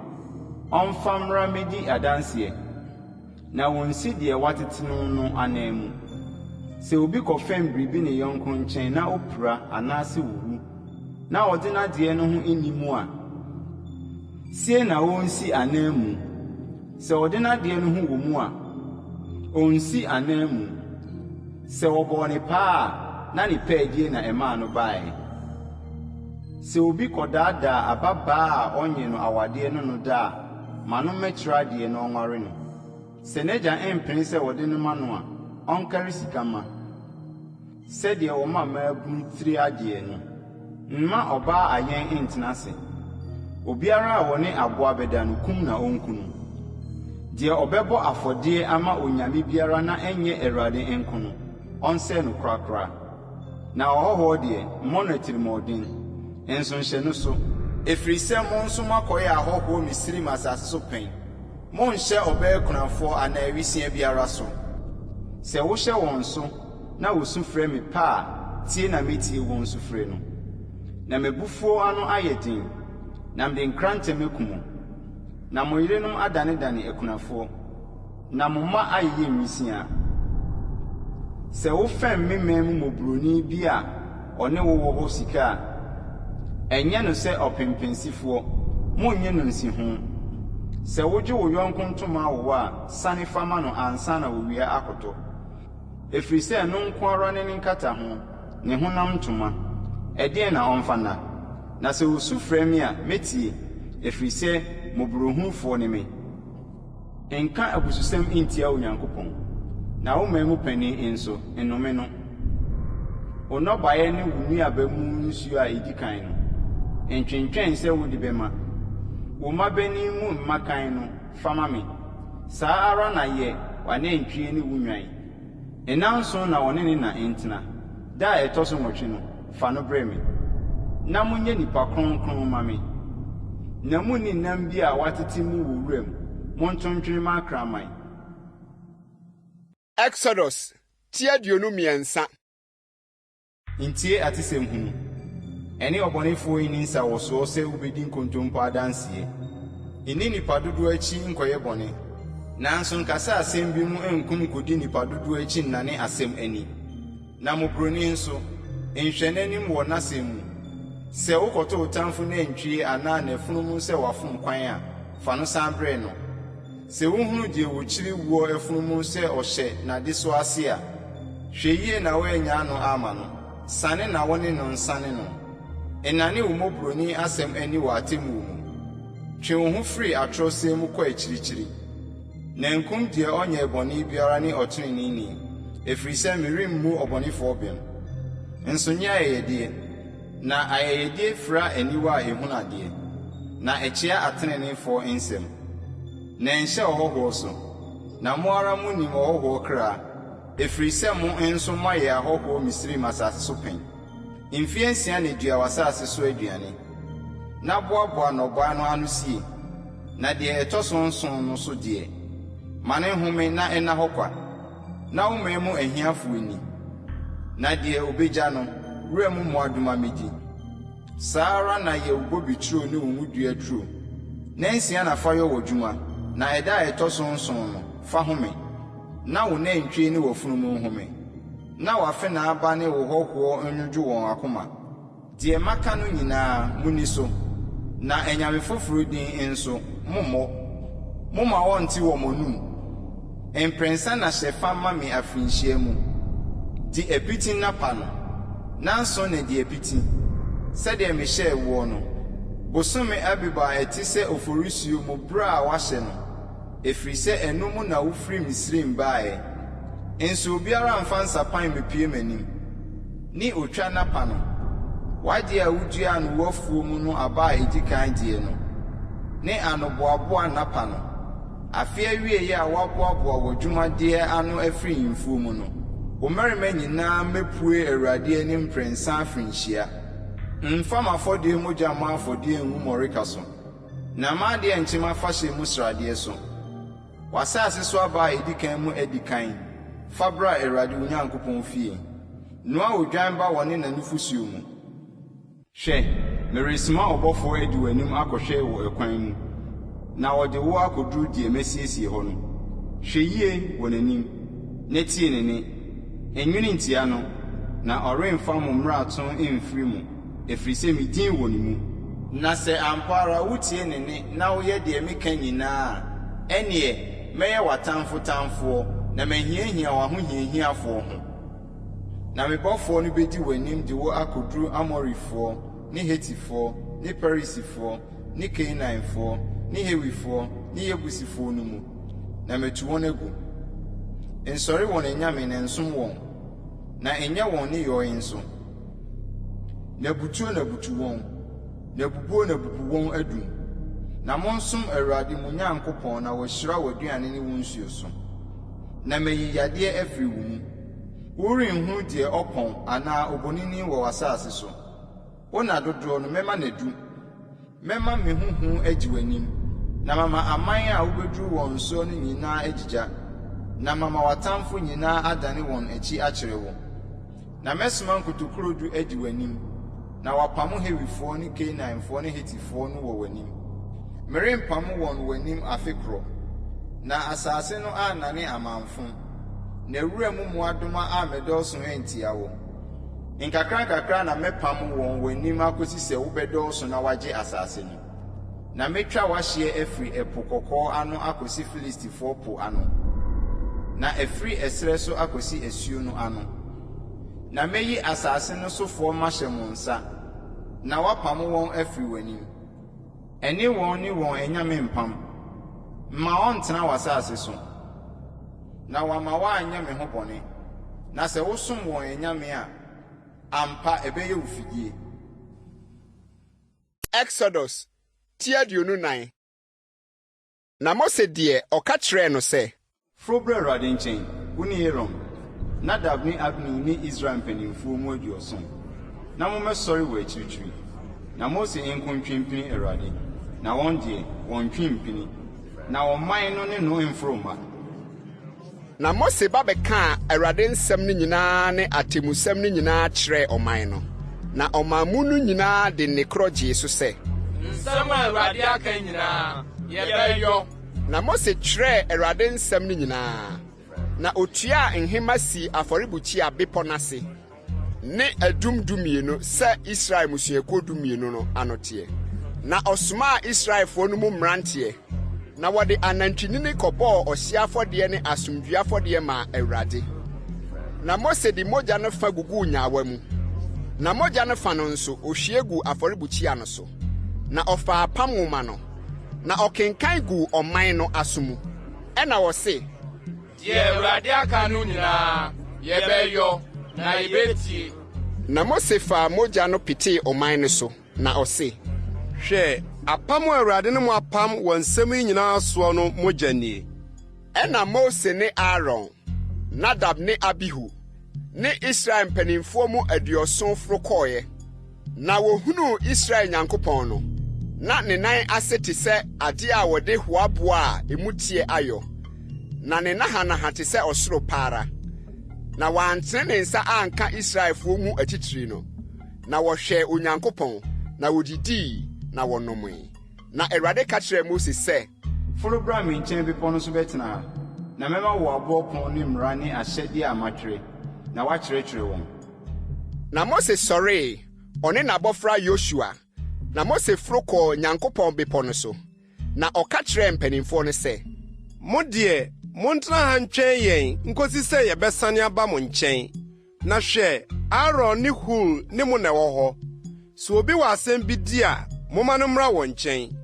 ɔmfa mmra medi adanseɛ, na wonsi deɛ watete no anan mu. Sɛ obi kɔfɛm biribi ne yɔnko nkyɛn na opura anaasɛ wuwu, na ɔde n'adeɛ no ho nni mu a, sie na onsi anan mu. Sɛ ɔde n'adeɛ no ho wɔ mu a, onsi anan mu. Sɛ wɔbɔ ne paa a, na ne paadie na ɛmaa no baeɛ. Sɛ obi kɔdaadaa ababaa a ɔnye no awadeɛ no da a, ma no mmɛkyerɛ adeɛ na ɔnware no. Sɛ n'agya mpene sɛ wɔde no ma no a, ɔnkari sika ma. Sɛdeɛ wɔma mmaabunu tiri adeɛ no, mma ɔbaa ayɛn ntena ase. Obiara a wɔne aboa bɛda no kum na ɔnku no. Deɛ ɔbɛbɔ afɔdeɛ ama onyame biara na ɛnyɛ Awurade nko no, ɔnsɛ no korakora. Na ɔhɔhɔ deɛ, mmɔ no atirimɔden, nso nhyɛ no so, ɛfiri sɛ mo nso moakɔyɛ ahɔhoɔ Misraim asase so pɛn. Monhyɛ ɔbɛyɛ kunafoɔ anaa awisia biara so. Sɛ wohyɛ wɔn so, na wosu frɛ me pa a, tie na metie wɔn sufrɛ no. Na m'abufuo ano ayɛ den, na mede nkrantɛm akum mo. Na mo yerenom adanedane akunafoɔ, na mo mma ayeyɛ nwisia. Sɛ wofɛm me man mu mmɔborɔni bi a ɔne wo wɔ hɔ sika a, ɛnyɛ no sɛ ɔpempensifoɔ, monnye no nsiho. Sɛ wogye wo yɔnko ntoma wo a, sane fama no ansa na wowia akɔtɔ. Ɛfiri sɛ no nko ara ne nkata ho, ne honam ntoma, ɛdeɛn na ɔmfa nna. Na sɛ wosu frɛ me a, metie, ɛfiri sɛ mmɔborɔhunufoɔ ne me. Nka abususɛm ntia Onyankopɔn, na wo man mu panin nso nnome no. Wo nnɔbaeɛ ne wo nuabamu nsuo a ɛdi kan no, ntwentwɛn sɛ wode bɛma. Wo mmabanin mu mmakan no, fama me. Saa ara na yɛ w'anantwie ne wo nnwan. Nnanson na wɔne ne na ntena. Da a ɛtɔ so 8 no, fa no brɛ me. Na monyɛ nipa kronkron ma me. Na munni nam bi a watete mu wɔ wuram. Montontwene ma akraman. Exodus TWII. Ntie atesɛm hunu. Ɛne ɔbɔnefoɔ yi ni nsa wɔ soɔ sɛ wobɛdi nkontompo adanseɛ. Ɛni nipa dodoɔ akyi nkɔyɛ bɔne. Nanso nkasa asɛm bi mu nkum kodi nipa dodoɔ akyi nnane asɛm ani. Na mobroni nso, nhwɛ n'anim wɔ n'asɛm mu. Sɛ wokɔtɔ wo tamfo na ntwie anaa n'afunumu sɛ wafom kwan a, fa no san brɛ no. Sɛ wohunu deɛ wɔkyiri wuo afunumu sɛ ɔhyɛ n'ade so ase a, hwɛ yie na woanya no ama no. Sane na wɔne no nsane no. Ɛnane wo mobroni asɛm ani wɔ atemmu mu. Twe wo ho firi atorɔsɛm mu kɔ akyirikyiri. Na nkum deɛ ɔnyɛ bɔne biara ne ɔtreneeni, ɛfiri sɛ meremmu ɔbɔnefoɔ bem. Nso nyɛ ayɛyɛdeɛ, na ayɛyɛdeɛ fira aniwa a ɛhunu adeɛ, na ɛkyea ateneneefoɔ nsɛm. Na ɛnhyɛ ɔhɔhoɔ so, na mo ara monim ɔhɔhoɔ kraa, ɛfiri sɛ mo nso moayɛ ahɔhoɔ Misraim asase so pɛn. Mfeɛ 6 na dua w'asase so aduane. Na boaboa nnɔboa no ano sie, na deɛ ɛtɔ so 7 no so deɛ, ma ne home na ɛna hɔ kwa. Na wo man mu ahiafoɔ ni, na deɛ obegya no, wura mu mmoadoma medi. Saa ara na yɛ wo bobi turo ne wo mu dua turo. Na 6 na fa yɛ wɔ dwuma, na ɛda a ɛtɔ so 7 no, fa home. Na wo nantwie ne w'afunumu home. Na wafe na aba ne wo hɔhoɔ nnwodwo wɔn akoma. Deɛ maka no nyinaa muni so, na anyame foforo din nso mommɔ. Moma wɔnte wɔ mo num. Mprɛnsa na hyɛ fa ma me afirinhyia mu. Di apiti napa no, nanso na di apiti. Sɛdeɛ mehyɛɛ woɔ no, bosome Abiba a ɛte sɛ oforisuo mu bere a wahyɛ no, ɛfiri sɛ ɛno mu na wofiri Misraim baeɛ. Nso obiara mfa nsapan mepie m'anim. Ni otwa napa no, wagye a wodua no wafuo mu no aba a ɛdi kan deɛ no, ne anoboaboa napa no. Afe awiei a waboaboa wɔ dwumadeɛ ano afiri mfuo mu no, wo mmarima nyinaa mepue Awurade anim mprɛnsa afirinhyia. Mfa m'afɔdeɛ mogya ma afɔdeɛ ngu mmɔreka so, na m'adeɛ nkyem afahyɛ mu sradeɛ so. W'asase so aba a ɛdi kan mu adi kan, fa bra Awurade wo Nyankopɔn fie. Noa odwan ba wɔ ne n'anufosuo mu. Hwɛ, meresoma ɔbɔfoɔ adi w'anim akɔhwɛ wɔ ɛkwan mu, na wɔde wo akɔduru deɛ masiesie hɔ no. Hwɛ yie wɔ n'anim, na tie ne nne. Enwene ntia no, na ɔremfa mo mmarato mfiri mu, ɛfiri sɛ me din wɔ ne mu. Na sɛ ampa ara wotie ne nne na woyɛ deɛ meka nyinaa a, ɛneɛ mɛyɛ w'atamfoɔ, na mahiahia w'ahohiahiafoɔ ho. Na me bɔfoɔ no bɛdi w'anim de wo akɔduru Amorifoɔ, ne Hetifoɔ, ne Perisifoɔ, ne Kanaanfoɔ, ne Hewifoɔ, ne Yebusifoɔ no mu, na metu wɔn agu. Nsɔre wɔn anyame na nsom wɔn, na ɛnyɛ wɔn ne yɔe nso. Na butuo na butu wɔn, na bubuo na bubu wɔn adum. Na monsom Awurade mo Nyankopɔn na wɔhyira w'aduane ne wo nsuo so. Na mayi yadeɛ afiri wo mu. Worenhu deɛ ɔpɔn anaa obonini wɔ w'asase so. Wo na dodoɔ no mɛma n'adu. Mɛma me huhu agyi w'anim, na mama aman a wobɛduru wɔn so no nyinaa agyigya, na mama w'atamfo nyinaa adane wɔn akyi akyerɛ wo. Na mɛsoma nkotokrodu agyi w'anim, na wapamo Hewifoɔ ne Kanaanfoɔ ne Hetifoɔ no wɔ w'anim. Merempamo wɔn w'anim afe korɔ, na asase no annane amanfo, na wura mu mmoadoma a medɔɔso antia wo. Nkakra na mɛpam wɔn w'anim akosi sɛ wobɛdɔɔso na wagye asase no. Na metwa w'ahyeɛ afiri ɛpo kɔkɔɔ ano akosi Filistifoɔ po ano, na afiri ɛserɛ so akosi asuo no ano. Na meyi asase no sofoɔ mahyɛ mo nsa, na wapam wɔn afiri w'anim. Eni won enyame mpam. Ma ontena wasase so. Na wama wa anyame ho bone. Na se wosum won enyame a ampa ebeye ufidie. Exodus TWII Akan. Na Mose die oka kyerɛ no sɛ, Frobre Awurade nkyɛn, woni Aaron, Nadab ne Abihu ne Israel mpanimfoɔ mu aduɔson. Na mommɛsɔre wɔ akyirikyiri. Na Mose nkontwimpini Awurade, na wɔn deɛ wɔn twimpini, na ɔman no ne no mforoma. Na Mose ba bɛkaa Awurade nsɛm no nyinaa ne atemusɛm no nyinaa kyerɛɛ ɔman no. Na ɔman mu no nyinaa de ne korɔ gyee so sɛ, nsɛm a Awurade aka nyinaa yɛbɛyɔ. Na Mose kyerɛɛ Awurade nsɛm no nyinaa. Na otua nhema si afɔrebukyia bepɔ n'ase ne adum dumienu sɛ Israel musuakuo dumienu no anoteɛ. Na ɔsomaa Israelfoɔ no mu mmeranteɛ. Na wɔde anantwinini kɔbɔɔ ɔhyeɛ afɔdeɛ ne asomdwoe afɔdeɛ maa Awurade. Na Mose de mogya no fa guguu nyaawa mu. Na mogya no fa no nso ohwie gu afɔrebukyia no so. Na ɔfaa apam nwoma no. Na ɔkenkan gu ɔman no aso mu. Ɛna wɔse, deɛ Awurade aka no nyinaa yɛbɛyɔ na yɛbɛtie. Na Mose faa mogya no petee ɔman no so. Na ɔse, hwɛ apam a Awurade ne mo apam wɔ nsɛm yi nyinaa soɔ no mogya nie. Ɛna Mose ne Aaron, Nadab ne Abihu ne Israel mpanimfoɔ mu aduɔson foro kɔɔeɛ. Na wohunuu Israel Nyankopɔn no. Na ne nan ase te sɛ ade a wɔde hoaboa a emu tie ayɔ. Na ne nahanaha te sɛ ɔsoro paara. Na wɔantene ne nsa anka Israelfoɔ mu atitiri no. Na wɔhwɛɛ Onyankopɔn, na wodidii, na wɔnomee. Na Awurade ka kyerɛɛ Mose sɛ, Foro bra me nkyɛn bepɔ no so bɛtena ha. Na mɛma wo aboɔ pon ne mmara ne ahyɛdeɛ a matwerɛ. Na wakyerɛkyerɛ wɔn. Na Mose sɔree, ɔne n'abɔfra Yosua. Na Mose foro kɔɔ Nyankopɔn bepɔ no so. Na ɔka kyerɛɛ mpanimfoɔ no sɛ, mo deɛ montena ha ntwɛn yɛn nkosi sɛ yɛbɛsane aba mo nkyɛn. Na hwɛ, Aaron ne Hur ne mo na ɛwɔ hɔ. So obi wɔ asɛm bi di a, momma no mmra wɔn nkyɛn.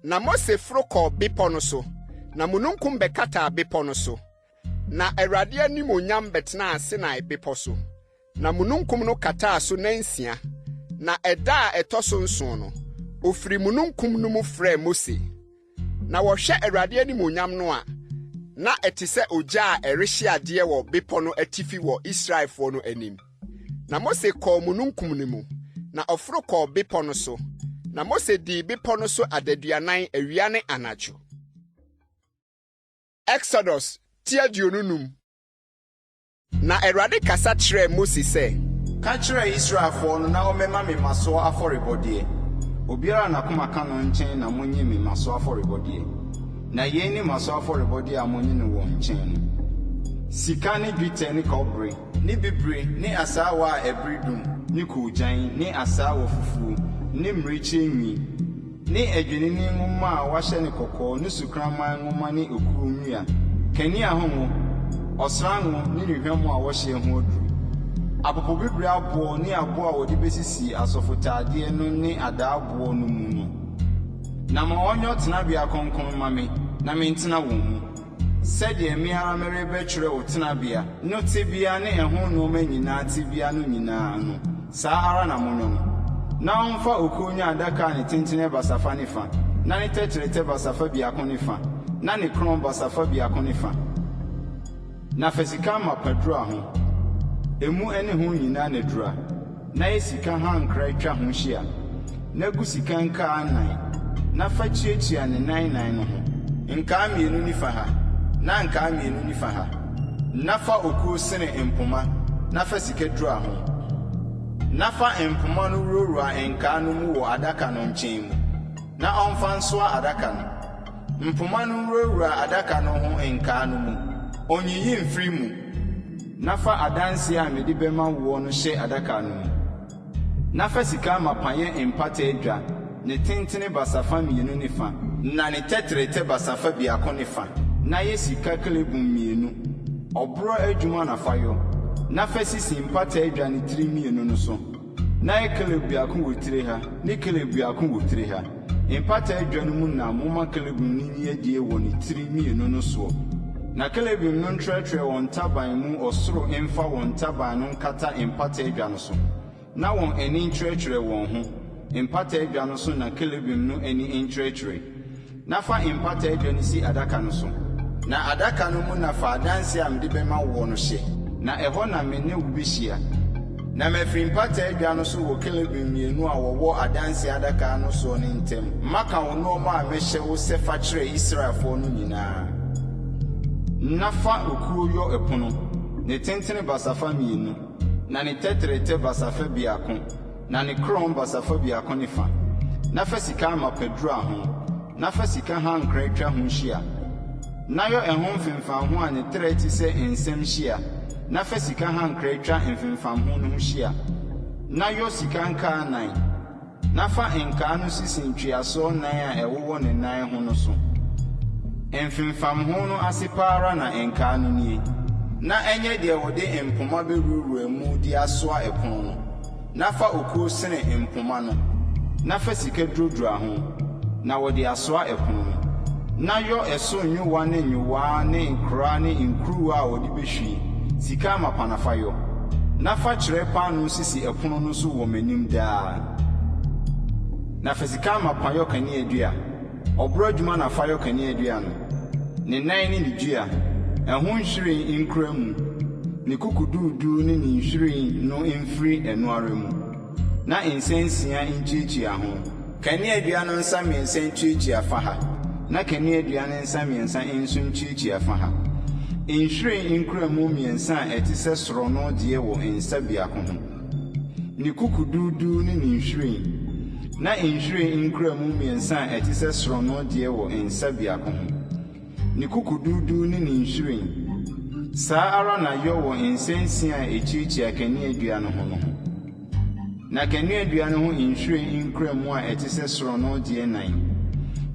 Na Mose foro kɔɔ bepɔ no so. Na mununkum bɛkataa bepɔ no so. Na Awurade animonyam bɛtenaa Sinai bepɔ so. Na mununkum no kataa so nansia. Na ɛda a ɛtɔ so nson no, ofiri mununkum no mu frɛɛ Mose. Na wɔhwɛ Awurade animonyam no a, na ɛte sɛ ogya a ɛrehye adeɛ wɔ bepɔ no atifi wɔ Israelfoɔ no anim. Na Mose kɔɔ mununkum no mu, na ɔforo kɔɔ bepɔ no so. Na Mose dii bepɔ no so adaduanan awia ne anadwo. Exodus TWII Akan. Na Awurade kasa kyerɛɛ Mose sɛ, Ka kyerɛ Israelfoɔ no na ɔmɛma me maso afɔrebɔdeɛ. Obiara n'akoma ka no nkyɛn na monyi me maso afɔrebɔdeɛ. Na yɛn ne maso afɔrebɔdeɛ a monyi no wɔ nkyɛn no. Sika ne dwetɛ ne kɔbere, ne bibire ne asaawa a ɛbere dum, ne koogyan ne asaawa fufuo, ne mmirekyie nwi, ne adwennini nwoma a wahyɛ ne kɔkɔɔ ne sukraman nwoma ne okuo nwia, kanea hongo, ɔsrango ne nhwehwɛmo a wɔhyɛ ho aduru. Apopobibiri aboɔ ne aboɔ a wɔde besisi asɔfotaadeɛ no ne adaaboɔ no mu no. Na ma ɔnyɛ tenabea kronkron ma me, na mentena wɔn mu. Sɛdeɛ me ara merebɛtwerɛ wo tenabea, no tebea ne ɛho nneɛma nyinaa tebea no nyinaa no, saa ara na monwɔ no. Na ɔmfa okuo nya adaka a ne tentene basafa ne fa, na ne tɛtrɛtɛ basafa biako ne fa, na ne kron basafa biako ne fa. Na fa sika ma padura ho. Emu ene ho nyinaa na dura. Na yɛ sika hankra atwa ho hyia. Na gu sika nkaa nan. Na fa kyiakyia ne nan no ho. Nkaa mmienu ni fa ha. Na nkaa mmienu ni fa ha. Na fa okuo sene mpoma. Na fa sika dura ho. Na fa mpoma no rorua nkaa no mu wɔ adaka no nkyɛn mu. Na ɔmfa nsoa adaka no. Mpoma no rorua adaka no ho nkaa no mu. Onyiyi mfiri mu. Na fa adanse a mede bɛma wo no hyɛ adaka no mu. Na fa sika mapayɛ mpata adwa, ne tentene basafa mmienu ne fa, na ne tɛtrɛtɛ basafa biako ne fa. Na yɛ sika kelebum mmienu. Ɔboro adwuma na fa yɔ. Na fa sisi mpata adwa ne tiri mmienu no so. Na yɛ keleb biako wɔ tire ha, ne keleb biako wɔ tire ha. Impata adwa no mu na moma kelebim ni nyi adie wɔ ne tiri mienu no so. Na kelebim no ntrɛtrɛ wɔn taban mu ɔsoro mfa wɔn taban no nkata impata adwa no so. Na wɔn ani ntrɛtrɛ wɔn ho. Impata adwa no so na kelebim no ani ntrɛtrɛ. Na fa impata adwa no si adaka no so. Na adaka no mu na fa adanse a mede bɛma wo no hye. Na ɛhɔ na me ne wo bɛhyia. Na mefiri mpata adwa no so wɔ kelebim mmienu a wɔwɔ adanse adaka no so ne ntɛm. Maka wo nneɛma a mehyɛ wo sɛ fa kyerɛ Israelfoɔ no nyinaa. Na fa okuo yɔ ɛpono, ne tentene basafa mmienu, na ne tɛtrɛtɛ basafa biako, na ne kron basafa biako ne fa. Na fa sika amapadura ho, na fa sika hankra atwa ho hyia. Na yɔ ɛho mfimfam ho a ne trɛ ti sɛ nsɛm hyia. Na fa sika hankra atwa mfimfam ho no hyia. Na yɔ sika nkaa nan. Na fa nkaa no sisi ntwiaso nan a ɛwowɔ ne nan ho no so. Mfimfam ho no ase paara na nkaa no nie. Na ɛnyɛ deɛ wɔde mpoma bɛwurawura mu de asoa ɛpono no. Na fa okuo sene mpoma no. Na fa sika durodura ho. Na wɔde asoa ɛpono no. Na yɔ ɛso nyuwa ne nyuwa ne nkura ne nkuruwa a wɔde bɛhwie. Sika amapanafa yɔ. Na fa kyerɛ paano sisi ɛpono no so wɔ m'anim daa. Na fa sika amapayɔ kanea dua. Ɔboro adwuma na fa yɔ kanea dua no. Ne nan ne ne dua. Ɛho nhwiren nkura mu. Ne kukuduudu ne ne nhwiren no mfiri ɛno ara mu. Na nsensia nkyiakyia ho. Kanea dua no nsa mmiɛnsa nkyiakyia fa ha. Na kanea dua no nsa mmiɛnsa nso nkyiakyia fa ha. Nhwiren nkura mu mmiɛnsa a ɛte sɛ soro no deɛ wɔ nsa biako ho. Ne kukuduudu ne ne nhwiren. Na nhwiren nkura mu mmiɛnsa a ɛte sɛ soro no deɛ wɔ nsa biako ho. Ne kukuduudu ne ne nhwiren. Saa ara na yɔ wɔ nsensia a ɛkyiakyia kanea dua no ho no ho. Na kanea dua no ho nhwiren nkura mu a ɛte sɛ soro no deɛ nan.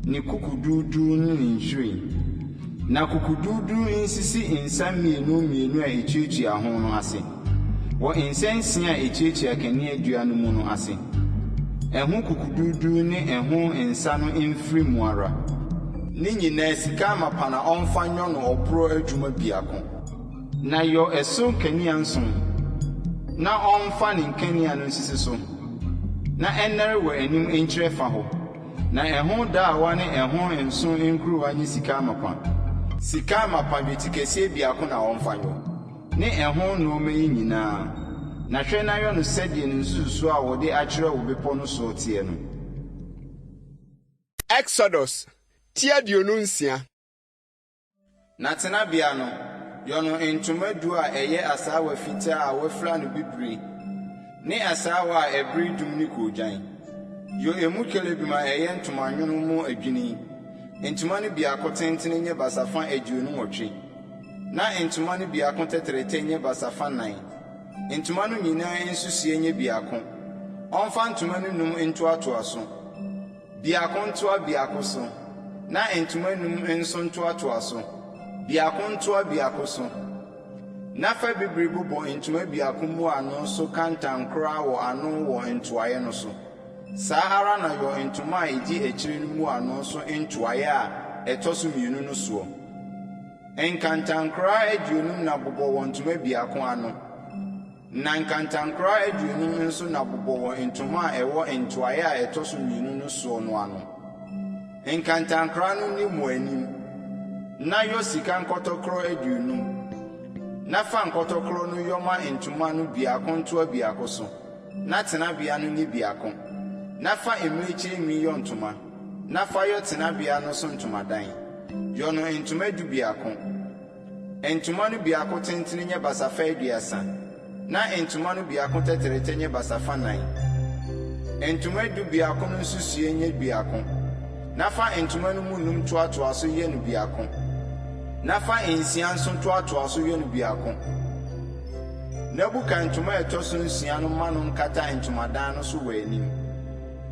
Ne kukuduudu ne ne nhwiren. Na kukuduudu nsisi nsa mmienu a ɛkyiakyia ho no ase. Wɔ nsensia a ɛkyiakyia kanea dua no mu no ase. Ɛho kukuduudu ne ɛho nsa no mfiri mu ara. Ne nyinaa sika amapa na ɔmfa nyɔ no ɔboro adwuma biako. Na yɔ ɛso kanea nson. Na ɔmfa ne kanea no nsisi so. Na ɛnnɛre wɔ anim nkyerɛ fa hɔ. Na ɛho daawa ne ɛho nson nkuruwa nye sika amapa. Sika amapa beti kɛseɛ biako na ɔmfa nyɔ. Ne ɛho nneɛma yi nyinaa. Na hwɛ na yɔ no sɛdeɛ ne nsusuo a wɔde akyerɛ wo bepɔ no so teɛ no. Exodus TWII Akan. Na tenabea no, yɔ no ntoma du a ɛyɛ asaawa fitaa a wɔafira no bibire, ne asaawa a ɛbere dum ne koogyan. Yɔ emu kelebim a ɛyɛ ntoma nwono mu adwini. Ntoma no biako tentene nye basafa 28. Na ntoma no biako tɛtrɛtɛ nye basafa 9. Ntoma no nyinaa nsusie nye biako. Ɔmfa ntoma no num ntoatoa so. Biako ntoa biako so. Na ntoma num nso ntoatoa so. Biako ntoa biako so. Na fa bibiri bobɔ ntoma biako mu ano so kantankora wɔ ano wɔ ntoaeɛ no so. Saa ara na yɔ ntoma a ɛdi akyire no mu ano so ntoaeɛ a ɛtɔ so mmienu no soɔ. Nkantankora aduonum na bobɔ wɔ ntoma biako ano. Na nkantankora aduonum nso na bobɔ wɔ ntoma a ɛwɔ ntoaeɛ a ɛtɔ so mmienu no soɔ no ano. Nkantankora no ni mu anim. Na yɔ sika nkɔtɔkorɔ aduonum. Na fa nkɔtɔkorɔ no yɔma ntoma no biako ntoa biako so. Na tenabea no ni biako. Na fa mmirekyiri nwi yɔ ntoma. Na fa yɔ tenabea no so ntomadan. Yɔ no ntoma du biako. Ntoma no biako tentene nye basafa 30. Na ntoma no biako tɛtrɛtɛ nye basafa 9. Ntoma du biako no nsusue nye biako. Na fa ntoma no mu num toatoa so yɛ no biako. Na fa nsia nso toatoa so yɛ no biako. Na buka ntoma ɛtɔ so nsia no ma no nkata ntomadan no so wɔ anim.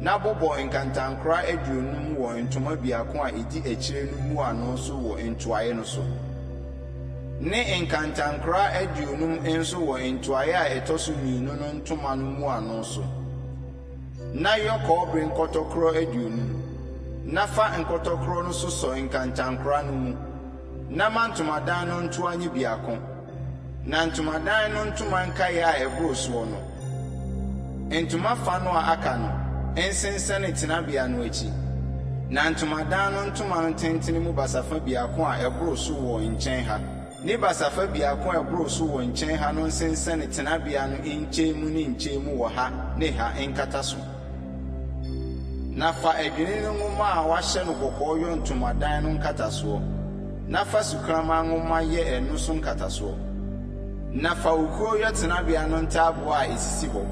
Na bobɔ nkantankora aduonum wɔ ntoma biako a ɛdi akyire no mu ano so wɔ ntoaeɛ no so. Ne nkantankora aduonum nso wɔ ntoaeɛ a ɛtɔ so mmienu no ntoma no mu ano so. Na yɔ kɔɔbere nkɔtɔkorɔ aduonum. na fa nkotokro no so so nkantankora no mu na mantomadan no nto anye biako na ntomadan no ntoma nkae a ebro so no ntoma fa no a aka no ensensane tenabea no achi na ntomadan no ntoma no tentene mu basafa biako a ebro so wo nkyɛn ha ne basafa biako a ebro so wo nkyɛn ha no nsensane tenabea no nkyɛmu ne nkyɛmu wɔ ha ne ha enkata so na fa adwene no nwoma a wahyɛ no kɔkɔɔ yɔ ntomadan no nkatasoɔ na fa sukrama nwoma yɛ ɛno so nkatasoɔ na fa okuo yɔ tenabea no ntaaboo a esisi hɔ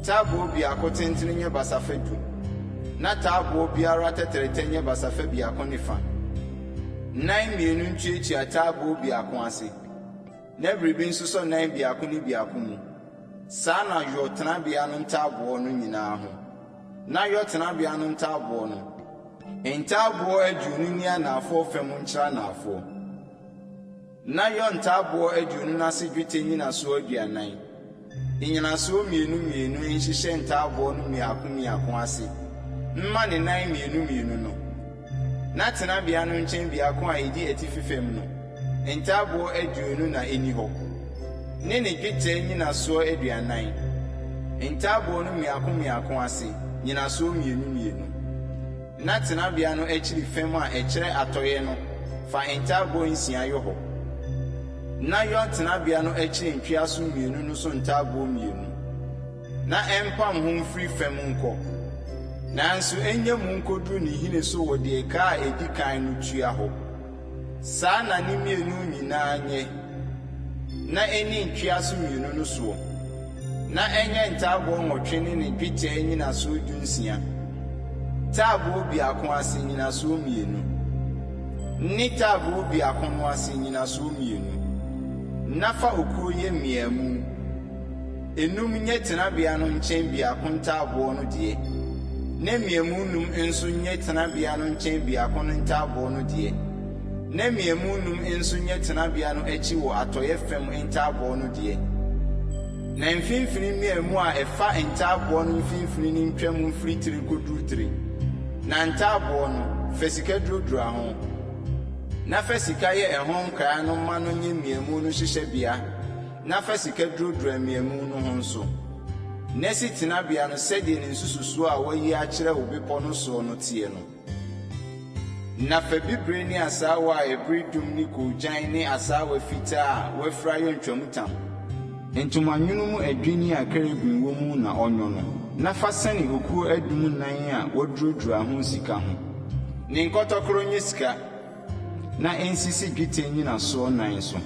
taaboo biako tentene nyɛ basafa du na taaboo biara tɛtɛrɛtɛ nyɛ basafa biako ne fa nan mmienu ntuatua taaboo biako ase na biribi nso sɔ nan biako ne biako mu saa na yɔ tenabea no ntaaboo no nyinaa ho na yɔ tenabea no ntaaboo no ntaaboo aduonu ni anaafo fam nkyerɛ anaafo na yɔ ntaaboo aduonu n'ase dwetɛ nyinaso aduanan nyinaso mmienu mmienu nhyehyɛ ntaaboo no mmiako ase mma ne nan mmienu no na tenabea no nkyɛn biako a edi atifi fam no ntaaboo aduonu na eni hɔ ne dwetɛ nyinaso aduanan ntaaboo no mmiako ase nyinaso mmienu na tenabea no akyiri fam a ɛkyerɛ atɔyɛ no fa ntaaboo nsia yɔ hɔ na yɔ tenabea no akyiri ntweaso mmienu no so ntaaboo mmienu na ɛmpam ho mfiri fam nkɔ nanso ɛnyɛ mu nkoduru ne hine so wɔ deɛ ka a edi kan no tua hɔ saa na ne mmienu nyinaa nyɛ na ɛni ntweaso mmienu no soɔ na ɛnyɛ ntaaboo nwɔtwe ne dwetɛ nyinaso dunsia taaboo biako ase nyinaso mmienu ne taaboo biako no ase nyinaso mmienu na fa okuo yɛ mmiamu enum nyɛ tenabea no nkyɛn biako ntaaboo no deɛ ne mmiamu num nso nyɛ tenabea no nkyɛn biako no ntaaboo no deɛ ne mmiamu num nso nyɛ tenabea no akyi wɔ atɔyɛ fam ntaaboo no deɛ na mfimfini mmiamu a ɛfa ntaaboo no mfimfini ne ntwam mfiri tiri koduru tiri na ntaaboo no fa sika durodura ho na fa sika yɛ ɛho nkaa no ma no nyɛ mmiamu no hyehyɛbea na fa sika durodura mmiamu no ho nso na si tenabea no sɛdeɛ ne nsususuo a wɔayi akyerɛ wo bepɔ no soɔ no teɛ no na fa bibire ne asaawa a ɛbere dum ne koogyan ne asaawa fitaa a wɔafira yɛ ntwamutam ntomanwono mu adwini a kerubim wɔ mu na ɔnwo no na fa sɛne okuo adum nan a wɔdurodura ho sika ho ne nkɔtɔkoro nyɛ sika na ensisi dwetɛ nyinasoɔ nan so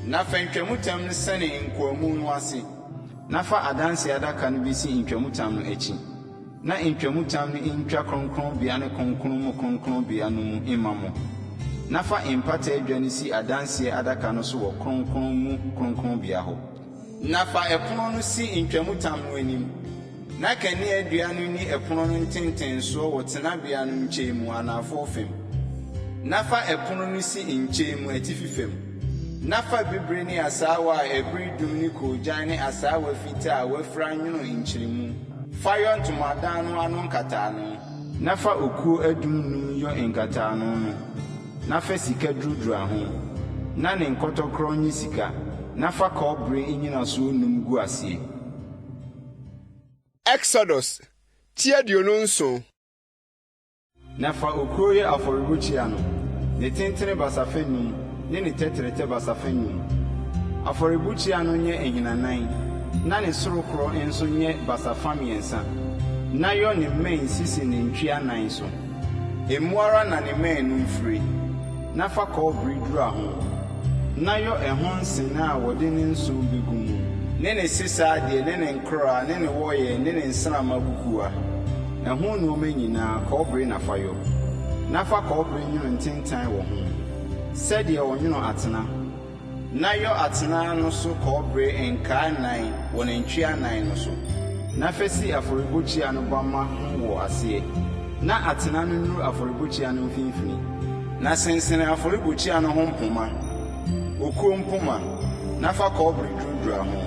na fa ntwamutam no sɛne nkoamu no ase na fa adanse adaka no besi ntwamutam no akyi na ntwamutam no ntwa kronkronbea ne kronkron mu kronkronbea no mu ima mo na fa mpata adwa no si adanse adaka no so wɔ kronkron mu kronkronbea hɔ na fa ɛpono no si ntwamutam no anim na kanea dua no ni ɛpono no ntentensoɔ wɔ tenabea no nkyɛn mu anaafo fam na fa ɛpono no si nkyɛn mu atifi fam na fa bibire ne asaawa a ɛbere dum ne koogyan ne asaawa fitaa a wɔafira nwono nkyeremu fa yɔ ntomadan no ano nkataano na fa okuo adum num yɔ nkataano no na fa sika durodura ho na ne nkɔtɔkorɔ nye sika na fa kɔbere nyinasoɔ num gu aseɛ. Exodus tiaduonu nso. Na fa okuo yɛ afɔrebukyia no ne tentene basafa num ne tɛtɛrɛtɛ basafa num afɔrebukyia no nyɛ ehinanan na ne sorokoro nso nyɛ basafa mmiɛnsa na yɔ ne mmɛn sisi ne ntwea nan so emu ara na ne mmɛn no mfiri na fa kɔbere dura ho na yɔ ɛho nsena a wɔde ne nso begu mu ne sisa deɛ ne nkora ne wɔyɛ ne nsrama bukua ɛho nneɛma nyinaa kɔbere na fa yɔ na fa kɔbere nwono ntentan wɔ ho sɛdeɛ wɔnwono atena na yɔ atena no so kɔbere nkaa nan wɔ ne ntwea nan no so na fa si afɔrebukyia no bama ho wɔ aseɛ na atena no nuru afɔrebukyia no mfimfini na sensene afɔrebukyia no ho mpoma okuo mpoma na fa kɔbere durodura ho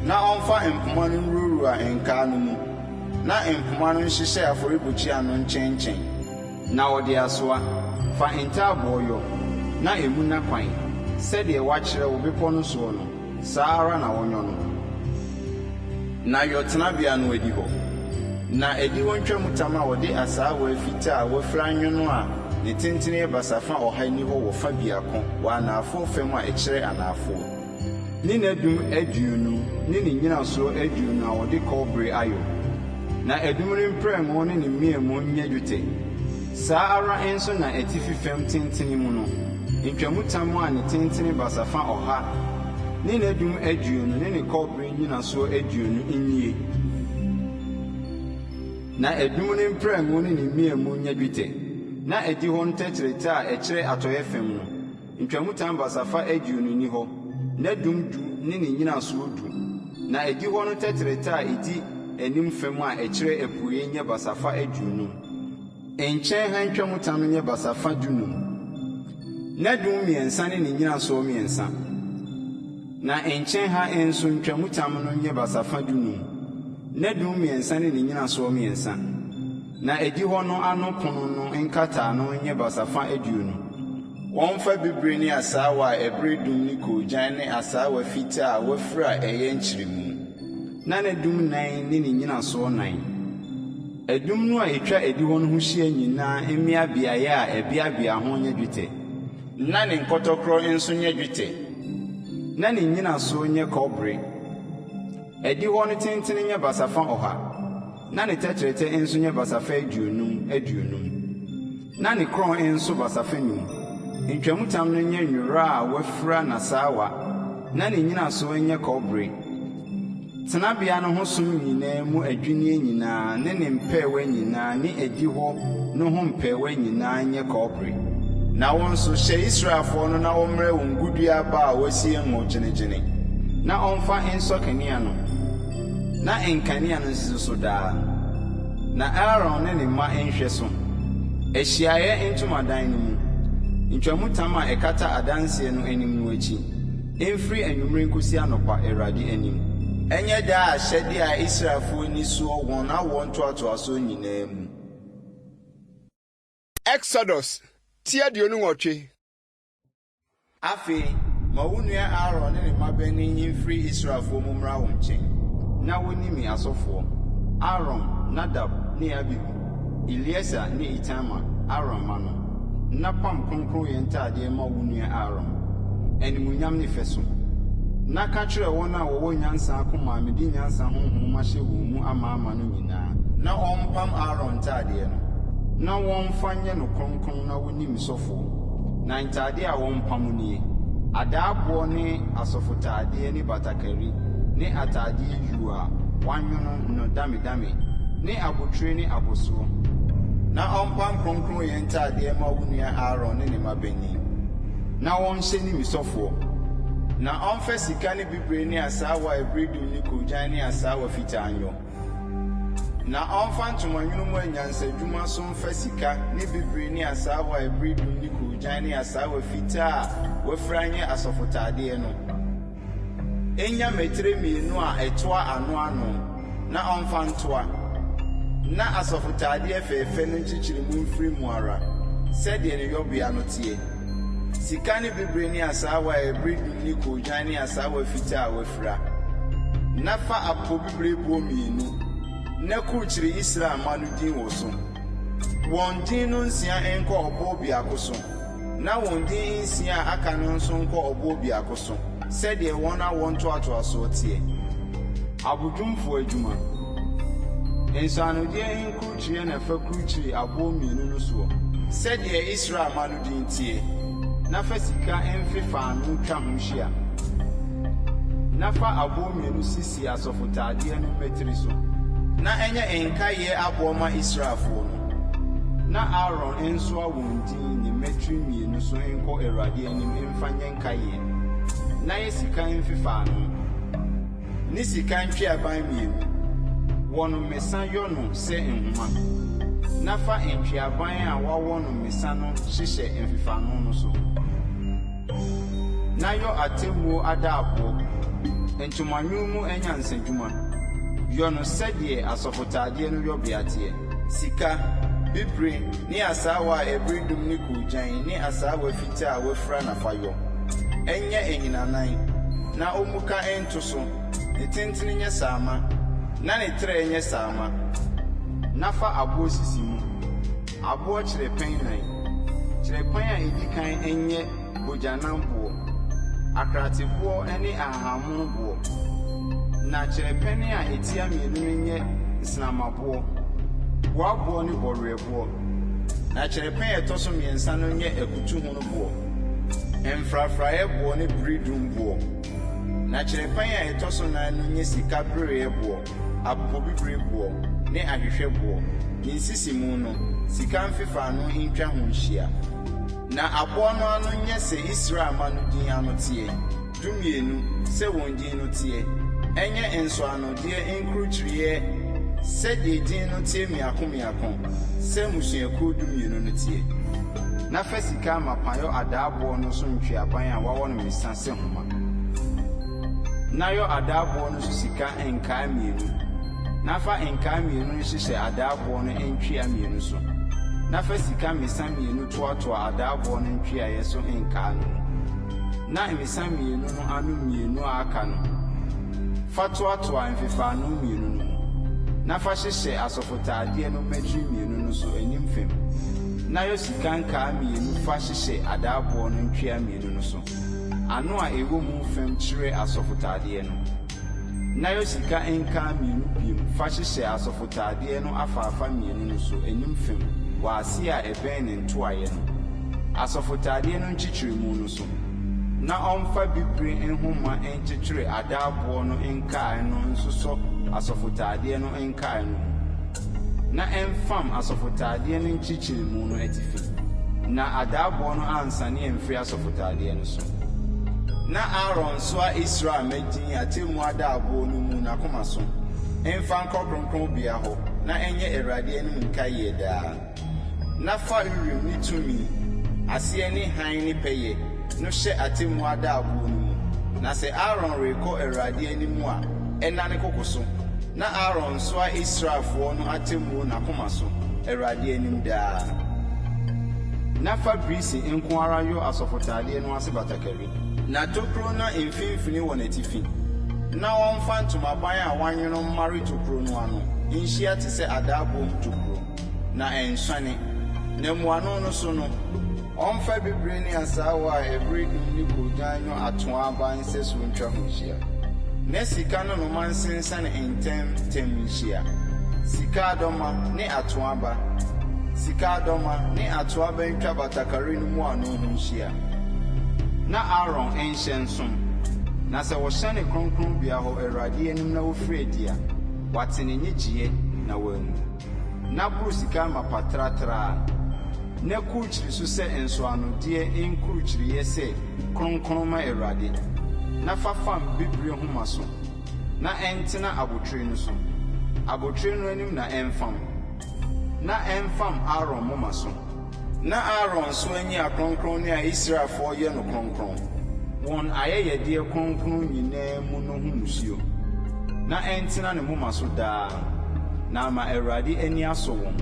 na ɔmfa mpoma no nruruwa nkaa no mu na mpoma no nhyehyɛ afɔrebukyia no nkyɛnkyɛn na ɔde asoa fa ntaaboo yɔ na emu na kwan sɛdeɛ wakyerɛ wo bepɔ no soɔ no saa ara na wɔnyɔ no na yɔ tenabea no adi hɔ na adi hɔ ntwamutam a wɔde asaawa fitaa a wɔafira nwono a ne tentene yɛ basafa ɔha ni hɔ wɔ fa biako wɔ anaafo fam a ɛkyerɛ anaafo ne n'adum aduonu ne ne nnyinasoɔ aduonu a wɔde kɔbere ayɔ na adum no mprɛmo ne ne mmiɛmu nyɛ dwetɛ saa ara nso na atifi fam tentene mu no ntwamutam a ne tentene basafa ɔha ne n'adum aduonu ne ne kɔbere nnyinasoɔ aduonu nnie na adum no mprɛmo ne ne mmiɛmu nyɛ dwetɛ na adi hɔ ntɛkyerɛtɛ a ɛkyerɛ atɔeɛ fam no ntwamutam basafa aduonu ni hɔ na dum du ne ne nnyinasoɔ du na adi hɔ no tɛkyerɛtɛ a ɛdi anim fam a ɛkyerɛ apueɛ nyɛ basafa aduonu nkyɛn ha ntwamutam no nyɛ basafa dunum na dum mmiɛnsa ne ne nnyinasoɔ mmiɛnsa na nkyɛn ha nso ntwamutam no nyɛ basafa dunum na dum mmiɛnsa ne ne nnyinasoɔ mmiɛnsa na adi hɔ no ano pono no nkataa no nyɛ basafa aduonu wɔmfa bibire ne asaawa a ɛbere dum ne koogyan ne asaawa fitaa a wɔafira ɛyɛ nkyerɛmu na ne dum nan ne ne nnyinasoɔ nan adum no a ɛtwa adi hɔ no ho hyia nyinaa mmea beaeɛ a ɛbeabea ho nyɛ dwetɛ na ne nkɔtɔkorɔ nso nyɛ dwetɛ na ne nnyinasoɔ nyɛ kɔbere adi hɔ no tentene nyɛ basafa ɔha na ne tɛkyerɛtɛ nso nyɛ basafa aduonum na ne korɔn nso basafa num ntwamutam no nyɛ nwera a wɔafira n'asaawa na ne nnyinasoɔ nyɛ kɔbere tenabea no ho som nyinaa mu adwinneɛ nyinaa ne ne mpɛɛwa nyinaa ne adi hɔ no ho mpɛɛwa nyinaa nyɛ kɔbere na wɔn nso hyɛ Israelfoɔ no na wɔmmrɛ wɔn gudua ba a wɔasie ngo gyinagyine na ɔmfa nsɔ kanea no na nkanea no nsi so daa na Aaron ne ne mma nhwɛ so Ahyiaeɛ Ntomadan no mu ntwamutam a ɛkata adanseɛ no anim no akyi ɛmfiri anwummere nkosi anɔpa Awurade anim ɛnyɛ daa ahyɛde a Israelfoɔ ni soɔ wɔn awɔ ntoatoasoɔ nyinaa mu. Exodus TWII. Afei ma wo nua Aaron ne ne mmabɛni mfiri Israelfoɔ mu mmra wɔn nkyɛn na wonni me asɔfoɔ Aaron, Nadab ne Abihu, Eliezer ne Itamar, Aaron ma no na pam kronkron yɛ ntaadeɛ ma wo nua Aaron animuonyam ne fɛ so na ka kyerɛ wɔn a wɔwɔ nyansa akoma a mede nyansa honhom ahyɛ wɔn mu ama no nyinaa na ɔmpam Aaron ntaadeɛ no na wɔmfa nyɛ no kronkron na wonim sɔfoɔ na ntaadeɛ a wɔmpam nie adaaboɔ ne asɔfotaadeɛ ne batakari ne ataadeɛ yuu a wɔanwono no dame ne abotire ne abosoɔ na ɔmpam kronkron yɛ ntaadeɛ ma wo nua Aaron ne ne mmabɛni na wɔnhyɛ ne misɔfoɔ na ɔmfa sika ne bibire ne asaawa ebredum ne koogyan ne asaawa fitaa nyɔ na ɔmfa ntomanwunu mu anyansadwuma so mfa sika ne bibire ne asaawa ebredum ne koogyan ne asaawa fitaa a wɔafira nyɛ asɔfotaadeɛ no enya metire mmienu a ɛtoa ano na ɔmfa ntoa na asɔfotaadeɛ fɛɛfɛ no nkyekyeremu mfiri mu ara sɛdeɛ ne yɔbea no teɛ sika ne bibire ne asaawa ebredum ne koogyan ne asaawa fitaa a wɔafira na fa apɔ bibire buo mmienu na kurukyiri Israel ma no din wɔ so wɔn din no nsia nkɔ ɔbɔ biako so na wɔn din nsia a aka no nso nkɔ ɔbɔ biako so sɛdeɛ wɔn a wɔn toatoasoɔ teɛ abodwumfo adwuma nsanodeɛ nkurukyiri na fa kurukyiri aboɔ mmienu no soɔ sɛdeɛ Israel ma no din teɛ na fa sika mfefa ano twa ho hyia na fa aboɔ mmienu sisi asɔfotaadeɛ no metiri so na ɛnyɛ nkaeɛ aboɔ ma Israelfoɔ no na Aaron nso a wɔn din ne metiri mmienu so nkɔ Awurade anim mfa nyɛ nkaeɛ na yɛ sika mfefa ano ne sika ntweaban mmienu wɔn mmesa yɔ no sɛ nhoma na fa ntweaban a wɔwɔ no mmesa no hyehyɛ mfefano no so na yɔ atemmuo adaaboɔ ntomanwunu mu anyansadwuma yɔ no sɛdeɛ asɔfotaadeɛ no yɔ beateɛ sika bibire ne asaawa ebredum ne kugyan ne asaawa fita a wafra na fayo enye enyinanan na omuka ento so ne tentene nye saama na ne tre nye saama na fa abo sisi mu abo kyerepɛn nan kyerepɛn a edikan enye bojanambo akratebo ene ahamonbo na kyerepɛn a etia mienu nye snamabo boabo ne borebo na kyerepɛn etoso miensa no nye ekutu ho no bo emfrafrae bo ne bridum bo na kyerepɛn a etoso nan no nye sika brere bo abobibire bo ne ahwehwe bo ne nsisi mu no sika mfefa no ntwa ho nhia na abo no ano nye se Israel ma no din ano tie dumienu se won din no tie enye enso ano de enkruchiriye se de din no tie miakomiako se musuaku dumienu no tie na fa sika mapayo adaabo no so ntwe aban a wawo no misase homa na yo adaabo no so sika enka mienu na fa enka mienu no hyehyɛ adaabo no entwe amienu so na fa sika misam mienu toato adaabo no ntwe aye so enka no na misam mienu no anu mienu aka no fa toato amfefa no mienu no na fa hyehyɛ asofotaade no madri mienu no so enim fem na yo sika nka mienu fa hyehyɛ adaabo no ntwe amienu no so ano a ewo mu fem kyerɛ asofotaade no na yo sika enka mienu biem fa hyehyɛ asofotaade no afaafa mienu no so enim fem waase a ebɛn ne ntoaye no asofotaade no nkyikyere mu no so na ɔmfa bibire nhoma nkyikyere adaabo no enkae no nso so asofotaade no enkae no na emfam asofotaade no nkyikyere mu no atifi na adaabo no ansane emfiri asofotaade no so na Aaron so a Israel medin atemu adaabo no mu na koma so emfa nkronkron bia ho na enye Awurade anim nkae daa na fa Urim ni tumi ase ani han ni peye no hye atemu adaabo no mu na se Aaron rekɔ Awurade anim a enane kokoso na Aaron so a Israelfo no atemu na koma so Awurade anim daa na fa brisi enko ara yo asofotaade no ase batakari na tokro na emfimfini wɔ n'atifi na wɔmfa ntomaban a wanyono mmare tokro no ano nhia te sɛ adaabo tokro na ensane na muano no so no ɔmfa bibire ne asaawa a ebredum ne kogan no atoa aban sɛ so ntwa ho nhia na sika no mansensa ne entem nhia sika adɔma ne atoa aba sika adɔma ne atoa aba ntwa batakari no mu ano ho nhia na Aaron enhyɛ nsom na sɛ wɔhyɛ ne kronkron bia hɔ Awurade anim na wofiri adia wate ne nyigyie na wangu na boro sika mapatratra na kurukyiri so sɛ nsoanodeɛ enkurukyiriye sɛ kronkron ma Awurade na fafam bibire homa so na entena abotire no so abotire no anim na emfam Aaron moma so na Aaron so anyi akronkron ne a Israelfo yɛ no kronkron won ayɛyɛdeɛ kronkron nyinaa mu no ho musuo na entena ne moma so daa na ama Awurade ani aso wɔn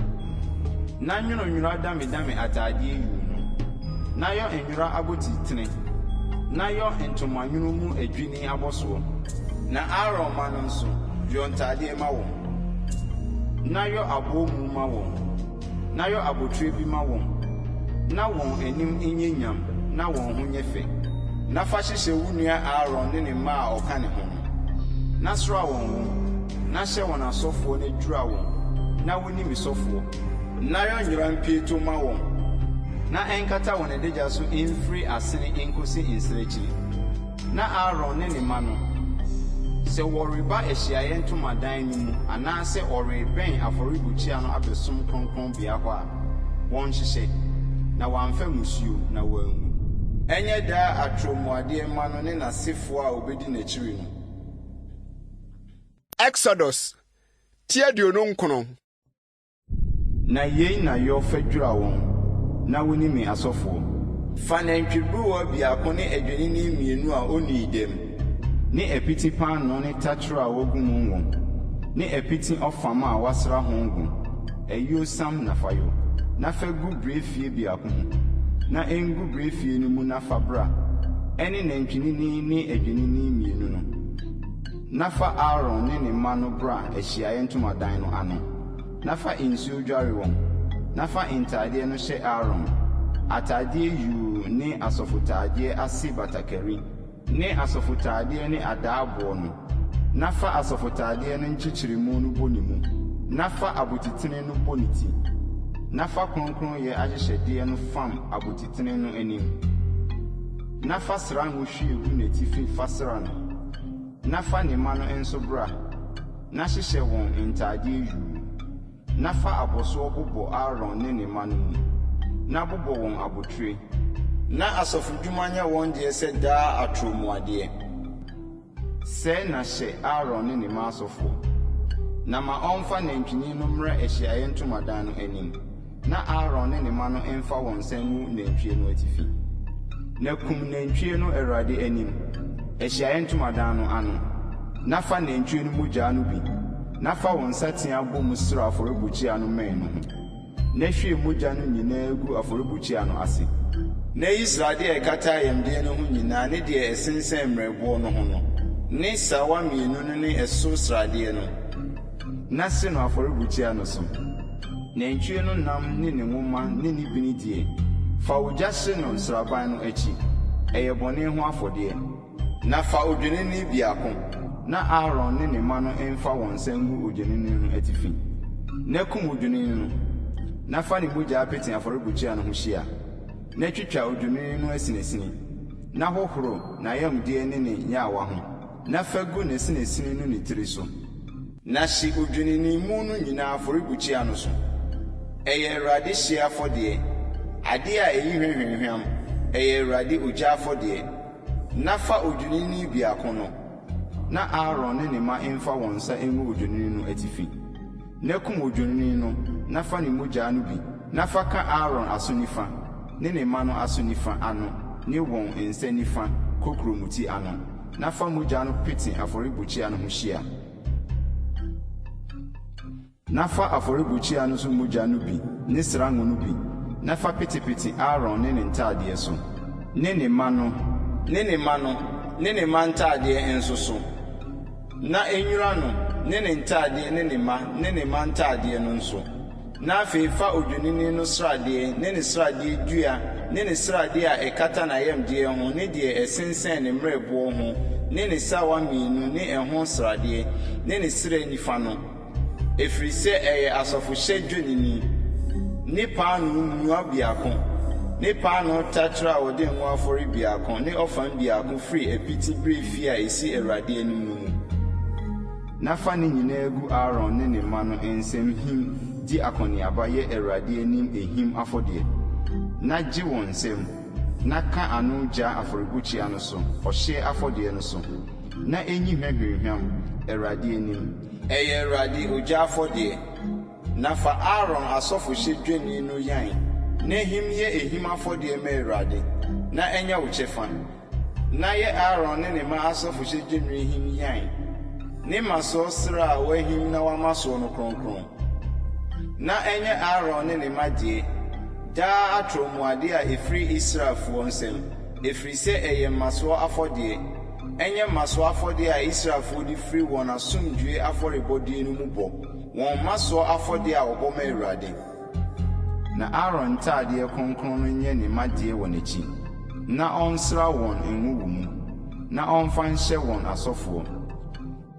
na nwononwora dame ataadeɛ yu no na yɔ enwora abotitene na yɔ ntomanwono mu adwini abɔsoɔ na Aaron ma no nso yɔ ntaadeɛ ma wɔn na yɔ abomu ma wɔn na yɔ abotire bi ma wɔn na wɔn anim enye nyam na wɔn ho nyɛ fɛ na fa hyehyɛ wo nua Aaron ne ne mma a ɔka ne ho na sora wɔn wo na hyɛ wɔn asɔfoɔ ne dwura wɔn na woni mi sɔfoɔ na yɔ nwura mpie to ma wɔn na enkata wɔn adagya so emfiri asene enkosi nsirakyiri na Aaron ne ne mma no sɛ wɔreba ahyiaeɛ ntomadan no mu anaasɛ ɔrebɛn afɔrebukyia no abɛsom kronkron bea hɔ a wɔn hyehyɛ na wɔamfa musuo na wɔangu enye daa atromuadeɛ ma no ne n'asefo a obedi n'akyiri no Exodus TWII Akan na yei na yɔ fadwura wɔn na woni me asɔfoɔ fa nantwibuwa biako ne adwenini mmienu a oni dem ne epiti paano ne tachro a wogu mu wɔn ne epiti ɔfam a wasra ho ngu ayuo sam na fayo na fa gu brefie biako ho na engu brefie no mu na fa bra ene nantwinini ne adwinini mienu no na fa Aaron ne ne ma no bra ahyiaye ntomadan no ano na fa insuo dware wɔn na fa intade no hyɛ Aaron atade yu ne asɔfotade ase batakari ne asɔfotade ne adaabo no na fa asɔfotade no nkyekyeremu no bɔ ne mu na fa abotitene no bɔ ne ti na fa kronkron yɛ agyehyɛdeɛ no fam abotitene no anim na fa sra ngo hwie gu ne tifi fa sra no na fa ne ma no nso bra na hyehyɛ wɔn ntade yu na fa abɔso bobɔ Aaron ne ne ma no mu na bobɔ wɔn abotire na asɔfodwuma nyɛ wɔn deɛ sɛ daa atromuadeɛ sɛ na hyɛ Aaron ne ne ma asɔfo na ma ɔmfa nantwini no mmra ahyiaye ntomadan no anim na Aaron ne ne ma no mfa wɔn nsa ngu nantwie no atifi na kum nantwie no Awurade anim ahyiaye ntomadan no ano na fa nantwie no mogya no bi na fa wɔn nsa tea bɔ mu soro afɔrebukyia no mmɛn no ho na hwie mogya no nyinaa gu afɔrebukyia no ase na Israelde a ɛkata yɛmdeɛ no ho nyinaa ne deɛ ɛsensɛn mmerɛboɔ no ho no ne sawa mmienu no ne ɛso sradeɛ no na se no afɔrebukyia no so nantwie no nam ne ne nwoma ne ne bini die fa ogya hye no nsraban no akyi ɛyɛ bɔne ho afɔdeɛ na fa odwennini biako na Aaron ne ne ma no mfa wɔn nsa ngu odwennini no atifi na kum odwennini no na fa ne mogya apete afɔrebukyia no ho hyia na twitwa odwennini no asinesini na hohoro na yamdeɛ ne ne nyaawa ho na fa gu ne sinesini no ne tiri so na hye odwennini mu no nyinaa afɔrebukyia no so ɛyɛ Awurade hye afɔdeɛ ade a ɛyi hwehwehwam ɛyɛ Awurade ogya afɔdeɛ na fa odwennini biako no na Aaron ne ne ma mfa wɔn nsa ngu odwennini no atifi na kum odwennini no na fa ne mogya no bi na fa ka Aaron aso nifa ne ne ma no aso nifa ano ne wɔn nsa nifa kokromuti ano na fa mogya no pete afɔrebukyia no ho hyia na fa afɔrebukyia no so mogya no bi ne srango no bi na fa pete Aaron ne ne ntadeɛ so ne ne ma ntadeɛ nso so na enwura no ne ne ntadeɛ ne ne ma ntadeɛ no nso na afei fa odwennini no sradeɛ ne ne sradeɛ dua ne ne sradeɛ a ɛkata na yamdeɛ ho ne deɛ ɛsensɛn ne mmerɛboɔ ho ne ne sawa mmienu ne ɛho sradeɛ ne ne srɛ nifa no ɛfiri sɛ ɛyɛ asɔfohyɛ dwennini ne paano nnua biako ne paano tatra a wɔde ngo afɔre biako ne ɔfam biako firi apiti bere fi a ɛsi Awurade anim no mu na fa ne nyinaa gu Aaron ne ne ma no nsɛm him di akɔneaba yɛ Awurade anim ehim afɔdeɛ na gye wɔn nsɛm na ka ano gya afɔrebukyia no so ɔhye afɔdeɛ no so na enyi hwehwehwam Awurade anim ɛyɛ Awurade ogya afɔdeɛ na fa Aaron asɔfohyɛ dwennini no yan na ehim yɛ ehim afɔdeɛ ma Awurade na ɛnyɛ wo kyɛfa na yɛ Aaron ne ne ma asɔfohyɛ dwennini him yan ne ma so sra a wahim na wama so no kronkron na ɛnyɛ Aaron ne ne ma die daa atromuade a efiri Israelfoɔ nsɛm efiri sɛ ɛyɛ maso afɔdeɛ ɛnyɛ maso afɔdeɛ a Israelfoɔ de firi wɔn asomdwie afɔrebɔdeɛ no mu bɔ wɔn maso afɔdeɛ a wɔbɔ ma Awurade na Aaron ntadeɛ kronkron no nyɛ ne ma die wɔ n'akyi na ɔnsra wɔn nwuwu mu na ɔmfa nhyɛ wɔn asɔfoɔ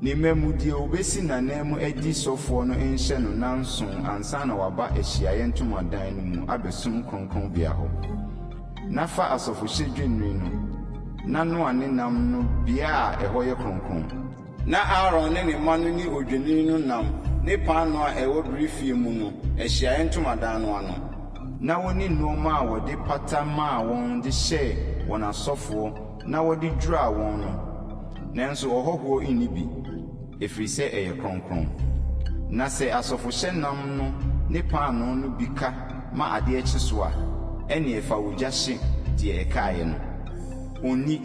ne mmamudie obesi nanan mu adi sɔfoɔ no nhyɛ no nanson ansa na waba ahyiaye ntomadan no mu abɛsom kronkron bea hɔ na fa asɔfohyɛ dwennini no na noa ne nam no bea a ɛhɔ yɛ kronkron na Aaron ne ne ma no ne odwennini no nam ne paano a ɛwɔ bere fie mu no ahyiaye ntomadan no ano na wɔne nneɛma a wɔde pata maa wɔn de hyɛ wɔn asɔfoɔ na wɔde dwiraa wɔn no nanso ɔhɔhoɔ inni bi efiri sɛ ɛyɛ kronkron na sɛ asɔfohyɛ nam no ne paano no bi ka ma adeɛ kye so a ɛne ɛfa wogya hye deɛ ɛkaeɛ no onni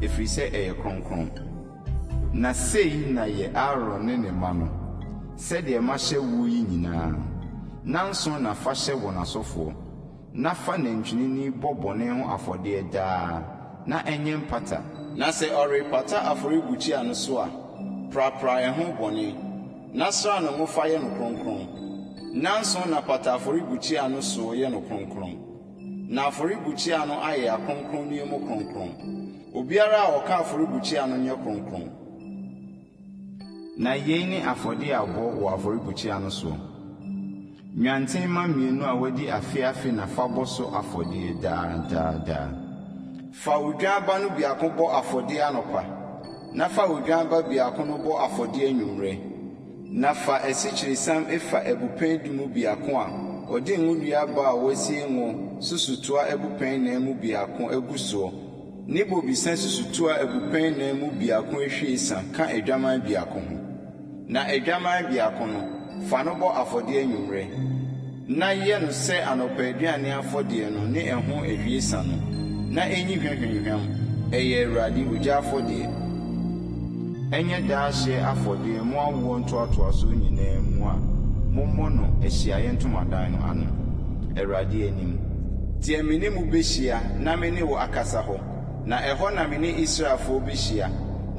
efiri sɛ ɛyɛ kronkron na sei na yɛ Aaron ne ne ma no sɛdeɛ mahyɛ wuo yi nyinaa nanso na fa hyɛ wɔn asɔfoɔ na fa nantwinini bɔ bɔne ho afɔdeɛ daa na ɛnyɛ mpata na sɛ ɔrepata afɔrebukyia no so a prapra ɛho bɔne na sra no ngo fa yɛ no kronkron nanso na pata afɔrebukyia no so yɛ no kronkron na afɔrebukyia no ayɛ akronkron ne mu kronkron obiara a ɔka afɔrebukyia no nyɛ kronkron na yei ne afɔde abɔ wɔ afɔrebukyia no so nwantenma mmienu a wadi afiafi na fa bɔ so afɔde daa fa odwanba no biako bɔ afɔde anɔpa na fa odwanba biako no bɔ afɔde anwummerɛ na fa asikyiresiam efa abupɛn du mu biako a ɔde ngo duaba a wasie ngo susutoa abupɛn na mu biako agu soɔ ne bobisa susutoa abupɛn na mu biako ehwiesa ka adwaman biako ho na adwaman biako no fa no bɔ afɔde anwummerɛ na yɛ no sɛ anɔpa aduane afɔde no ne ɛho ehwiesa no na enyi hwehwehwam ɛyɛ Awurade ogya afɔde ɛnyɛ daahye afɔde mo awo ntoatoaso nyinaa mu a mommɔ no ahyiaeɛ ntomadan no ano Awurade anim tie me ne mu behyia na me ne wo akasa hɔ na ɛhɔ na me ne Israelfo behyia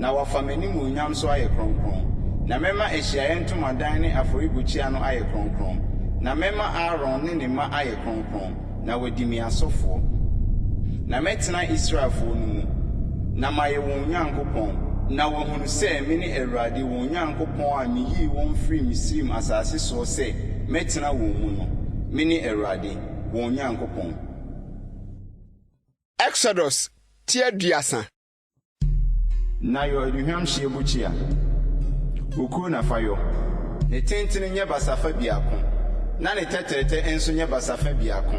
na wafa me ne mu onyam so ayɛ kronkron na mɛma ahyiaeɛ ntomadan ne afɔrebukyia no ayɛ kronkron na mɛma Aaron ne ne ma ayɛ kronkron na wadi me asɔfoɔ na mɛtena Israelfo no mu na mayɛ wɔn Nyankopɔn na wɔhunu sɛ me ne Awurade wɔn Nyankopɔn a meyii wɔn firi Misraim asase soɔ sɛ mɛtena wɔn mu no me ne Awurade wɔn Nyankopɔn. Exodus TWII. Na yɔ aduhwam hye bukyia okuo na fa yɔ ne tenten nyɛ basafa biako na ne tɛtɛtɛ nso nyɛ basafa biako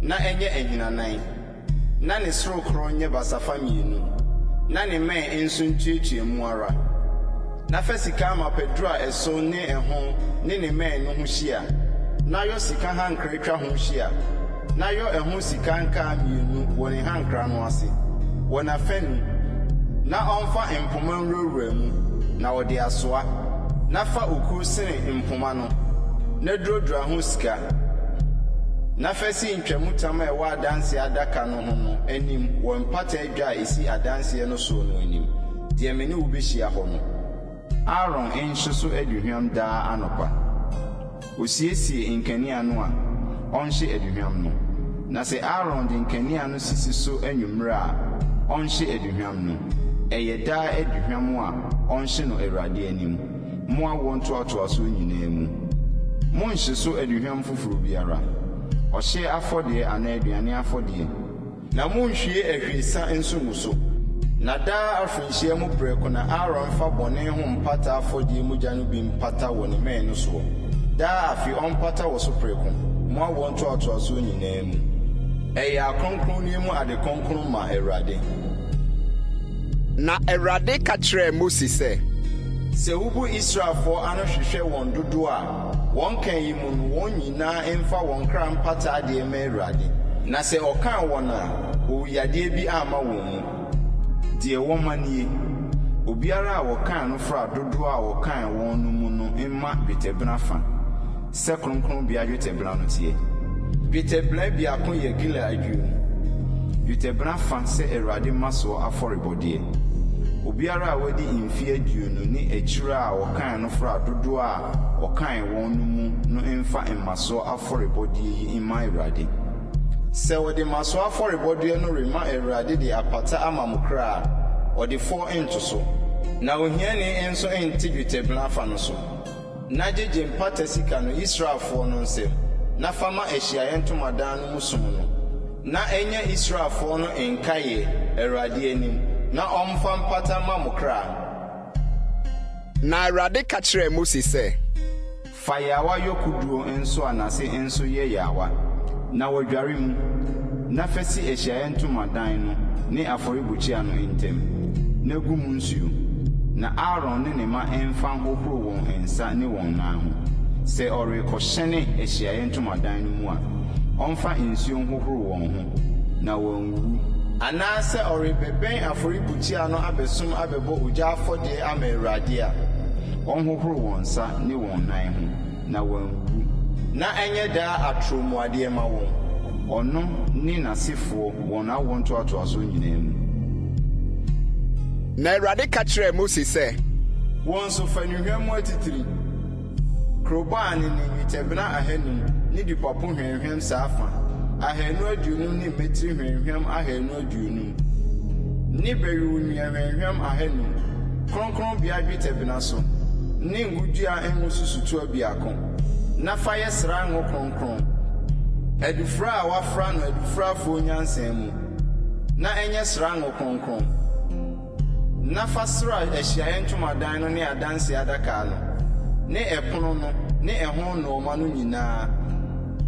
na ɛnyɛ ahinanan na ne sorokoro nyɛ basafa mmienu na ne mɛn nso ntuatua mu ara na fa sika amapaduru a ɛso ne ɛho ne mɛn no ho hyia na yɔ sika hankra twa ho hyia na yɔ ɛho sika nkaa mmienu wɔ ne hankra no ase wɔ n'afanu na ɔmfa mpoma nwurawura mu na ɔde asoa na fa okuo sene mpoma no na durodura ho sika na fa si ntwamutam a ɛwɔ adanse adaka no ho no anim wɔ mpata adwa a esi adanseɛ no so no anim deɛ me ne wo behyia hɔ no Aaron nhyɛ so aduhwam daa anɔpa osiesie nkanea no a ɔnhye aduhwam no na sɛ Aaron de nkanea no sisi so anwummerɛ a ɔnhye aduhwam no ɛyɛ daa aduhwam a ɔnhye no Awurade anim mo awo ntoatoaso nyinaa mu monhye so aduhwam foforo biara ɔhye afɔdeɛ anaa aduane afɔdeɛ na monhwie ahwiesa nso mu so na daa afrinhyia mu prɛko na Aaron fa bɔne ho mpata afɔdeɛ mogya no bi mpata wɔ ne mɛn no soɔ daa afi ɔmpata wɔ so prɛko mo awo ntoatoaso nyinaa mu ɛyɛ akronkronne mu ade kronkron ma Awurade. Na Awurade ka kyerɛɛ Mose sɛ sɛ wobu Israelfo ano hwehwɛ wɔn dodoɔ a wɔn kan yi mu no wɔn nyinaa mfa wɔn kra mpata adeɛ ma Awurade na sɛ ɔkan wɔn a owiadeɛ bi ama wɔn mu deɛ wɔma nie obiara a wɔkan no fra dodoɔ a wɔkan wɔn no mu no mma dwetɛbena fa sɛ kronkronbea dwetɛbena no teɛ dwetɛbena biako yɛ gila adwum dwetɛbena fa sɛ Awurade ma soɔ afɔrebɔdeɛ obiara a wadi mfe aduonu ne akyire a wɔkan no fra dodoɔ a wɔkan wɔn no mu no mfa mmasoɔ afɔrebɔdeɛ yi mma Awurade sɛ wɔde mmasoɔ afɔrebɔdeɛ no rema Awurade de apata ama mo kra a ɔde fɔ nto so na ohiani nso nte dwetɛbena fa no so na gyegye mpata sika no Israelfoɔ no nsɛm na fama ahyiaeɛ ntomadan no mu som no na ɛnyɛ Israelfoɔ no nkaeɛ Awurade anim na ɔmfa mpata ma mo kra. Na Awurade ka kyerɛɛ Mose sɛ fa yawa yokuduo nso anase nso yɛ yawa na wɔdware mu na fa si ahyiaeɛ ntomadan no ne afɔrebukyia no ntam na gu mu nsuo na Aaron ne ne ma mfa hohoro wɔn nsa ne wɔn nan ho sɛ ɔrekɔhyɛne ahyiaeɛ ntomadan no mu a ɔmfa nsuo hohoro wɔn ho na wɔnwu anaasɛ ɔrebɛbɛn afɔrebukyia no abɛsom abɛbɔ ogya afɔdeɛ ama Awurade a ɔnhohoro wɔn nsa ne wɔn nan ho na wɔnwu na enye da atromuade ma won ono ni nasefo won awon to aso nyinam na Awurade ka kyerɛ Mose sɛ won so fanuhwam atitiri kroban ni mitebna ahanum ni dipapo hwenhwem saafa ahanu aduonum ni metri hwenhwem ahanu aduonum ni beru nua hwenhwem ahanum kronkron bia dwetebna so ni ngudua enwususutu abiako na fa yesra ngo kronkron edufra a wafra no edufra fo nyansan mu na enye sra ngo kronkron na fa sra ehia ntomadan no ne adanse adaka no ne epono no ne ehon no ma no nyinaa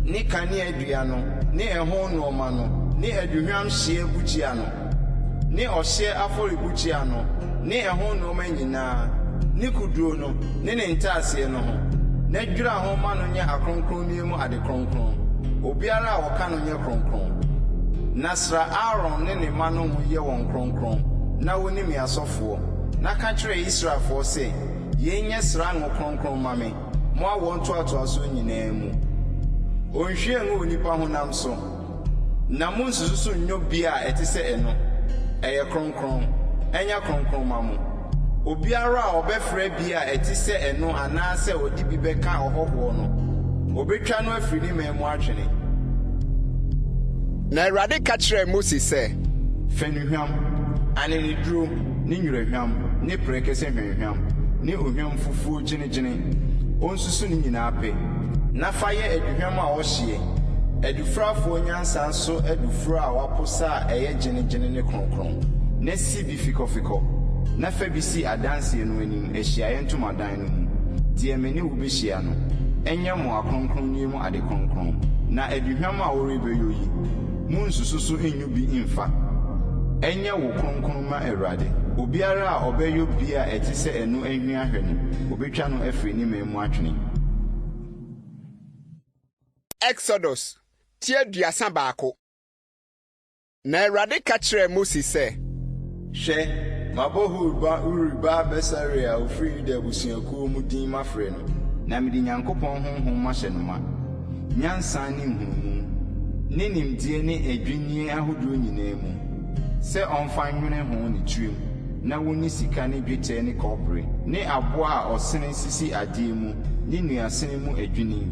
ne kane adua no ne ehon no ma no ne aduhwam hye buchia no ne ohye afori buchia no ne ehon no ma nyinaa ne kuduo no ne ntase no ho na dwura ho ma no nya akronkron ni mu ade kronkron obiara a woka no nya kronkron nasra Aaron ne ma no ho ye won kronkron na woni mi asofo na ka kire Israelfo se yenye sra ngo kronkron ma me mo awon to aso nyinaa mu onhwe ngo nipa honam so na mo nsusu nnyo bia etise eno eye kronkron enya kronkron ma mo obiara a obefra bia etise eno anase odi bi beka ohoho no obetwa no afiri ni memu atwene na Awurade ka kyerɛ Mose sɛ fanuhwam ane ne duro ne nwurahwam ne prekese hwenhwam ne ohwam fufuo gyinegyine onsusu ne nyinaa pe na fa yɛ aduhwam a wɔhye adufrafo nyansa so adufro a waposa a ɛyɛ gyinegyine ne kronkron na si bi fikɔfikɔ na fa bi si adanse no anim ahyiaeɛ ntomadan no mu die mene wo behia no ɛnyɛ mo akronkron ni mu ade kronkron na aduhwam a wɔrebeyo yi mu nsususu enyu bi imfa enye wo kronkron ma Awurade obiara a obeyo bia etise enu enhwi ahwe no obetwa no afiri ni memu atwene Exodus TWII Akan na Awurade ka kyerɛ Mose sɛ hwɛ mabohurba uriba besaria ofiri Yuda abusuakuo mu din mafrɛ no na mede Nyankopɔn honhom ma hyɛ no ma nyansa ne nhunumu ne nimdie ne adwinnie ahodoɔ nyinaa mu sɛ ɔmfa nwene ho ne tuam na woni sika ne dwetɛ ne kɔbere ne aboa a ɔsene sisi adeɛ mu ne nuasene mu adwini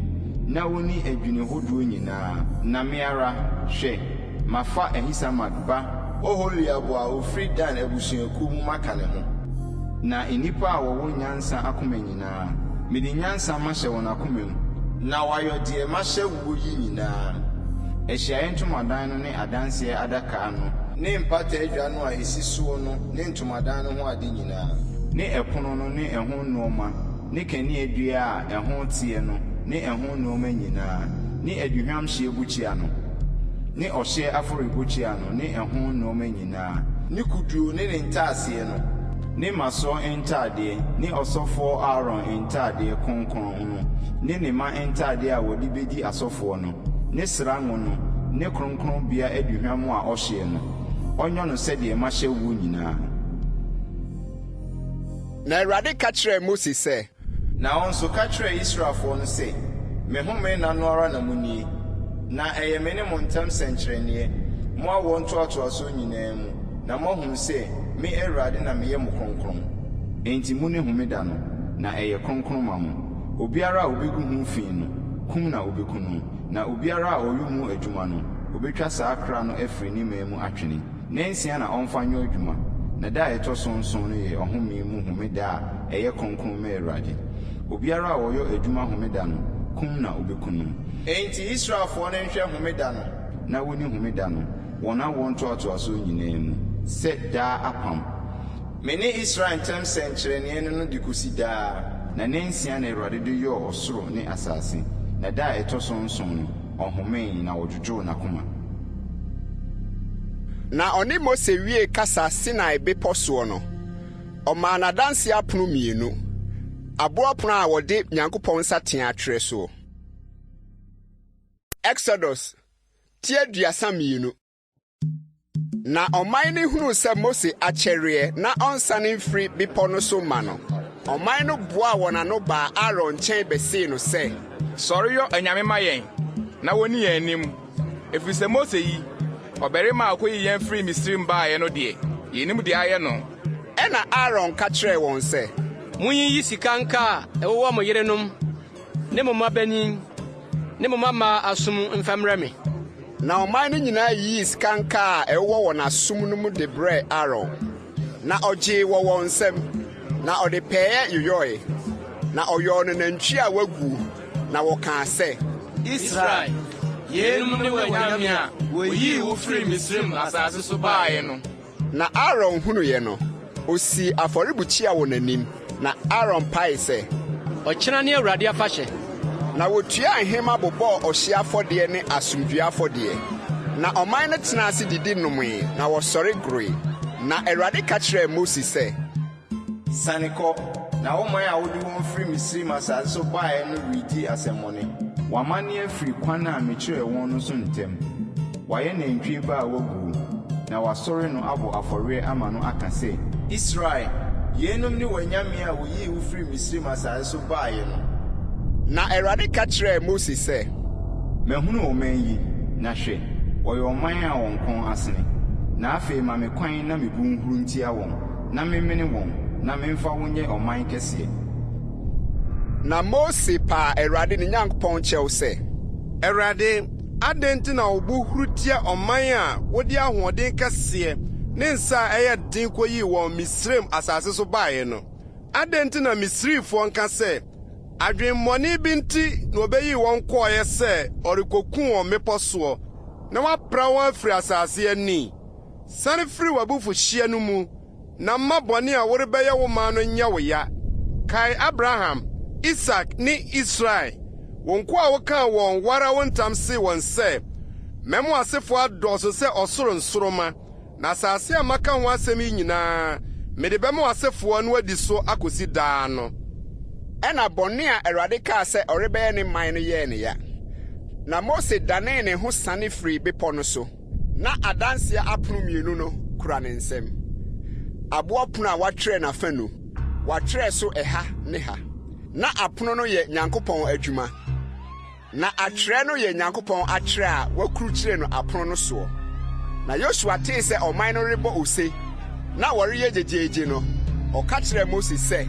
na woni adwini hodoɔ nyinaa na meara hwɛ mafa Ahisamak ba Oholiab a ofiri Dan abusuakuo mu maka ne ho na enipa a wɔwɔ nyansa akoma nyinaa mede nyansa mahyɛ wɔn akoma mu na wayɔ deɛ mahyɛ wo yi nyinaa ahyiaeɛ ntomadan no ne adanseɛ adaka no ne mpata adwa no a esi so no ne ntomadan no ho ade nyinaa ne ɛpono no ne ɛho nneɛma ne kani adua a ɛho tie no ne ɛho nneɛma nyinaa ne aduhwam hye bukyia no ne ɔhye afɔrebukyia no ne ɛho nneɛma nyinaa ne kuduo ne ntaaseɛ no ne maso ntadeɛ ne ɔsɔfo Aaron ntadeɛ kronkron no ne ma ntadeɛ a wɔde bedi asɔfoɔ no ne srango no ne kronkron bia aduhwam a ɔhye no ɔnyɔ no sɛdeɛ mahyɛ wo nyinaa na Awurade ka kyerɛ Mose sɛ na wɔn nso ka kyerɛ Israelfoɔ no sɛ me home na no ara na munie na ɛyɛ me ne mo ntam sɛnkyerɛnneɛ mo awɔ ntoatoaso nyinaa mu na moahunu sɛ me Awurade na meyɛ mo kronkron enti mu ne homeda no na ɛyɛ kronkron ma mo obiara a obegu ho fi no kum na obeku no na obiara a ɔyɛ mu adwuma no obetwa saa kra no afiri ne memu atwene na nsia na ɔmfa nyɛ adwuma na da ɛtɔ so nson no yɛ ɔhome mu homeda a ɛyɛ kronkron ma Awurade obiara a ɔyɛ adwuma homeda no kum na obeku no enti Israelfoɔ no nhwɛ homeda no na woni homeda no wɔn awɔ ntoatoaso nyinaa mu sɛ daa apam me ne Israel ntam sɛnkyerɛnneɛ no de kosi daa na ne nsia na Awurade de yɛ ɔsoro ne asase na da ɛtɔ so nson no ɔhomee na ɔdwodwo n'akoma na ɔne Mose wie kasa Sinai bepɔ soɔ no ɔmaa n'adanse apono mmienu aboa pono a wɔde Nyankopɔn nsateaa atwerɛ so Exodus TWII na ɔman no hunu sɛ Mose akyɛreɛ na ɔnsane mfiri bepɔ no so ma no ɔman no boaa wɔn ano baa Aaron nkyɛn bɛsee no sɛ Sɔre yɔ anyame ma yɛn, na woni yɛn anim. Ɛfiri sɛ Mose yi, ɔbarima a ɔkɔyi yɛn firi Misraim baeɛ no deɛ, yɛnim deɛ ayɛ no. Ɛna Aaron ka kyerɛɛ wɔn sɛ, Munyiyi sika nka a ɛwowɔ mo yerenom ne mo mmabanin ne mo mmammaa asom mfɛmrɛ me. Na ɔman no nyinaa yii sika nka a ɛwowɔ wɔn asom no mu de brɛɛ Aaron. Na ɔgyee wɔ wɔn nsam, na ɔde pɛɛyɛ yoyɔe. Na ɔyɔɔ no nantwi a wagu, na wɔkaa sɛ, Israel, yenum ne wanyame a woyii wo firi Misraim asase so baeɛ no. Na Aaron hunuiɛ no, osii afɔrebukyia wɔ n'anim. Na Aaron pae sɛ, ɔkyena ne Awurade afahyɛ. Na wotua nhema bobɔɔ ɔhye afɔdeɛ ne asomdwoe afɔdeɛ. Na ɔman no tena ase didi nomee, na wɔsɔre goroe. Na Awurade ka kyerɛɛ Mose sɛ, Sane kɔ, na wo man a wode wɔn firi Misraim asase so baeɛ no redi asɛmmɔne. Wɔamanne afiri kwan a mekyerɛɛ wɔn no so ntɛm. Wɔayɛ nantwie ba a wagu, na wɔasɔre no abɔ afɔre ama no aka sɛ, Israel, yenum ne wanyame a woyii wo firi Misraim asase so baeɛ no. Na Awurade ka kyerɛɛ Mose sɛ, Mahunu ɔman yi, na hwɛ, wɔyɛ ɔman a wɔn kɔn asene. Na afei ma me kwan na mebu nhuru ntia wɔn, na memene wɔn, na memfa wo nyɛ ɔman kɛseɛ. Na Mose paa Awurade ne Nyankopɔn kyɛw sɛ, Awurade, adɛn nti na wo bo huru tia ɔman a wode ahoɔden kɛseɛ ne nsa a ɛyɛ den kɔyii wɔn Misraim asase so baeɛ no? Adɛn nti na Misrifoɔ nka sɛ, adwemmɔne bi nti na obɛyii wɔn kɔɔeɛ sɛ ɔrekoku wɔn mmepɔ soɔ, na wapra wɔn afiri asase ani? Sane firi w'abufuhyeɛ no mu, na mma bɔne a worebɛyɛ wo man no nyɛ wo ya. Kae Abraham, Isak ne Israel, wɔn ko a wokaa wɔn wara wo ntam see wɔn sɛ, mɛmo asefoɔ adɔɔso sɛ ɔsoro nsoroma, na asase a maka ho asɛm yi nyinaa, mede bɛma asefoɔ no adi so akosi daa no. Ɛna bɔne a Awurade kaa sɛ ɔrebɛyɛ ne man no yɛɛ ne ya. Na Mose danee ne ho sane firi bepɔ no so. Na adanseɛ apono mmienu no kura ne nsam. Aboɔ pono a wɔatwerɛ n'afanu, wɔatwerɛ so ɛha ne ha. Na apono no yɛ Nyankopɔn adwuma. Na atwerɛ no yɛ Nyankopɔn atwerɛ a wɔakurukyerɛ no apono no soɔ. Na Yosua tee sɛ ɔman no rebɔ ose, na wɔreyɛ gyegyeegye no, ɔka kyerɛɛ Mose sɛ,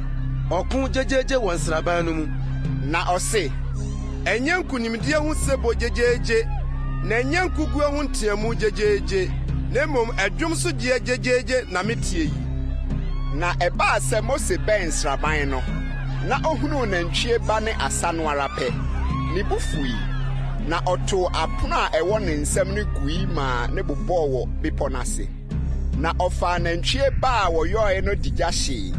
ɔko gyegyeegye wɔ nsraban no mu. Na ɔse, ɛnyɛ nkonimdie ho sɛbɔ gyegyeegye, na ɛnyɛ nkugu ho nteamu gyegyeegye, na mmom adwom so gyeɛ gyegyeegye na metie yi. Na ɛbaa sɛ Mose bɛn nsraban no, na ohunuu nantwie ba ne asa no ara pɛ. Ne bo fui, na ɔtoo apono a ɛwɔ ne nsam no gui maa ne bobɔɔ wɔ bepɔ no ase. Na ɔfaa nantwie ba a wɔyɔe no de gya hyee.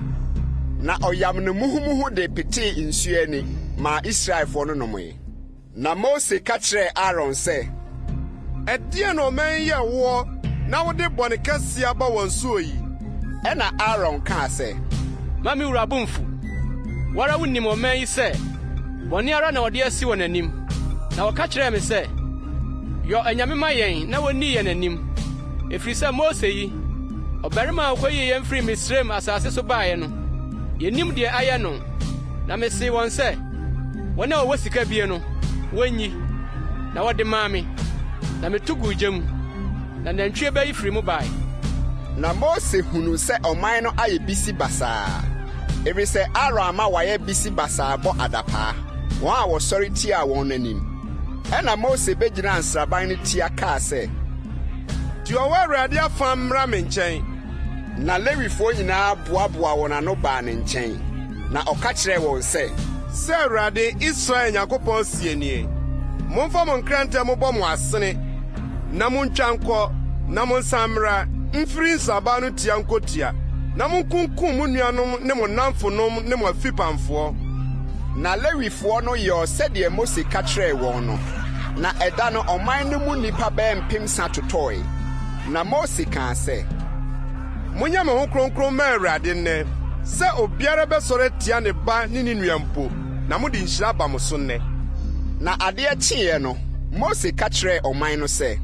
Na ɔyam no muhumuhu de petee nsuo ani maa Israelfoɔ no nomee. Na Mose ka kyerɛɛ Aaron sɛ, ɛdeɛ na ɔman yɛ woɔ na wode bɔne kɛseɛ aba wɔn so yi? Ɛna Aaron kaa sɛ, ma me wura bo mfu. Wara wonim ɔman yi sɛ, bɔne ara na wɔde asi wɔn anim. Na wɔka kyerɛɛ me sɛ, yɔ anyame ma yɛn na wonni yɛn anim. Ɛfiri sɛ Mose yi, ɔbarima a ɔkɔyii yɛn firi Misraim asase so baeɛ no, yɛnim deɛ ayɛ no. Na mesee wɔn sɛ, wɔn a wɔwɔ sika bie no, wɔnyi. Na wɔde maa me, na meto guu gya mu, na nantwie bɛyi firi mu bae. Na Mose hunu sɛ ɔman no ayɛ bisi basaa. Ɛfiri sɛ Aaron ama wɔayɛ bisi basaa bɔ adapaa, wɔn a wɔsɔre tiaa wɔn n'anim. Ɛna Mose bɛgyina nsraban no tia kaa sɛ, "Di ɔwɔ Awurade afa mmra me nkyɛn." Na Lewifoɔ nyinaa boaboa wɔn ano baa ne nkyɛn. Na ɔka kyerɛɛ wɔn sɛ, "Sɛ Awurade Israel Nyankopɔn sie nie, momfa mo nkrantɛ mobɔ mo asene, na montwa nkɔ, na monsan mmra mfiri nsraban no tia nkotia, na monkunkum mo nuanom ne mo namfonom ne mo afipamfoɔ." Na Lewifoɔ no yɛɔ sɛdeɛ Mose ka kyerɛɛ wɔn no. Na ɛda no ɔman no mu nnipa bɛyɛ 3,000 totɔe. Na Mose kaa sɛ, "Monyɛ mo ho kronkron ma Awurade nnɛ, sɛ obiara bɛsɔre atia ne ba ne ne nua mpo, na mode nhyira aba mo so nnɛ." Na adeɛ kyeeɛ no, Mose ka kyerɛɛ ɔman no sɛ,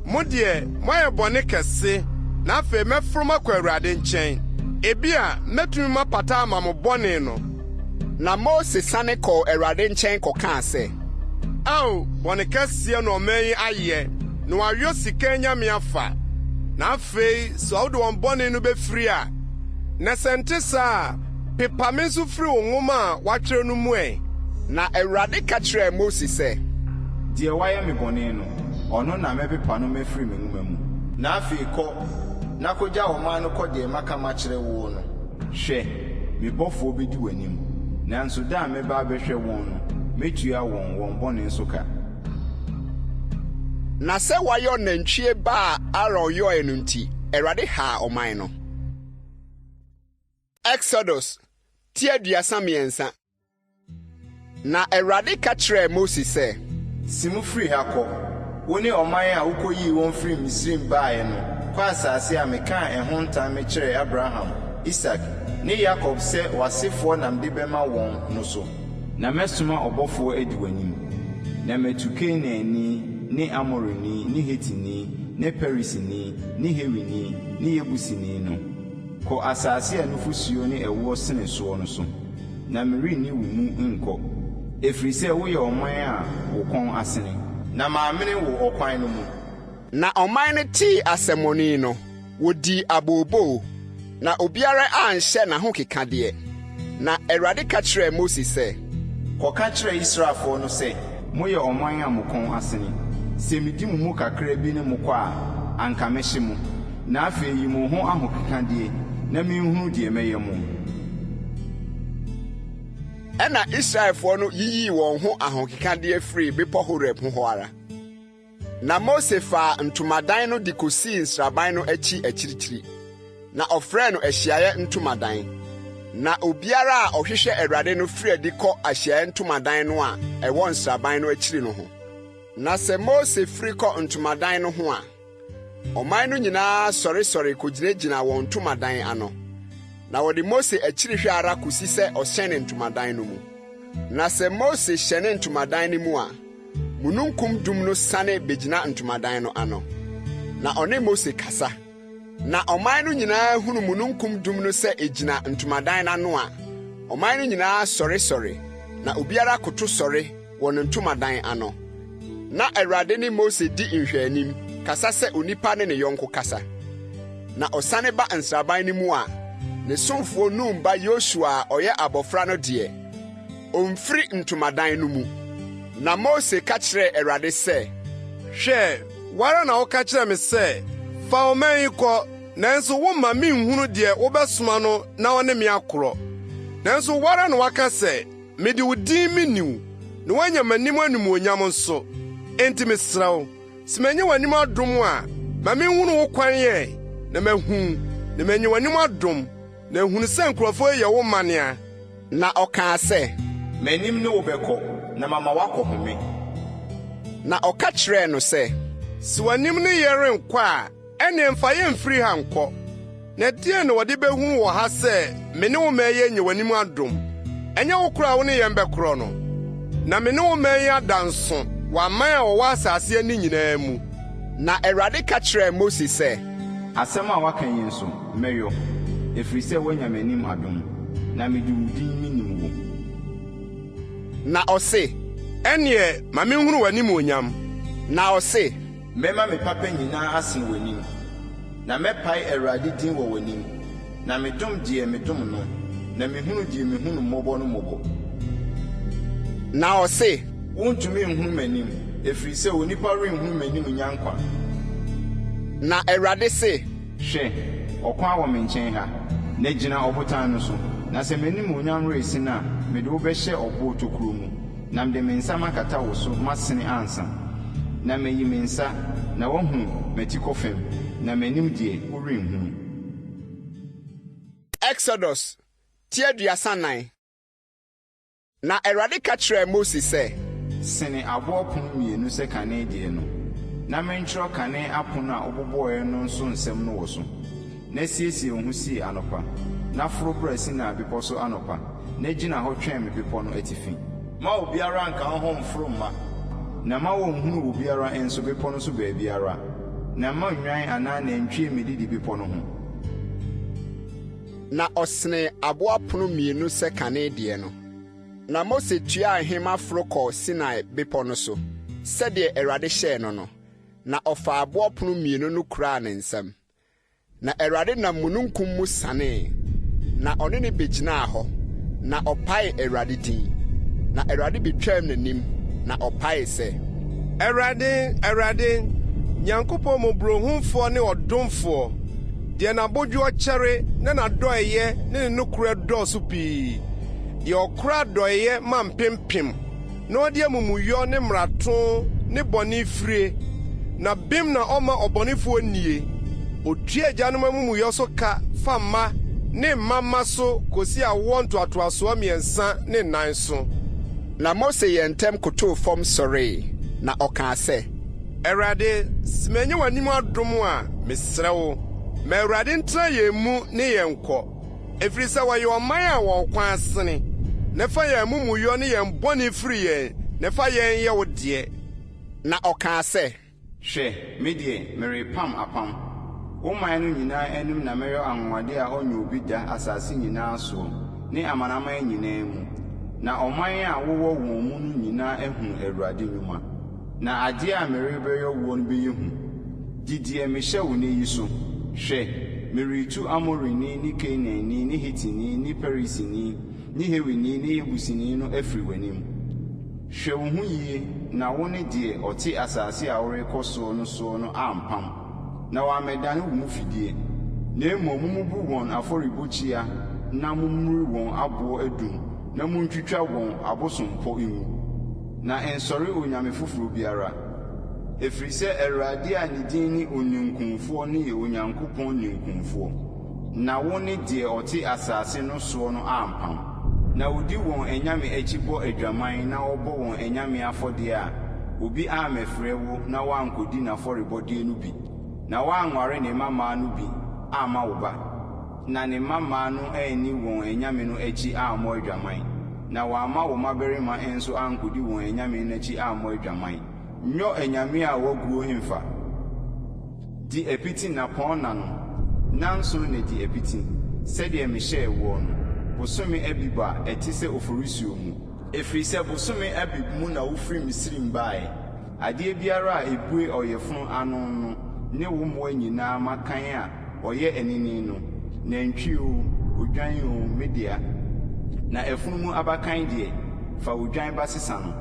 "Mo deɛ moayɛ bɔne kɛse, na afei mɛforo makɔ Awurade nkyɛn. Ebia mɛtumi mapata ama mo bɔne no." Na Mose sane kɔɔ Awurade nkyɛn kɔkaa sɛ, Ao, bɔne kɛseɛ na ɔman yi ayɛ, na wɔawe sika nyame afa. Na afei, sɛ wode wɔn bɔne no bɛfiri a, na sɛ nte saa, pepa me nso firi wo nwoma a wɔatwerɛ no mu ɛ. Na Awurade ka kyerɛɛ Mose sɛ, deɛ wayɛ me bɔne no, ɔno na mɛpepa no mɛfiri me nwoma mu. Na afei kɔ, na kogya ɔman no kɔ deɛ maka makyerɛ wo no. Hwɛ, me bɔfoɔ bɛdi w'anim, nanso da a mɛba abɛhwɛ wɔn no, metua wɔn bɔne nso ka. Na sɛ wayɛ nantwie ba a Aaron yɔe no nti, Awurade haa ɔman no. Exodus TWII. Na Awurade ka kyerɛɛ Mose sɛ, si mu firi ha kɔ, wo ne ɔman a wokɔyii wɔn firi Misraim baeɛ no, kɔ asase a mekaa ɛho ntam mekyerɛɛ Abraham, Isak ne Yakob sɛ w'asefoɔ nam de bɛma wɔn no so. Na mɛsoma ɔbɔfoɔ adi w'anim, na matu Kanaani ne Amorini ne Hetini ne Perisini ne Hewini ne Yebusini no. Kɔ asase a nufusuo ne ɛwoɔ sene soɔ no so, na merenni wo mu nkɔ, ɛfiri sɛ woyɛ ɔman a wo kɔn asene, na maamene wo ɔkwan no mu. Na ɔman no tee asɛmmɔne no, wodii abooboo, na obiara anhyɛ n'ahokekadeɛ. Na Awurade ka kyerɛɛ Mose sɛ, kɔka kyerɛ Israelfoɔ no sɛ, moyɛ ɔman a mo kɔn asene. Sɛ medi mo mu kakra bi ne mo kɔ a, anka mɛhye mo, na afei yi mo ho ahokekadeɛ, na menhunu deɛ mɛyɛ mo. Ɛna Israelfoɔ no yiyii wɔn ho ahokekadeɛ firi bepɔ Horeb ho hɔ ara. Na Mose faa ntomadan no de kosii nsraban no akyi akyirikyiri, na ɔfrɛɛ no Ahyiaeɛ Ntomadan. Na obiara a ɔhwehwɛ Awurade no firi adi kɔ Ahyiaeɛ Ntomadan no a ɛwɔ nsraban no akyiri no ho. Na sɛ Mose firi kɔ ntomadan no ho a, ɔman no nyinaa sɔresɔre kogyinagyina wɔn ntomadan ano. Na wɔde Mose akyiri hwɛ ara kosi sɛ ɔhyɛne ntomadan no mu. Na sɛ Mose hyɛne ntomadan no mu a, mununkum dum no sane begyina ntomadan no ano. Na ɔne Mose kasa. Na ɔman no nyinaa hunu mununkum dum no sɛ egyina ntomadan no ano a, ɔman no nyinaa sɔresɔre, na obiara koto sɔre wɔ ne ntomadan ano. Na Awurade ne Mose di nhwɛanim, kasa sɛ onipa ne ne yɔnko kasa. Na ɔsane ba nsraban no mu a, ne somfoɔ Nun ba Yosua a ɔyɛ abɔfra no deɛ, ɔmfiri ntomadan no mu. Na Mose ka kyerɛɛ Awurade sɛ, hwɛ, wara na woka kyerɛ me sɛ, fa ɔman yi kɔ, nanso womma menhunu deɛ wobɛsoma no na ɔne me akorɔ. Nanso wara na waka sɛ, mede wo din meniw, na woanya m'anim animuonyam nso. Enti mesrɛ wo, sɛ manya w'anim adom a, ma menhunu wo kwan yɛ, na mahu, na manya w'anim adom, na ehunu sɛ nkurɔfoɔ yɛ wo manea. Na ɔkaa sɛ, m'anim ne wo bɛkɔ, na mama wakɔ home. Na ɔka kyerɛɛ no sɛ, sɛ w'anim ne yɛ renkɔ a, ɛne mfa yɛmfiri ha nkɔ. Na deɛ na wɔde bɛhu wɔ ha sɛ me ne wo ma yɛ nya w'anim adom, ɛnyɛ wo kora wo ne yɛn bɛkorɔ no. Na me ne wo ma yɛ ada nso w'aman a wɔwɔ asase ani nyinaa mu. Na Awurade ka kyerɛɛ Mose sɛ, asɛm a waka yi nso mɛyɔ, ɛfiri sɛ woanya m'anim adom, na mede wo din menim wo. Na ɔse, ɛneɛ ma menhunu w'anim onyam. Na ɔse, mɛma me papa nyinaa asen w'anim, na mɛpae Awurade din wɔ w'anim, na medom deɛ medom no, na mehunu deɛ mehunu mmɔbɔ no mmɔbɔ. Na ɔse, wontumi nhunu m'anim, ɛfiri sɛ onipa renhunu m'anim nya nkwa. Na Awurade se, hwɛ, ɔkwan wɔ me nkyɛn ha, na gyina ɔbotan no so, na sɛ m'anim onyam resi no a, mede wo bɛhyɛ ɔbo tokuro mu, na mede me nsa makata wo so masene ansa. Na mayi me nsa, na woahu m'ati kɔ fam, na m'anim deɛ worenhunu. Exodus TWII. Na Awurade ka kyerɛɛ Mose sɛ, sene aboɔ pon mmienu sɛ kane deɛ no, na mentwerɛ kane apono a wobobɔɔɛ no nso nsɛm no wɔ so, na siesie wo ho sii anɔpa, na foro bra Sinai bepɔ so anɔpa, na gyina hɔ twɛn me bepɔ no atifi. Ma obiara nka wo ho mforo mma, na ma wɔnhunu obiara nso bepɔ no so baabiara, na ma nnwan anaa nantwie medidi bepɔ no ho. Na ɔsene aboa pono mmienu sɛ kane deɛ no, Na Mose tua ahema froko Sinai bepɔ no so sɛdeɛ Awurade hyɛɛ no no, na ɔfa aboɔ pono mmienu no kuraa ne nsam. Na Awurade nam mununkum mu sanee, na ɔne ne begyinaa hɔ, na ɔpae Awurade din. Na Awurade betwam n'anim, na ɔpae sɛ, Awurade, Nyankopɔn mmɔborɔhumfoɔ ne ɔdomfoɔ, deɛ n'abodwoɔ kyɛre ne n'adɔeɛ ne ne nokorɛ dɔɔso pii, deɛ ɔkora adɔeɛ ma mpempem, na ɔde amumuyɔ ne mmarato ne bɔne firie, na bem na ɔma ɔbɔnefoɔ nie. Otua agyanom amumuyɔ so ka fa mma ne mmamma so kosi awoɔ ntoatoasoɔ 3 ne 4 so. Na Mose yɛ ntɛm kotow fam sɔree, na ɔkaa sɛ, Awurade, sɛ manya w'anim adom a, mesrɛ wo, ma Awurade ntena yɛn mu ne yɛn nkɔ, ɛfiri sɛ wɔyɛ ɔman a wɔn kwan asene. Na fa yɛn amumuyɔ ne yɛn bɔne firi yɛn, na fa yɛn yɛ wo deɛ. Na ɔkaa sɛ, hwɛ, me deɛ merepam apam. Wo man no nyinaa anim na mɛyɛ anwonwade a ɔnyɛ obi da asase nyinaa soɔ ne amanaman nyinaa mu. Na ɔman a wowɔ wɔn mu no nyinaa ahu Awurade nnwuma. Na adeɛ a merebɛyɛ wo no bɛyɛ hu. Didiɛ mehyɛ wo ne yi so. Hwɛ, meretu Amorini ne Kanaani ne Hitini ne Perisini ne Hewini ne Yebusini no afiri w'anim. Hwɛ wo ho yie, na wo ne deɛ ɔte asase a worekɔ soɔ no ampam. Na wɔamɛdane wo mu fidie. Na mmom mumubu wɔn afɔrebukyia, na mummuri wɔn aboɔ adum, na muntwitwa wɔn abosompɔ ngu. Na ɛnsɔre onyame foforo biara. Ɛfiri sɛ Awurade a ne din ne onyankumfoɔ ne yɛ Onyankopɔn ninkumfoɔ. Na wo ne deɛ ɔte asase no soɔ no ampam. Na wodi wɔn anyame akyi bɔ adwaman na wɔbɔ wɔn anyame afɔdeɛ a obi ammɛfrɛ wo na woankɔdi n'afɔrebɔdeɛ no bi. Na woanware ne mmammaa no bi amma wo ba. Na ne mmammaa no anni wɔn anyame no akyi ammɔ adwaman. Na wɔamma wo mmabarima nso ankɔdi wɔn anyame no akyi ammɔ adwaman. Nyɔ anyame a waguo hemfa. Di apiti nnapɔn na no, nanso na di apiti, sɛdeɛ mehyɛɛ woɔ no. Bosome Abib a ɛte sɛ oforisuo mu. Ɛfiri sɛ bosome Abib mu na wofiri Misrim bae. Adeɛ biara a ebue ɔyɛfunu ano no, ne wo mmoa nyinaa makan a ɔyɛ anini no, nantwi o, odwan o, media. Na ɛfunumu abakan deɛ, fa odwan ba sesa no.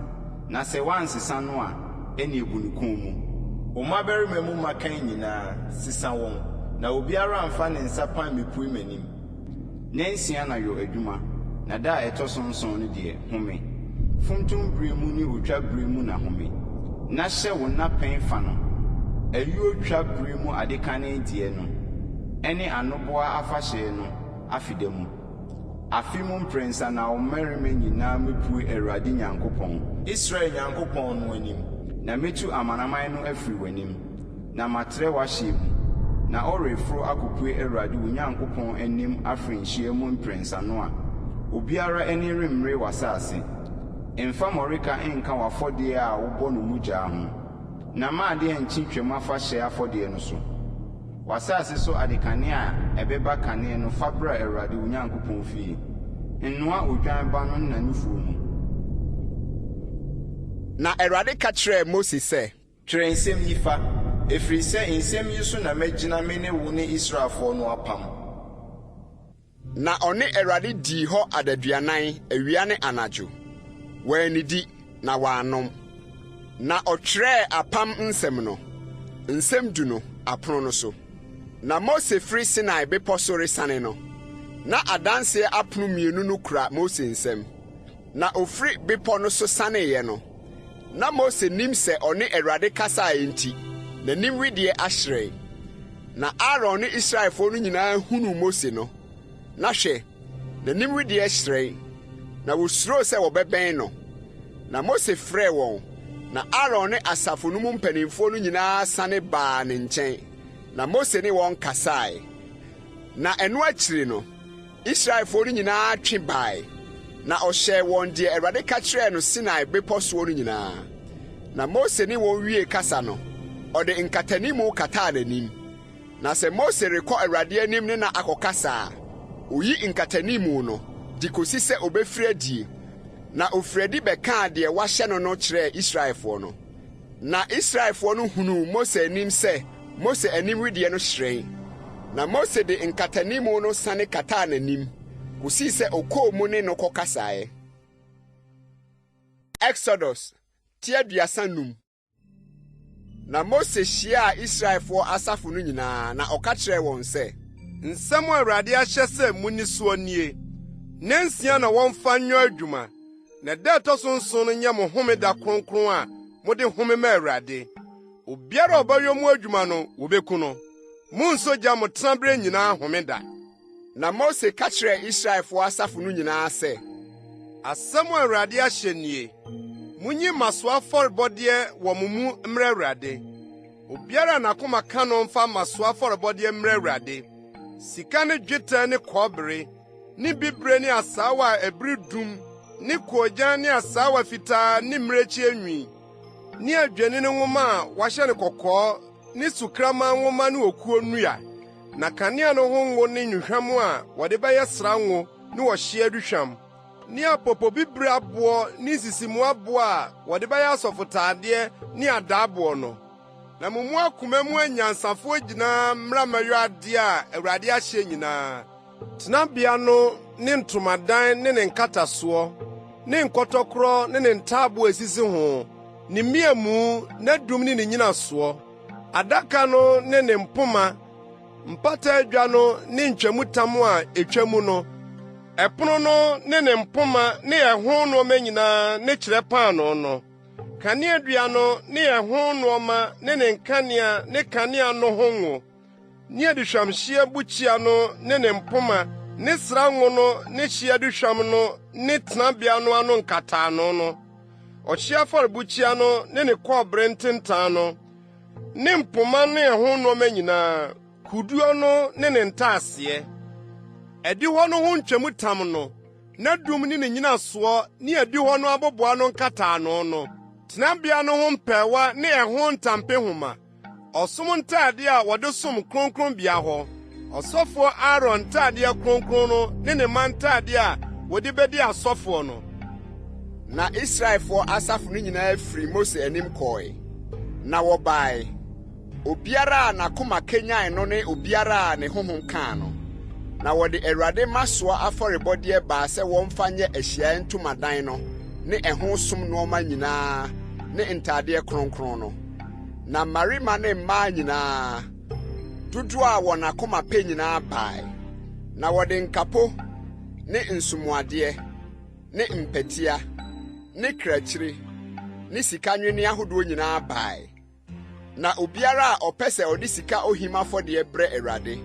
Na sɛ wansesa no a, ɛne ebu ne kɔn mu. Wo mmabarima mu makan nyinaa, sesa wɔn, na obiara amfa ne nsa pan mepue m'anim. Nansia na yɔ adwuma, na da a ɛtɔ so 7 no deɛ, home. Funtum bere mu ne otwa bere mu na home. Na hyɛ wo nnapɛn fa no. Ayuo twa bere mu adekane deɛ no, ɛne anoboa afahyɛ no afida mu. Afi mu mprɛnsa na wo mmarima nyinaa mepue Awurade Nyankopɔn, Israel Nyankopɔn no anim, na metu amanaman no afiri w'anim, na matrɛ w'ahyɛ mu, na ɔreforo akɔpue Awurade wo Nyankopɔn anim afiri nhyia mu mprɛnsa no a, obiara ani remmere w'asase. Mfa mmɔreka nka w'afɔdeɛ a wobɔ no mu gyaa ho, na ma adeɛ nkyi twam afahyɛ afɔdeɛ no so. W'asase so adekane a ɛbɛba kane no fa bra Awurade wo Nyankopɔn fie. Nnoa odwan ba no na nufuo mu. Na Awurade ka kyerɛɛ Mose sɛ, twerɛ nsɛm yi fa, ɛfiri sɛ nsɛm yi so na mɛgyina me ne wo ne Israelfoɔ no apam. Na ɔne Awurade dii hɔ adaduanan awia ne anadwo. Wɔannidi na wɔannom. Na ɔtwerɛɛ apam nsɛm no, nsɛm 10 no, apono no so. Na Mose firi Sinai bepɔ so resane no, na adanseɛ apono 2 no kura Mose nsɛm. Na ofiri bepɔ no so saneeɛ no, na Mose nim sɛ ɔne Awurade kasaa enti, n'anim wideɛ ahyerɛn. Na Aaron ne Israelfoɔ no nyinaa hunu Mose no, na hwɛ, n'anim wideɛ hyerɛn, na wosuroo sɛ wɔbɛbɛn no. Na Mose frɛɛ wɔn, na Aaron ne asafo no mu mpanimfoɔ no nyinaa sane baa ne nkyɛn. Na Mose ne wɔn kasae. Na ɛno akyiri no, Israelfoɔ no nyinaa twe bae. Na ɔhyɛɛ wɔn deɛ Awurade ka kyerɛɛ no Sinai bepɔ soɔ no nyinaa. Na Mose ne wɔn wie kasa no, ɔde nkatanimu kataa n'anim. Na sɛ Mose rekɔ Awurade anim ne na akɔkasa a, oyi nkatanimu no, de kosi sɛ obɛfiri adie. na ofredi bɛkaa deɛ wahyɛ no no kyerɛɛ Israelfoɔ no. Na Israelfoɔ no hunu Mose anim sɛ Mose anim wedeɛ no hyerɛn. Na Mose de nkatanimu no sane kataa n'anim, kosii sɛ okɔɔ mu ne no kɔkasaeɛ. Exodus TWII Akan. Na Mose hyiaa Israelfoɔ asafo no nyinaa na ɔka kyerɛɛ wɔn sɛ, nsɛm a Awurade ahyɛ sɛ munni soɔ nie. Nansia na wɔmfa nyɛ adwuma, na da ɛtɔ so nson no nyɛ mo homeda kronkron a mode home ma Awurade. Obiara a ɔbɛyɛ mu adwuma no wobeku no. Monso gya mo tenabere nyinaa homeda. Na Mose ka kyerɛɛ Israelfoɔ asafo no nyinaa sɛ, asɛm a Awurade ahyɛ nie. Munyi maso afɔrebɔdeɛ wɔ mo mu mmrɛ Awurade. Obiara n'akoma ka no mfa maso afɔrebɔdeɛ mmrɛ Awurade. Sika ne dwetɛ ne kɔbere, ne bibire ne asaawa a ɛbere dum, ne koogyan ne asaawa fitaa ne mmirekyi enwi, ne adwani ne nwoma a wahyɛ ne kɔkɔɔ, ne sukrama nwoma ne okuo nnua, na kanea no ho ngo ne nhwehwam a wɔde bɛyɛ sra ngo ne wɔhye aduhwam, ne apopɔ bibire aboɔ ne sisimu aboɔ a wɔde bɛyɛ asɔfotaadeɛ ne adaaboɔ no. Na mo mu akoma mu anyansafoɔ gyinaa mmra mɛyɛ adeɛ a Awurade ahyɛ nyinaa. Tenabea no ne ntomadan ne ne nkatasoɔ, ne nkɔtɔkorɔ ne ne ntaaboo esisi ho, ne mmiamu, n'adum ne ne nyinasoɔ, adaka no ne ne mpoma, mpata adwa no ne ntwamutam a etwa mu no, ɛpono no ne ne mpoma ne ɛho nneɛma nyinaa ne kyerɛ paano no, kanea dua no ne ɛho nneɛma ne ne nkanea ne kanea no ho ngo, ne aduhwamhyia bukyia no ne ne mpoma, ne sra ngo no ne hyia aduhwam no ne tenabea no ano nkataano no, ɔhyia afɔrebukyia no ne ne kɔbere ntentan no, ne mpoma ne ɛho nneɛma nyinaa, kuduo no ne ne ntaaseɛ, ɛdi hɔ no ho ntwamutam no, n'adum ne ne nyinasoɔ ne ɛdi hɔ no aboboa no nkataano no, tenabea no ho mpɛɛwa ne ɛho ntampehoma, ɔsom ntaade a wɔde som kronkronbea hɔ, ɔsɔfoɔ Aaron ntadeɛ kronkron no ne ne mma ntadeɛ a wɔde bɛdi asɔfoɔ no. Na Israelfoɔ asafo no nyinaa firi Mose anim kɔe. Na wɔbae. Obiara a n'akoma kenyan no ne obiara a ne honhom kaa no. Na wɔde Awurade masoa afɔrebɔdeɛ baa sɛ wɔmfa nyɛ Ahyiae Ntomadan no ne ɛho som nneɛma nyinaa ne ntadeɛ kronkron no. Na mmarima ne mmaa nyinaa, dodoɔ a wɔn akoma pɛ nyinaa bae. Na wɔde nkapo ne nsomuadeɛ ne mpatia ne krakyire ne sika nwene ahodoɔ nyinaa bae. Na obiara a ɔpɛ sɛ ɔde sika ohim afɔdeɛ brɛ Awurade,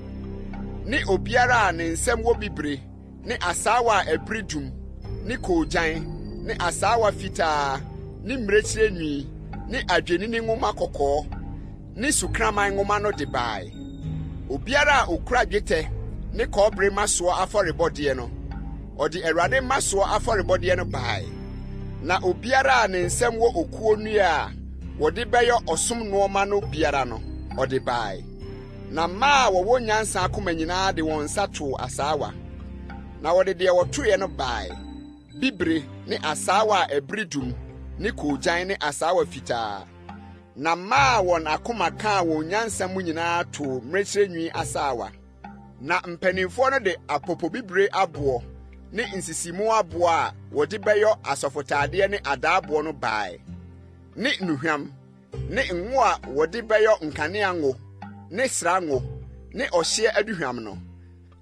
ne obiara a ne nsɛm wɔ bibire ne asaawa a ɛbere dum ne koogyan ne asaawa fitaa ne mmirekyire nwi ne adwani ne nwoma kɔkɔɔ ne sukraman nwoma no de bae. Obiara a okura dwetɛ ne kɔbere masoɔ afɔrebɔdeɛ no, ɔde Awurade masoɔ afɔrebɔdeɛ no bae. Na obiara a ne nsɛm wɔ okuo nnua a wɔde bɛyɛ ɔsom nneɛma no biara no, ɔde bae. Na mmaa a wɔwɔ nyansa akoma nyinaa de wɔn nsa too asaawa. Na wɔde deɛ wɔtoeɛ no bae, bibire ne asaawa a ɛbere dum ne koogyan ne asaawa fitaa. Na mmaa a wɔn akoma kaa wɔn nyansa mu nyinaa too mmirekyire nwi asaawa. Na mpanimfoɔ no de apopɔ bibire aboɔ ne nsisimu aboɔ a wɔde bɛyɛ asɔfotaadeɛ ne adaaboɔ no bae, ne nnuhwam ne ngo a wɔde bɛyɛ nkanea ngo ne sra ngo ne ɔhye aduhwam no.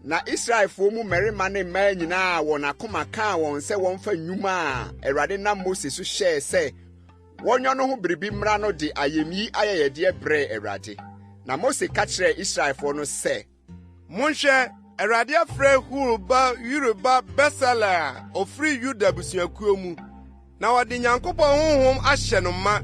Na Israelfoɔ mu mmarima ne mmaa nyinaa a wɔn akoma kaa wɔn sɛ wɔmfa nnwuma a Awurade nam Mose so hyɛɛ sɛ wɔnyɛ no ho biribi mmra no de ayɛmyi ayɛyɛdeɛ brɛɛ Awurade. Na Mose ka kyerɛɛ Israelfoɔ no sɛ, monhwɛ, Awurade afrɛ Hur ba Yoruba Besala a ofiri Yuda abusuakuo mu, na wɔde Nyankopɔn honhom ahyɛ no ma,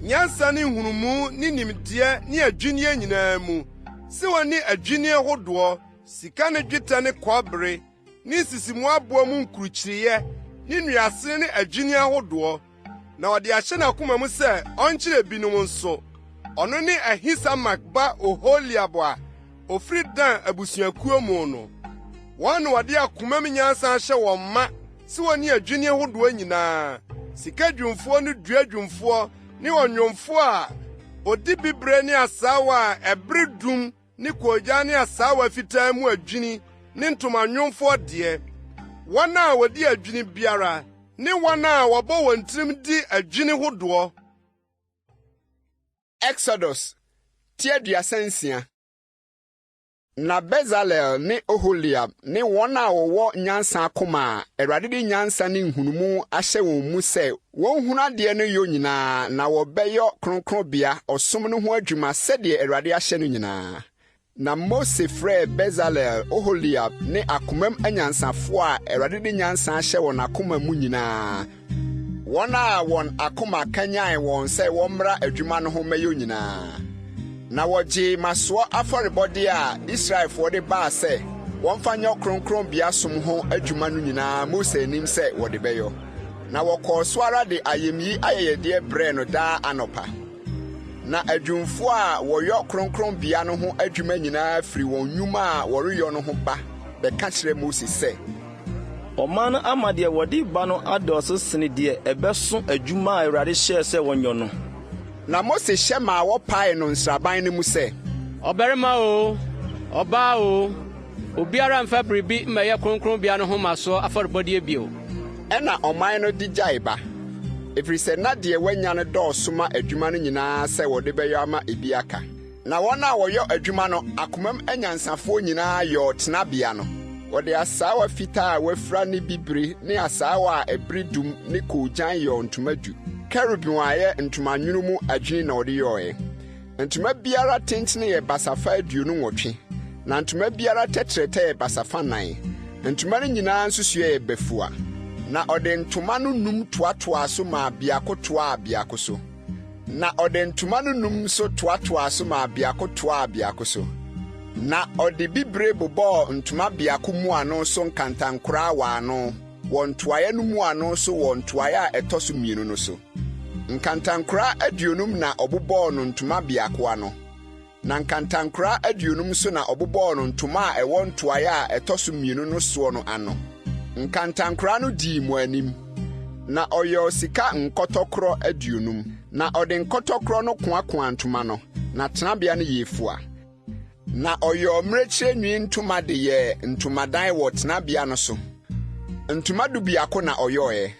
nyansa ne nhunumu ne nimdeɛ ne adwinneɛ nyinaa mu, sɛ wɔne adwinneɛ hodoɔ, sika ne dwetɛ ne kɔbere, ne sisimu aboɔ mu nkurukyiriɛ, ne nnuase ne adwinneɛ hodoɔ, na wɔde ahyɛ n'akoma mu sɛ ɔnkyerɛ binom nso. Ɔno ne Ahisamak ba Oholiab a ofiri Dan abusuakuo mu no. Wɔn na wɔde akoma mu nyansa ahyɛ wɔn ma si woni adwini hodo nyinaa sika dwumfo no dua dwumfo ne onwomfo a odi bibre ne asawa ebredum ne koja ne asawa fitaa mu adwini ne ntoma nwomfo de wana wodi adwini biara ne wana wabo wontirim di adwini hodo. Exodus TWII Akan. Na Bezalel ne Oholiab ne wɔn a wɔwɔ nyansa akoma Awurade de nyansa ne nhunumu ahyɛ wɔn mu sɛ wɔn hunu ade no yɛ nyinaa na wɔbɛyɔ kronkronbea ɔsom no ho adwuma sɛdeɛ Awurade ahyɛ no nyinaa. Na Mose frɛ Bezalel, Oholiab ne akomam anyansafo a Awurade de nyansa ahyɛ wɔn akoma mu nyinaa. Wɔn a wɔn akoma kanyan wɔn sɛ wɔmmra adwuma no ho mɛyɛ nyinaa. Na wɔgye masoɔ afɔrebɔde a Israelfoɔ de baa sɛ wɔmfa nyɛ kronkronbea som ho adwuma no nyinaa Mose anim sɛ wɔde bɛyɔ. Na wɔkɔɔ so ara de ayɛmyi ayɛyɛdeɛ brɛ no daa anɔpa. Na adwumfoɔ a wɔyɔ kronkronbea no ho adwuma nyinaa firi wɔn nnwuma a wɔreyɔ no ho ba bɛka kyerɛ Mose sɛ ɔman no ama deɛ wɔde ba no adɔɔso sene deɛ ɛbɛso adwuma a Awurade hyɛɛ sɛ wɔnyɔ no. Na Mose hyɛ ma wɔpae no nsraban no mu sɛ ɔbarima o ɔbaa o obiara mfa biribi mmɛyɛ kronkronbea no ho masoɔ afɔrebɔdeɛ bio. Ɛna ɔman no de gyae ba ɛfiri sɛ na deɛ wanya no dɔɔso ma adwuma no nyinaa sɛ wɔde bɛyɔ ama ebi aka. Na wɔn a wɔyɔ adwuma no akomam anyansafoɔ nyinaa yɔ tenabea no. Wɔde asaawa fitaa a wɔafira ne bibiri ne asaawa a ebredum ne koogyan yɔ ntoma du. Kerubim a yɛ ntoma nwunu mu adwini na ɔde yɔe. Ntoma biara tentene yɛ basafa 28, na ntoma biara tɛtrɛtɛ yɛ basafa 9. Ntoma no nyinaa nsusuo yɛ bafua. Na ɔde ntoma no num toatoa so ma biako toa biako so. Na ɔde ntoma no num so toatoa so ma biako toa biako so. Na ɔde bibire bobɔ ntoma biako mu ano so nkantankora wɔ ano. Wɔ ntoaeɛ no mu ano so wɔ ntoaeɛ a ɛtɔ so mmienu no so. Nkantankora 20 na ɔbobɔɔ no ntoma biako ano. Na nkantankora 20 so na ɔbobɔɔ no ntoma a ɛwɔ ntoaeɛ a ɛtɔ so mmienu no soɔ no ano. Nkantankora no dii mu anim. Na ɔyɛ sika nkɔtɔkorɔ 20. Na ɔde nkɔtɔkorɔ no koakoa ntoma no. Na tenabea no yɛ fua. Na ɔyɛ mmerɛkyerɛ nwi ntoma de yɛ ntomadan wɔ tenabea no so. Ntoma du biako na ɔyɔe.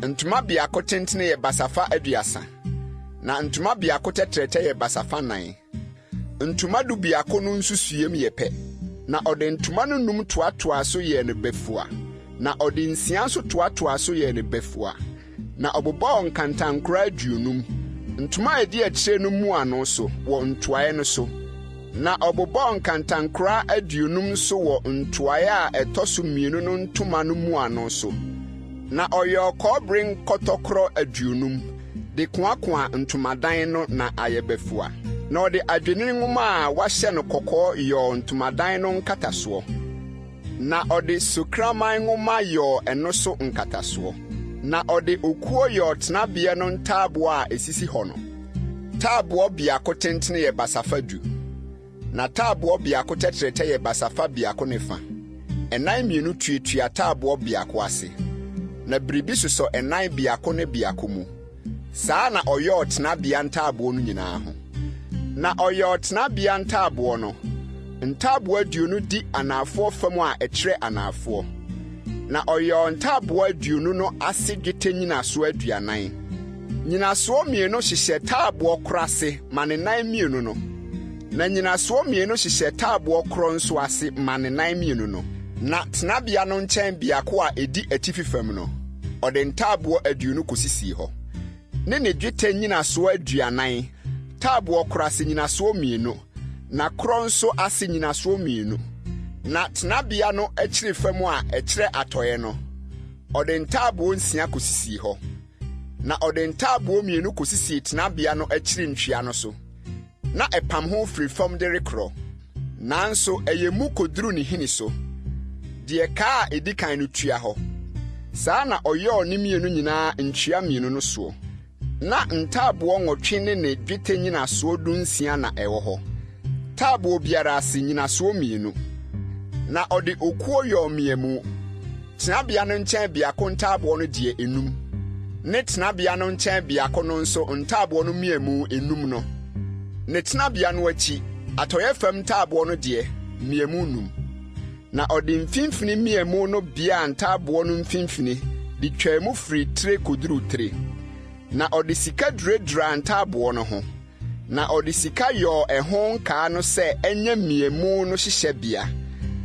Ntoma biako tentene yɛ basafa 30. Na ntoma biako tɛtrɛtɛ yɛ basafa 9. Ntoma du biako no nsusuem yɛ pɛ. Na ɔde ntoma no num toatoa so yɛ ne bafua. Na ɔde nsia nso toatoa so yɛ ne bafua. Na ɔbobɔɔ nkantankora 20. Ntoma a ɛdi akyire no mu ano so wɔ ntoaeɛ no so. Na ɔbobɔɔ nkantankora 20 so wɔ ntoaeɛ a ɛtɔ so mmienu no ntoma no mu ano so. Na ɔyɛ kɔbere nkɔtɔkorɔ 20 de koakoa ntomadan no na ayɛ bafua. Na ɔde adwene nwoma a wahyɛ no kɔkɔɔ yɔ ntomadan no nkatasoɔ. Na ɔde sukraman nwoma yɔ ɛno so nkatasoɔ. Na ɔde okuo yɔ tenabea no ntaaboɔ a esisi hɔ no. Taaboɔ biako tentene yɛ basafa 10. Na taaboɔ biako tɛtrɛtɛ yɛ basafa biako ne fa. Ɛnan mmienu tuatua taaboɔ biako ase. Na biribi sosɔ ɛnan biako ne biako mu. Saa na ɔyɛ tenabea ntaaboɔ no nyinaa ho. Na ɔyɛ tenabea ntaaboɔ no. Ntaaboɔ 20 di anaafoɔ fam a ɛkyerɛ anaafoɔ. Na ɔyɛ ntaaboɔ 20 no ase dwetɛ nyinasoɔ 40. Nyinasoɔ mmienu hyehyɛ taaboɔ koro ase ma ne nan mmienu no. Na nyinasoɔ mmienu hyehyɛ taaboɔ koro nso ase ma ne nan mmienu no. Na tenabea no nkyɛn biako a edi atifi fam no. Ɔde ntaaboɔ 20 kosisi hɔ. Ne dwetɛ nyinasoɔ 40. Taaboɔ koro ase nyinasoɔ mmienu. Na koro nso ase nyinasoɔ mmienu. Na tenabea no akyiri fam a ɛkyerɛ atɔeɛ no. Ɔde ntaaboɔ 6 kosisi hɔ. Na ɔde ntaaboɔ mmienu kosisi tenabea no akyiri ntwea no so. Na ɛpam ho firi fam de rekorɔ. Nanso ɛyɛ mu koduru ne hini so. Deɛ kaa a edi kan no tua hɔ. Saa na ɔyɔɔ ne mmienu nyinaa ntwea mmienu no soɔ. Na ntaaboɔ 8 ne dwetɛ nyinasoɔ 16 na ɛwɔ hɔ. Taaboɔ biara ase nyinasoɔ mmienu. Na ɔde okuo yɔɔ mmienu. tenabea no nkyɛn biako ntaaboo no deɛ enum ne tenabea no nkyɛn biako no nso ntaaboo no mmienu enum no ne tenabea no akyi atɔyɛ fam ntaaboo no deɛ mmienu num na ɔde mfimfini mmienu no bia ntaaboo no mfimfini de twaamu firi tire koduru tire na ɔde sika duradura ntaaboo no ho na ɔde sika yɔ ɛho nkaa no sɛ ɛnyɛ mmienu no hyehyɛ bia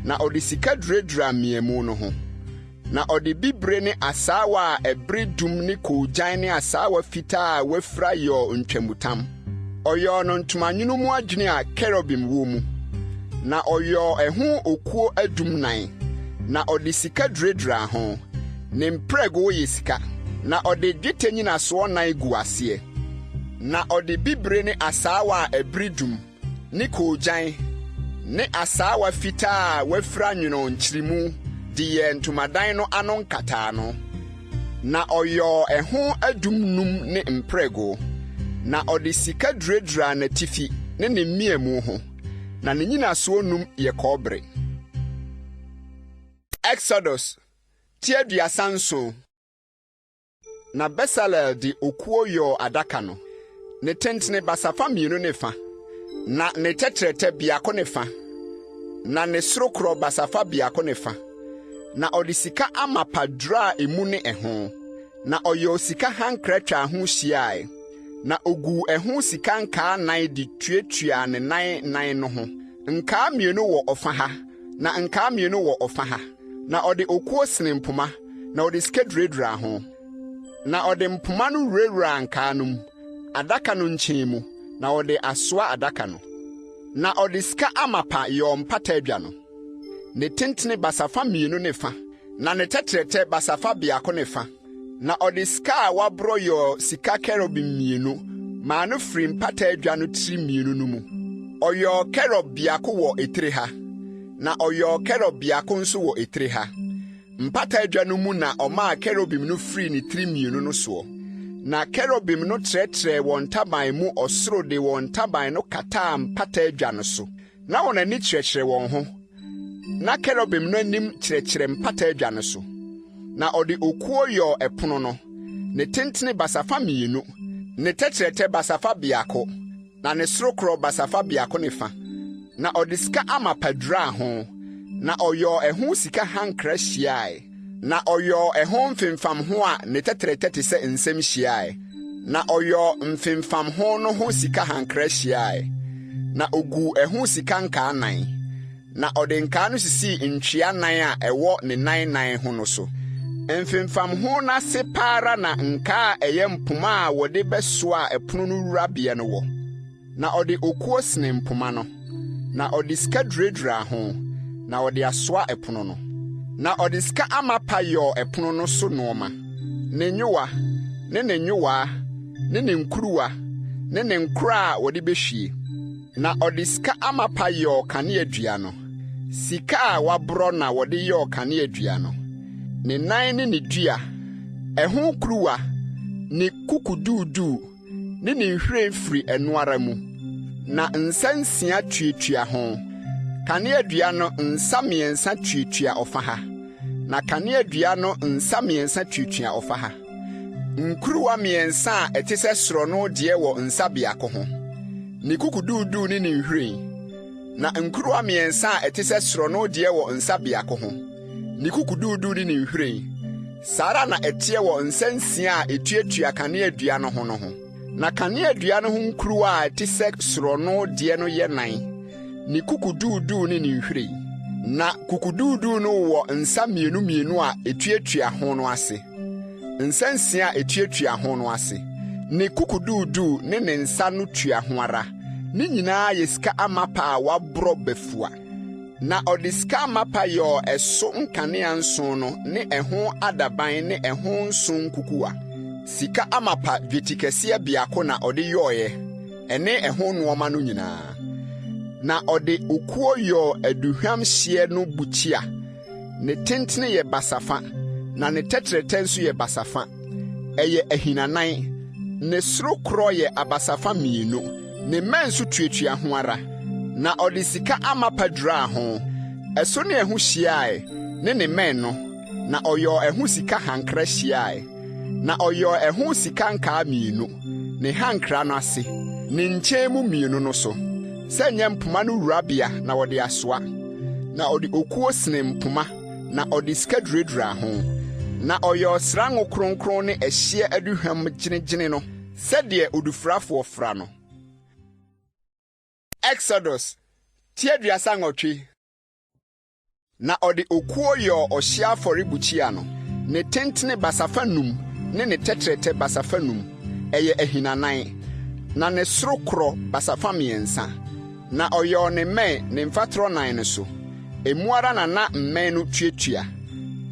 na ɔde sika duradura mmienu no ho na ɔde bibre ne asaawa a ɛbere dum ne koogyan ne asaawa fitaa a wafira yɔ ntwamutam ɔyɔ no ntomanwunu mu adwene a kerubim wɔ mu na ɔyɔ ɛho okuo adum nan na ɔde sika duradura ho ne mprɛgo yɛ sika na ɔde dwetɛ nyinasoɔ nan gu aseɛ na ɔde bibre ne asaawa a ɛbere dum ne koogyan ne asaawa fitaa a wafira nwono nkyirimu de yɛ ntomadan no ano nkataa no na ɔyɔ ɛho adum num ne mprɛgo na ɔde sika duradura n'atifi ne ne mmienu ho na ne nyinasoɔ num yɛ kɔbere. Exodus TWII Akan. Na Besalel de okuo yɔ adaka no ne tentene basafa mmienu ne fa na ne tɛtrɛtɛ biako ne fa na ne sorokoro basafa biako ne fa na ɔde sika amapa dura emu ne ɛho na ɔyɛ sika hankratwa ho hyiae na ogu ɛho sika nkaa nan de tuatua ne nan no ho nkaa mmienu wɔ ɔfa ha na nkaa mmienu wɔ ɔfa ha na ɔde okuo sene mpoma na ɔde sika duradura ho na ɔde mpoma no wurawura nkaa no mu adaka no nkyɛn mu na ɔde asoa adaka no na ɔde sika amapa yɔ mpata adwa no ne tentene basafa mmienu ne fa na ne tɛtrɛtɛ basafa biako ne fa na ɔde sika a wabrɔ yɔ sika kerubim mmienu maa no firi mpata adwa no tiri mmienu no mu ɔyɔ kerub biako wɔ etire ha na ɔyɔ kerub biako nso wɔ etire ha mpata adwa no mu na ɔmaa kerubim no firi ne tiri mmienu no soɔ na kerubim no trɛtrɛ wɔn ntaban mu ɔsoro de wɔn ntaban no kataa mpata adwa no so na wɔn ani kyerɛkyerɛ wɔn ho na kerubim no anim kyerɛkyerɛ mpata adwa no so na ɔde okuo yɔ ɛpono no ne tentene basafa mmienu ne tɛtrɛtɛ basafa biako na ne sorokoro basafa biako ne fa na ɔde sika amapa dura ho na ɔyɔ ɛho sika hankra hyiae na ɔyɔ ɛho mfimfam ho a ne tɛtrɛtɛ te sɛ nsɛm hyiae na ɔyɔ mfimfam ho no ho sika hankra hyiae na ogu ɛho sika nkaa nan na ɔde nkaa no sisi ntwea nan a ɛwɔ ne nan ho no so mfimfam ho n'ase paara na nkaa a ɛyɛ mpoma a wɔde bɛsoa ɛpono no wurabea no wɔ na ɔde okuo sene mpoma no na ɔde sika duradura ho na ɔde asoa ɛpono no na ɔde sika amapa yɔ ɛpono no so nneɛma ne nyowa ne nyowaa ne nkuruwa ne nkora a wɔde behwie na ɔde sika amapa yɔ kaneadua no sika a wabrɔ na wɔde yɔ kaneadua no ne nan ne dua ɛho kuruwa ne kukuduudu ne nhwiren firi ɛnoara mu na nsa nsia tuatua ho kaneadua no nsa mmiɛnsa tuatua ɔfa ha na kaneadua no nsa mmiɛnsa tuatua ɔfa ha nkuruwa mmiɛnsa a ɛte sɛ soro no deɛ wɔ nsa biako ho ne kukuduudu ne nhwiren na nkuruwa mmiɛnsa a ɛte sɛ soro no deɛ wɔ nsa biako ho ne kukuduudu ne nhwiren sara na ɛteɛ wɔ nsa nsia a etuatua kaneadua no ho na kaneadua no ho nkuruwa a ɛte sɛ soro no deɛ no yɛ nan ne kukuduudu ne nhwiren na kukuduudu no wɔ nsa mmienu a etuatua ho no ase nsa nsia a etuatua ho no ase ne kukuduudu ne nsa no tua ho ara ne nyinaa yɛ sika amapa a wabrɔ bafua na ɔde sika amapa yɔ ɛso nkanea nson no ne ɛho adaban ne ɛho nson kukuwa sika amapa dwetikɛseɛ biako na ɔde yɔɔyɛ ɛne ɛho nneɛma no nyinaa na ɔde okuo yɔ aduhwam hyeɛ no bukyia ne tentene yɛ basafa na ne tɛtrɛtɛ nso yɛ basafa ɛyɛ ahinanan ne sorokoro yɛ abasafa mmienu ne mɛn nso tuatua ho ara na ɔde sika amapa dura ho ɛso ne ɛho hyiae ne mɛn no na ɔyɔɔ ɛho sika hankra hyiae, na ɔyɔɔ ɛho sika nkaa 2 ne hankra no ase, ne nkyɛn mu 2 no so, sɛ nyɛ mpoma no wurabea na wɔde asoa, na ɔde okuo sene mpoma, na ɔde sika duradura ho, na ɔyɔɔ srango kronkron ne ɛhyeɛ aduhwam gyinagyine no, sɛdeɛ odufurafoɔ fra no. Exodus TWII Akan. Na ɔde okuo yɔɔ ɔhyeɛ afɔrebukyia no, ne tentene basafa 5 ne ne tɛtrɛtɛ basafa 5, ɛyɛ ahinanan, na ne soro korɔ basafa 3, na ɔyɔɔ ne mmɛn ne mfatorɔ 9 no so, emu ara na mmɛn no tuatua,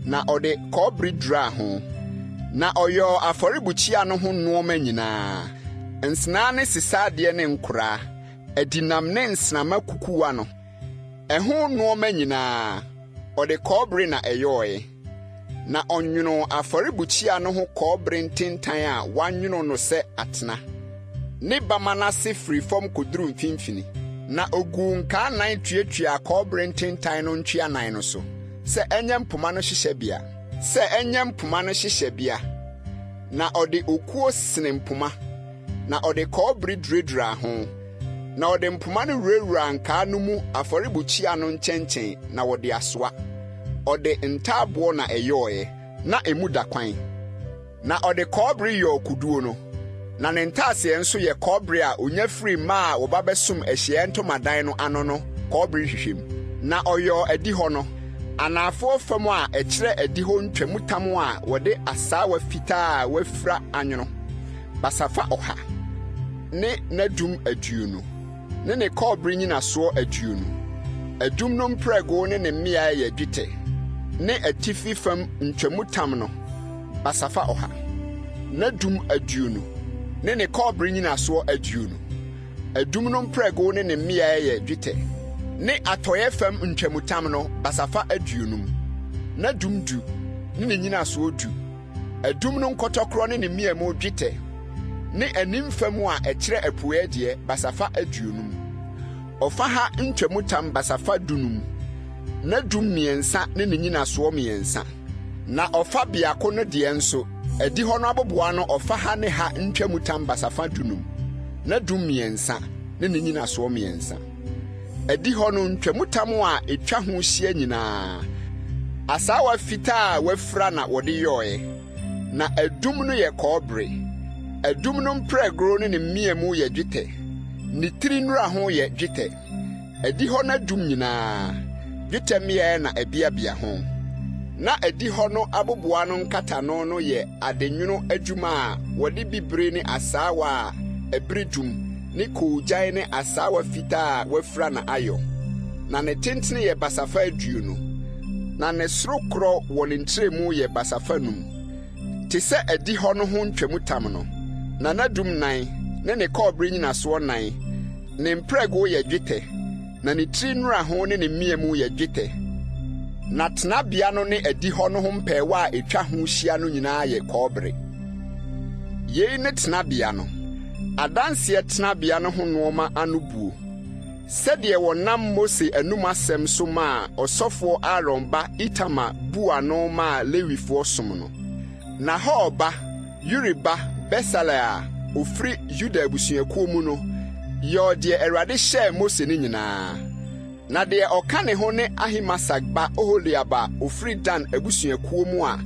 na ɔde kɔbere duraa ho, na ɔyɔɔ afɔrebukyia no ho nneɛma nyinaa, nsena ne sesaadeɛ ne nkoraa, adinam ne nsnama kukuwa no, ɛho nneɛma nyinaa, ɔde kɔbere na ɛyɔɔe, na ɔnwono afɔrebukyia no ho kɔbere ntentan a wanwono no sɛ atena, ne bama n'ase firi fam koduru mfimfini, na ogu nkaa 9 tuatua kɔbere ntentan no ntwea 9 no so, sɛ ɛnyɛ mpoma no hyehyɛbea, na ɔde okuo sene mpoma, na ɔde kɔbere duradura ho, na ɔde mpoma no wurawura nkaa no mu afɔrebukyia no nkyɛnkyɛn na wɔde asoa, ɔde ntaaboɔ na ɛyɔɔe, na emu da kwan, na ɔde kɔbere yɔɔ kuduo no, na ne ntaaseɛ nso yɛ kɔbere a onya firi mma a wɔba bɛsom Ahyiaeɛ Ntomadan no ano no kɔbere hwehwɛm, na ɔyɔɔ adihɔ no, anafoɔ fam a ɛkyerɛ adihɔ ntwamutam a wɔde asaawa fitaa a wafira anwono, basafa 100, ne n'adum 20, ne ne kɔbere nyinasoɔ 20, adum no mprɛgo ne ne mmea yɛ dwetɛ, ne atifi fam ntwamutam no, basafa 100, n'adum 20, ne ne kɔbere nyinasoɔ 20, adum no mprɛgo ne ne mmea yɛ dwetɛ, ne atɔyɛ fam ntwamutam no, basafa 20, n'adum 10, ne ne nyinasoɔ 10, adum no nkɔtɔkorɔ ne ne mmea mu dwetɛ, ne anim fam a ɛkyerɛ apueɛ deɛ basafa 20, ɔfaha ntwamutam basafa 15, n'adum 3 ne ne nyinasoɔ 3, na ɔfa biako no deɛ nso, adihɔ no aboboa no ɔfaha ne ha ntwamutam basafa 15, n'adum 3 ne ne nyinasoɔ 3, adihɔ no ntwamutam a etwa ho hyia nyinaa, asaawa fitaa a wafira na wɔde yɔɔe, na adum no yɛ kɔbere, adum no mprɛgoro ne ne mmea mu yɛ dwetɛ, ne tiri nnura ho yɛ dwetɛ, adihɔ no adum nyinaa, dwetɛ mmea na abiabia ho, na adihɔ no aboboa no nkatano no yɛ adenwono adwuma a wɔde bibire ne asaawa a ɛbere dum, ne koogyan ne asaawa fitaa a wafira na ayɔ, na ne tentene yɛ basafa 20, na ne soro korɔ wɔ ne ntrɛmu yɛ basafa 5, te sɛ adihɔ no ho ntwamutam no, na n'adum 9 ne ne kɔbere nyinasoɔ 9, ne mprɛgo yɛ dwetɛ, na ne tiri nnura ho ne ne mmea mu yɛ dwetɛ, na tenabea no ne adihɔ no ho mpɛɛwa a etwa ho hyia no nyinaa yɛ kɔbere. Yei ne tenabea no, adanseɛ tenabea no ho nneɛma ano buo, sɛdeɛ wɔnam Mose anum asɛm so maa ɔsɔfoɔ Aaron ba Itamar bu ano maa Lewifoɔ som no. Na Hor ba, Uri ba Besaleel a ofiri Yuda abusuakuo mu no, yɛ deɛ Awurade hyɛɛ Mose ne nyinaa. Na deɛ ɔka ne ho ne Ahimasak ba Oholiab a ofiri Dan abusuakuo mu a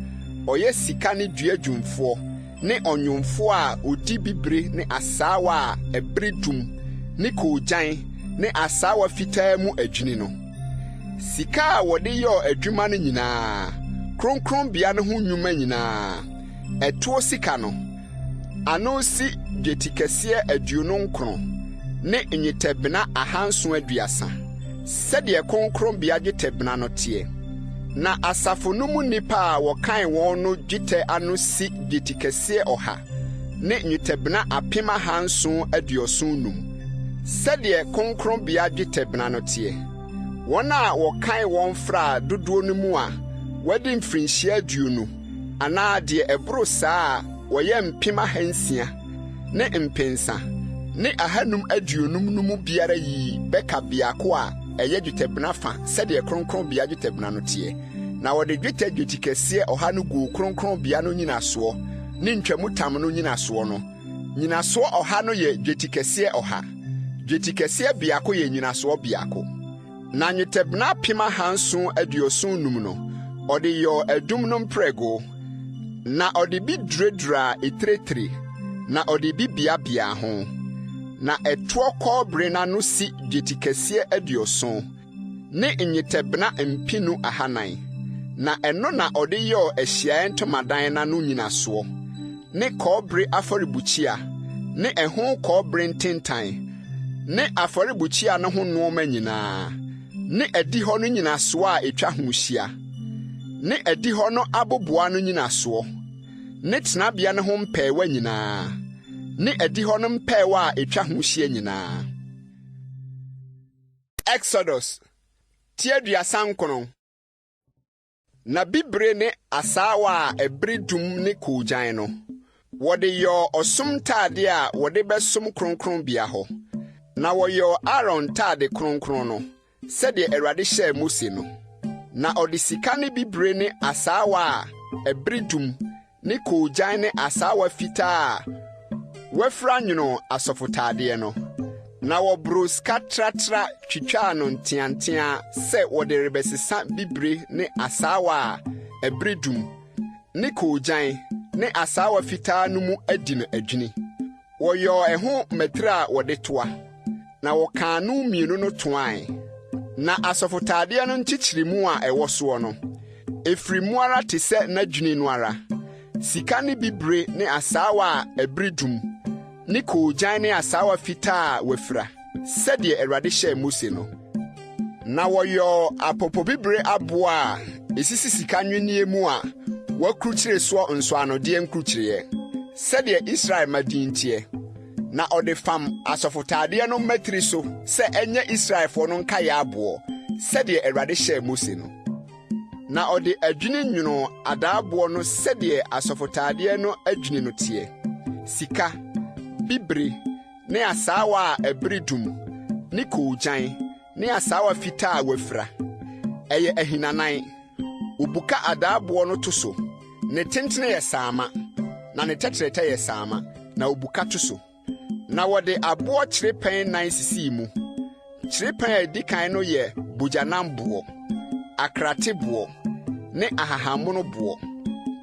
ɔyɛ sika ne dua dwumfoɔ, ne ɔnwomfoɔ a odi bibire ne asaawa a ɛbere dum, ne koogyan ne asaawa fitaa mu adwini no. Sika a wɔde yɔɔ adwuma no nyinaa, kronkronbea no ho nnwuma nyinaa, ɛtoɔ sika no, ano si dwetikɛseɛ 29 ne nnwetɛbena 730, sɛdeɛ kronkronbea dwetɛbena no teɛ. Na asafo no mu nnipa a wɔkan wɔn no dwetɛ ano si dwetikɛseɛ 100 ne nnwetɛbena 775, sɛdeɛ kronkronbea dwetɛbena no teɛ. Wɔn a wɔkan wɔn fra dodoɔ no mu a wɔde mfirinhyia 20 anaa deɛ ɛboro saa a wɔyɛ 600 ne mpensa ne 550 no mu biara yi bɛka biako a ɛyɛ dwetɛbena fa sɛdeɛ kronkronbea dwetɛbena no teɛ, na wɔde dwetɛ dwetikɛseɛ ɔha no gu kronkronbea no nyinasoɔ ne ntwamutam no nyinasoɔ no. Nyinasoɔ ɔha no yɛ dwetikɛseɛ ɔha. Dwetikɛseɛ biako yɛ nyinasoɔ biako. Na nnwetɛbena 775 no, ɔde yɔ adum no mprɛgo. Na ɔde bi duradura etiretire, na ɔde bi biabia ho. Na ɛtoɔ kɔɔbere na no si dwetikɛseɛ 70 ne nnwetɛbena 400. Na ɛno na ɔde yɔ Ahyiaeɛ Ntomadan na no nyinasoɔ, ne kɔɔbere afɔrebukyia, ne ɛho kɔɔbere ntentan, ne afɔrebukyia no ho nneɛma nyinaa, ne adihɔ no nyinasoɔ a etwa ho hyia, ne adihɔ no aboboa no nyinasoɔ, ne tenabea no ho mpɛɛwa nyinaa, ne adihɔ no mpɛɛwa a etwa ho hyia nyinaa. Exodus TWII. Na bibire ne asaawa a ɛbere ne koogyan no, wɔde yɔ ɔsom ntade a wɔde bɛsom kronkronbea hɔ. Na wɔyɔ Aaron ntade kronkron no, sɛdeɛ Awurade hyɛɛ Mose no. Na ɔde sika ne bibire ne asaawa a ɛbere ne koogyan ne asaawa fitaa a wɔafura nwono asɔfotadeɛ no. Na wɔboro sika tratra twitwaa no nteantea sɛ wɔde rebɛsesa bibire ne asaawa a ɛbere ne koogyan ne asaawa fitaa no mu adi no adwini. Wɔyɔɔ ɛho mmatire a wɔde toa, na wɔkaa no mmienu no toae. Na asɔfotadeɛ no nkyekyeremu a ɛwɔ soɔ no, ɛfiri mu ara te sɛ n'adwini no ara. Sika ne bibire ne asaawa a ɛbere ne koogyan ne asaawa fitaa a wɔafira, sɛdeɛ Awurade hyɛɛ Mose no. Na wɔyɔɔ apopobibire aboa a esisi sika nwenneɛ mu a wɔakurukyire soɔ nsɔanodeɛ nkurukyireɛ, sɛdeɛ Israel madin teɛ. Na ɔde fam asɔfotadeɛ no mmatiri so sɛ ɛnyɛ Israelfoɔ no nkaeɛ aboɔ, sɛdeɛ Awurade hyɛɛ Mose no. Na ɔde adwini nwono adaaboɔ no sɛdeɛ asɔfotadeɛ no adwini no teɛ. Sika, bibire, ne asaawa a ɛbere ne koogyan, ne asaawa fitaa a wɔafira. Ɛyɛ ahinanan. Obuka adaaboɔ no to so. Ne tentene yɛ saama, na ne tɛtrɛtɛ yɛ saama, na obuka to so. Na wɔde aboɔ kyerepɛn 9 sisii mu. Kyerepɛn a edi kan no yɛ bogyanamboɔ, akrateboɔ, ne ahahammono boɔ.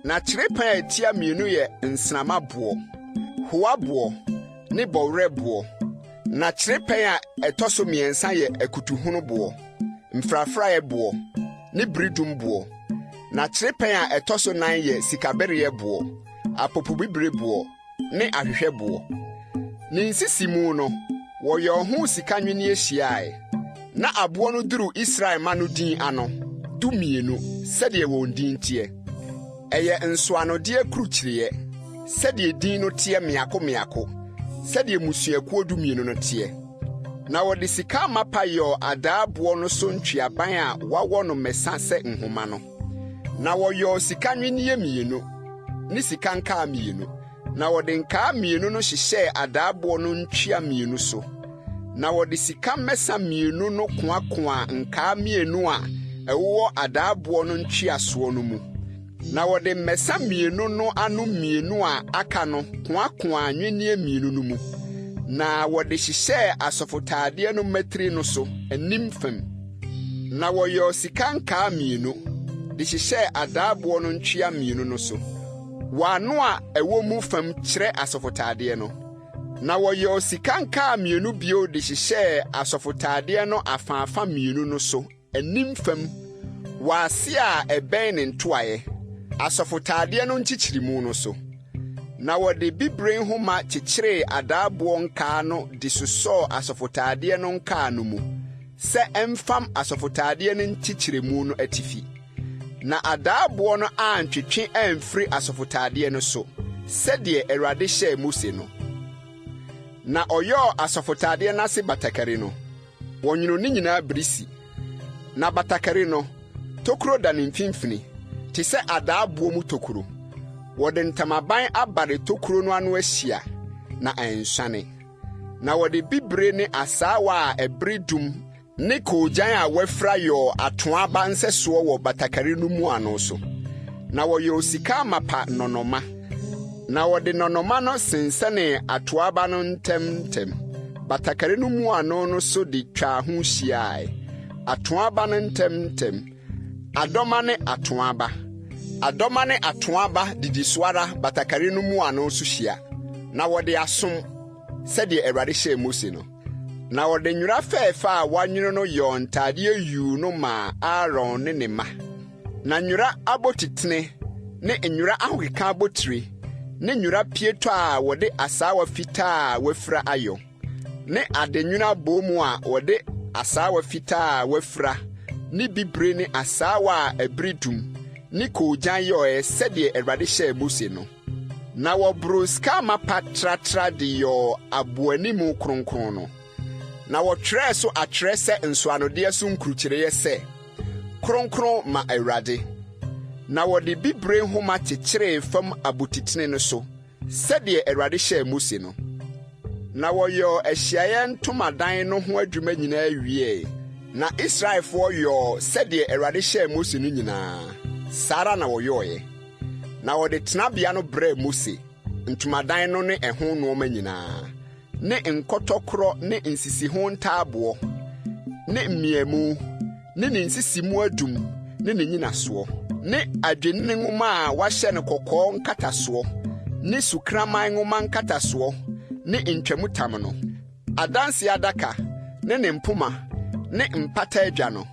Na kyerepɛn a etia mmienu yɛ nsramaboɔ, hoaboɔ, ne bɔwerɛboɔ. Na kyerepɛn a ɛtɔ so mmiɛnsa yɛ akutuhonoboɔ, mfrafraeɛboɔ, ne biridumboɔ. Na kyerepɛn a ɛtɔ so 9 yɛ sikabereɛboɔ, apopobibireboɔ, ne ahwehwɛboɔ. Ne nsisimu no, wɔyɛ ho sika nwenneɛ hyiae. Na aboɔ no duru Israel ma no din ano, 12, sɛdeɛ wɔn din teɛ. Ɛyɛ nsoanodeɛ kurukyireɛ, sɛdeɛ din no teɛ meako, sɛdeɛ musuakuo 12 no teɛ. Na wɔde sika mapa yɔ adaaboɔ no so ntweaban a wɔawɔ no mmɛsa sɛ nhoma no. Na wɔyɔ sika nwenneɛ 2, ne sika nkaa 2. Na wɔde nkaa 2 no hyehyɛɛ adaaboɔ no ntwea 2 so. Na wɔde sika mmɛsa 2 no koakoa nkaa 2 a ɛwowɔ adaaboɔ no ntweasoɔ no mu. Na wɔde mmɛsa 2 no ano 2 a aka no koakoa nwenneɛ 2 no mu. Na wɔde hyehyɛɛ asɔfotadeɛ no mmatiri no so anim fam. Na wɔyɔ sika nkaa 2 de hyehyɛɛ adaaboɔ no ntwea 2 no so. Wɔano a ɛwɔ mu fam kyerɛ asɔfotadeɛ no. Na wɔyɔ sika nkaa 2 bio de hyehyɛɛ asɔfotadeɛ no afaafa 2 no so anim fam, wɔase a ɛbɛn ne ntoaeɛ, asɔfotadeɛ no nkyekyeremu no so. Na wɔde bibire nhoma kyekyeree adaaboɔ nkaa no de sosɔɔ asɔfotadeɛ no nkaa no mu, sɛ ɛmfam asɔfotadeɛ no nkyekyeremu no atifi. Na adaaboɔ no antwetwe amfiri asɔfotadeɛ no so, sɛdeɛ Awurade hyɛɛ Mose no. Na ɔyɔɔ asɔfotadeɛ n'ase batakari no, wɔnwono ne nyinaa birisi. Na batakari no, tokuro da ne mfimfini, te sɛ adaaboɔ mu tokuro. Wɔde ntamaban abare tokuro no ano ahyia, na ɛnsuane. Na wɔde bibire ne asaawa a ɛbere ne koogyan a wafra yɔ atoaba nsɛsoɔ wɔ batakari no mu ano so. Na wɔyɛ osika mapa nɔnɔma. Na wɔde nɔnɔma no sensɛne atoaba no ntɛm. Batakari no mu ano no so de twa ho hyiae. Atoaba no ntɛm. Adɔma ne atoaba. Adɔma ne atoaba didi soara batakari no mu ano so hyia. Na wɔde asom sɛdeɛ Awurade hyɛɛ Mose no. Na wɔde nwura fɛɛfɛ a wɔanwono no yɔ ntadeɛ yuu no ma Aaron ne ne mma. Na nwura abotitene ne nwura ahokeka abotire ne nwura pieto a wɔde asaawa fitaa a wafra ayɔ. Ne adenwuna bomu a wɔde asaawa fitaa a wafra ne bibre ne asaawa a abiridum ne koogyan yɔɛ sɛdeɛ Awurade hyɛɛ Mose no. Na wɔboro sika mapa tratra de yɔ aboanimu kronkron no. Na wɔtwerɛ so atwerɛ sɛ nsoanodeɛ so nkurukyerɛeɛ sɛ kronkron ma Awurade. Na wɔde bibre nhoma kyekyeree fam abotitene no so sɛdeɛ Awurade hyɛɛ Mose no. Na wɔyɔ Ahyiaeɛ Ntomadan no ho adwuma nyinaa wie. Na Israelfoɔ yɔ sɛdeɛ Awurade hyɛɛ Mose no nyinaa. Saa ara na wɔyɔɔɛ. Na wɔde tenabea no brɛɛ Mose, ntomadan no ne ɛho nneɛma nyinaa, ne nkɔtɔkorɔ ne nsisiho ntaaboɔ, ne mmiamu, ne nsisimu adum, ne nyinasoɔ, ne adwenne nwoma a wahyɛ no kɔkɔɔ nkatasoɔ, ne sukraman nwoma nkatasoɔ, ne ntwamutam no, adanse adaka, ne mpoma, ne mpata adwa no,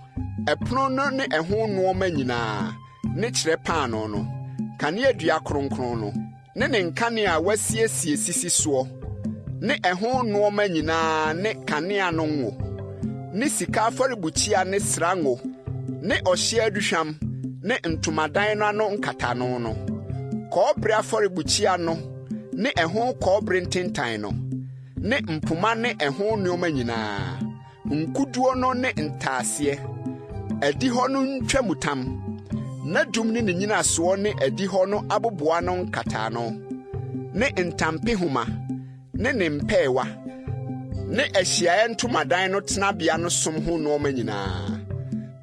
ɛpono no ne ɛho nneɛma nyinaa, ne kyerɛ paano no, kanea dua kronkron no, ne nkanea a wasiesie sisi soɔ, ne ɛho nneɛma nyinaa ne kanea no ngo, ne sika afɔrebukyia ne srango, ne ɔhye aduhwam, ne ntomadan no ano nkatano no, kɔɔbere afɔrebukyia no, ne ɛho kɔɔbere ntentan no, ne mpoma ne ɛho nneɛma nyinaa, nkuduo no ne ntaaseɛ, adi hɔ no ntwamutam, na dum ne nyinasoɔ ne adi hɔ no aboboa no nkatano, ne ntampehoma, ne mpɛɛwa, ne Ahyiaeɛ Ntomadan no tenabea no som ho nneɛma nyinaa,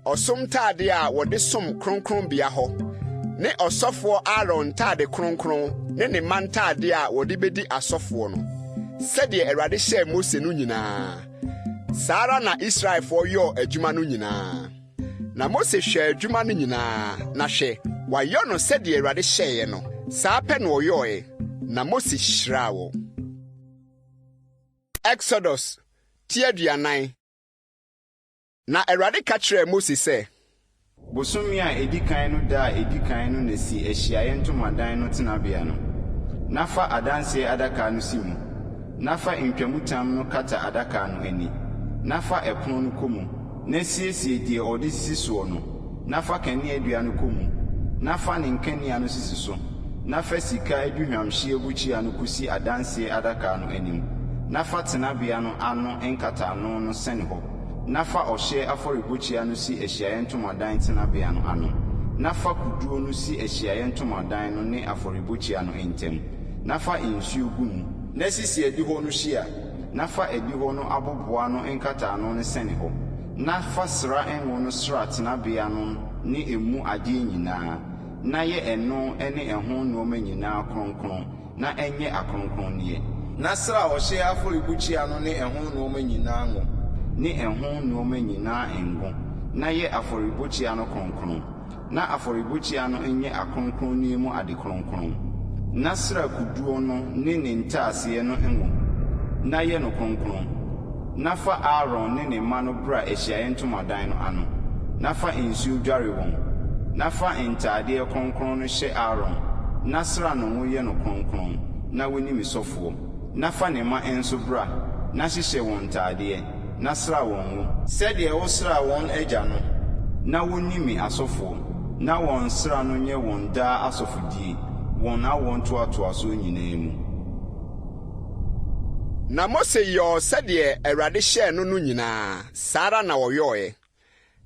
ɔsom ntade a wɔde som kronkronbea hɔ, ne ɔsɔfoɔ Aaron ntade kronkron ne ne mma ntade a wɔde bedi asɔfoɔ no, sɛdeɛ Awurade hyɛɛ Mose no nyinaa. Saa ara na Israelfoɔ yɔɔ adwuma no nyinaa. Na Mose hwɛ adwuma no nyinaa, na hwɛ, wayɔ no sɛdeɛ Awurade hyɛeɛ no. Saa pɛ na ɔyɔɔɛ, na Mose hyiraa wɔn. Exodus TWII Akan. Na Awurade ka kyerɛɛ Mose sɛ, Bosomi a edi kan no da a edi kan no na si Ahyiaeɛ Ntomadan no tenabea no. Na fa adanse adaka no si mu. Na fa ntwamutam no kata adaka no ani. Na fa ɛpono no kɔ mu. Na siesie deɛ ɔde sisi soɔ no. Na fa kanea dua no kɔ mu. Na fa ne nkanea no sisi so. Na fa sika aduhwamhye bukyia no kusi adanse adaka no anim. Na fa tenabea no ano nkatano no sɛne hɔ. Na fa ɔhye afɔrebukyia no si Ahyiaeɛ Ntomadan tenabea no ano. Na fa kuduo no si Ahyiaeɛ Ntomadan no ne afɔrebukyia no ntam. Na fa nsuo gu mu. Na sisi adi hɔ no hyia. Na fa adi hɔ no aboboa no nkatano no sɛne hɔ. Na fa sra enwo no sra tenabea no ne emu adeɛ nyinaa. Na yɛ ɛno ne ɛho nneɛma nyinaa kronkron, na ɛnyɛ akronkronneɛ. Na sra ɔhye afɔrebukyia no ne ɛho nneɛma nyinaa ngo, ne ɛho nneɛma nyinaa ngo, na yɛ afɔrebukyia no kronkron, na afɔrebukyia no nyɛ akronkronneɛ mu ade kronkron. Na sra kuduo no ne ntaaseɛ no ngo, na yɛ no kronkron. Na fa Aaron ne ne mma no bra Ahyiaeɛ Ntomadan no ano. Na fa nsuo dware wɔn. Na fa ntadeɛ kronkron no hyɛ Aaron. Na sra no ngo yɛ no kronkron, na wonim sɔfoɔ. Na fa ne mma nso bra, na hyehyɛ wɔn ntadeɛ, na sra wɔn ngo. Sɛdeɛ wosra wɔn agya no, na wonim asɔfoɔ. Na wɔn sra no nyɛ wɔn daa asɔfodie, wɔn awɔ ntoatoasoɔ nyinaa mu. Na Mose yɔɔ sɛdeɛ Awurade hyɛɛ no no nyinaa, saa ara na wɔyɔɔɛ.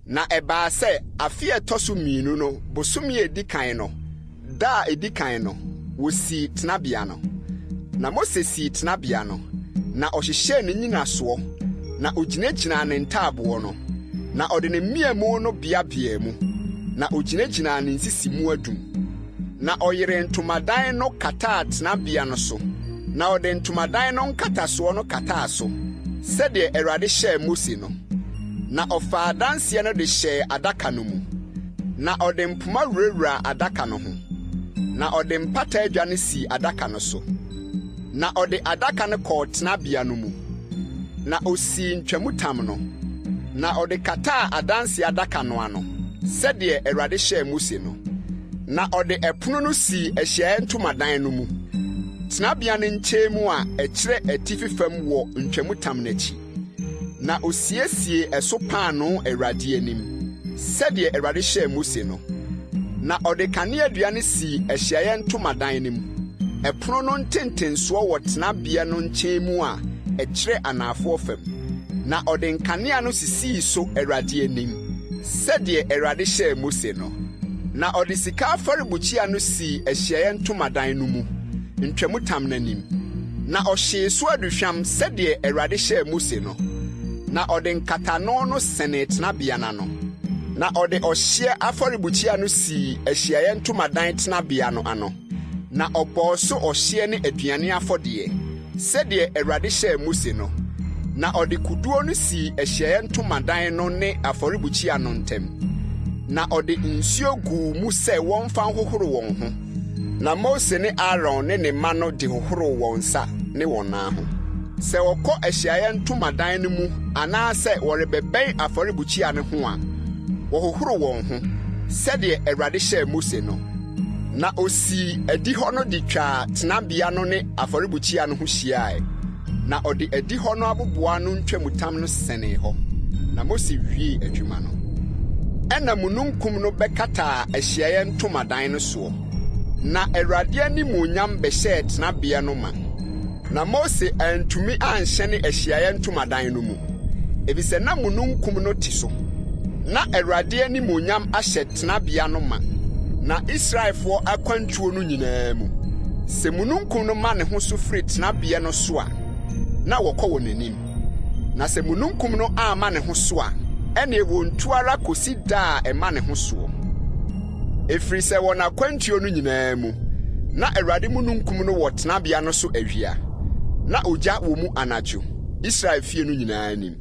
Na ɛbaa sɛ afe a ɛtɔ so mmienu no, bosomi a edi kan no, da a edi kan no, wosii tenabea no. Na Mose sii tenabea no, na ɔhyehyɛɛ ne nyinasoɔ, na ogyinagyinaa ne ntaaboɔ no, na ɔde ne mmiamu no biabia mu na ogyinagyina ne nsisi mu adum na ɔyere ntomadan no kataa tenabea no so na ɔde ntomadan no nkatasoɔ no kataa so sɛdeɛ Awurade hyɛɛ Mose no na ɔfaa danseɛ no de hyɛɛ adaka no mu na ɔde mpoma wurawura adaka no ho na ɔde mpata adwa no si adaka no so na ɔde adaka no kɔɔ tenabea no mu na osii ntwamutam no na ɔde kataa adanse adaka no ano sɛdeɛ Awurade hyɛɛ Mose no na ɔde ɛpono no si Ahyiaeɛ Ntomadan no mu tenabea no nkyɛn mu a ɛkyerɛ atifi fam wɔ ntwamutam n'akyi na osiesie ɛso paano Awurade anim sɛdeɛ Awurade hyɛɛ Mose no na ɔde kanea dua no si Ahyiaeɛ Ntomadan no mu ɛpono no ntentensoɔ wɔ tenabea no nkyɛn mu a ɛkyerɛ anafoɔ fam na ɔde nkanea no sisii so Awurade anim sɛdeɛ Awurade hyɛɛ Mose no na ɔde sika afɔrebukyia no si Ahyiaeɛ Ntomadan no mu ntwamutam n'anim na ɔhyee so aduhwam sɛdeɛ Awurade hyɛɛ Mose no na ɔde nkatano no sene tenabea no na ɔde ɔhyeɛ afɔrebukyia no si Ahyiaeɛ Ntomadan tenabea no ano na ɔbɔɔ so ɔhyeɛ ne aduane afɔdeɛ sɛdeɛ Awurade hyɛɛ Mose no na ɔde kuduo no si Ahyiaeɛ Ntomadan no ne afɔrebukyia no ntam na ɔde nsuo guu mu sɛ wɔmfa hohoro wɔn ho na Mose ne Aaron ne ne mma no de hohoro wɔn nsa ne wɔn nan ho sɛ wɔkɔ Ahyiaeɛ Ntomadan no mu anaasɛ wɔrebɛbɛn afɔrebukyia no ho a wɔhohoro wɔn ho sɛdeɛ Awurade hyɛɛ Mose no na osii adi hɔ no de twaa tenabea no ne afɔrebukyia no ho hyiae na ɔde adi hɔ no aboboa no ntwamutam no sɛnee hɔ na Mose wiee adwuma no ɛna mununkum no bɛkataa Ahyiaeɛ Ntomadan no soɔ na Awurade animuonyam bɛhyɛɛ tenabea no ma na Mose antumi anhyɛne Ahyiaeɛ Ntomadan no mu efisɛ na mununkum no te so na Awurade animuonyam ahyɛ tenabea no ma na Israelfoɔ akwantuo no nyinaa mu sɛ mununkum no ma ne ho so firi tenabea no so a na wɔkɔ wɔ n'anim na sɛ mununkum no ama ne ho so a ɛne wɔntu ara kosi da a ɛma ne ho soɔ ɛfiri sɛ wɔn akwantuo no nyinaa mu na Awurade mununkum no wɔ tenabea no so awia na ogya wɔ mu anadwo Israel fie no nyinaa anim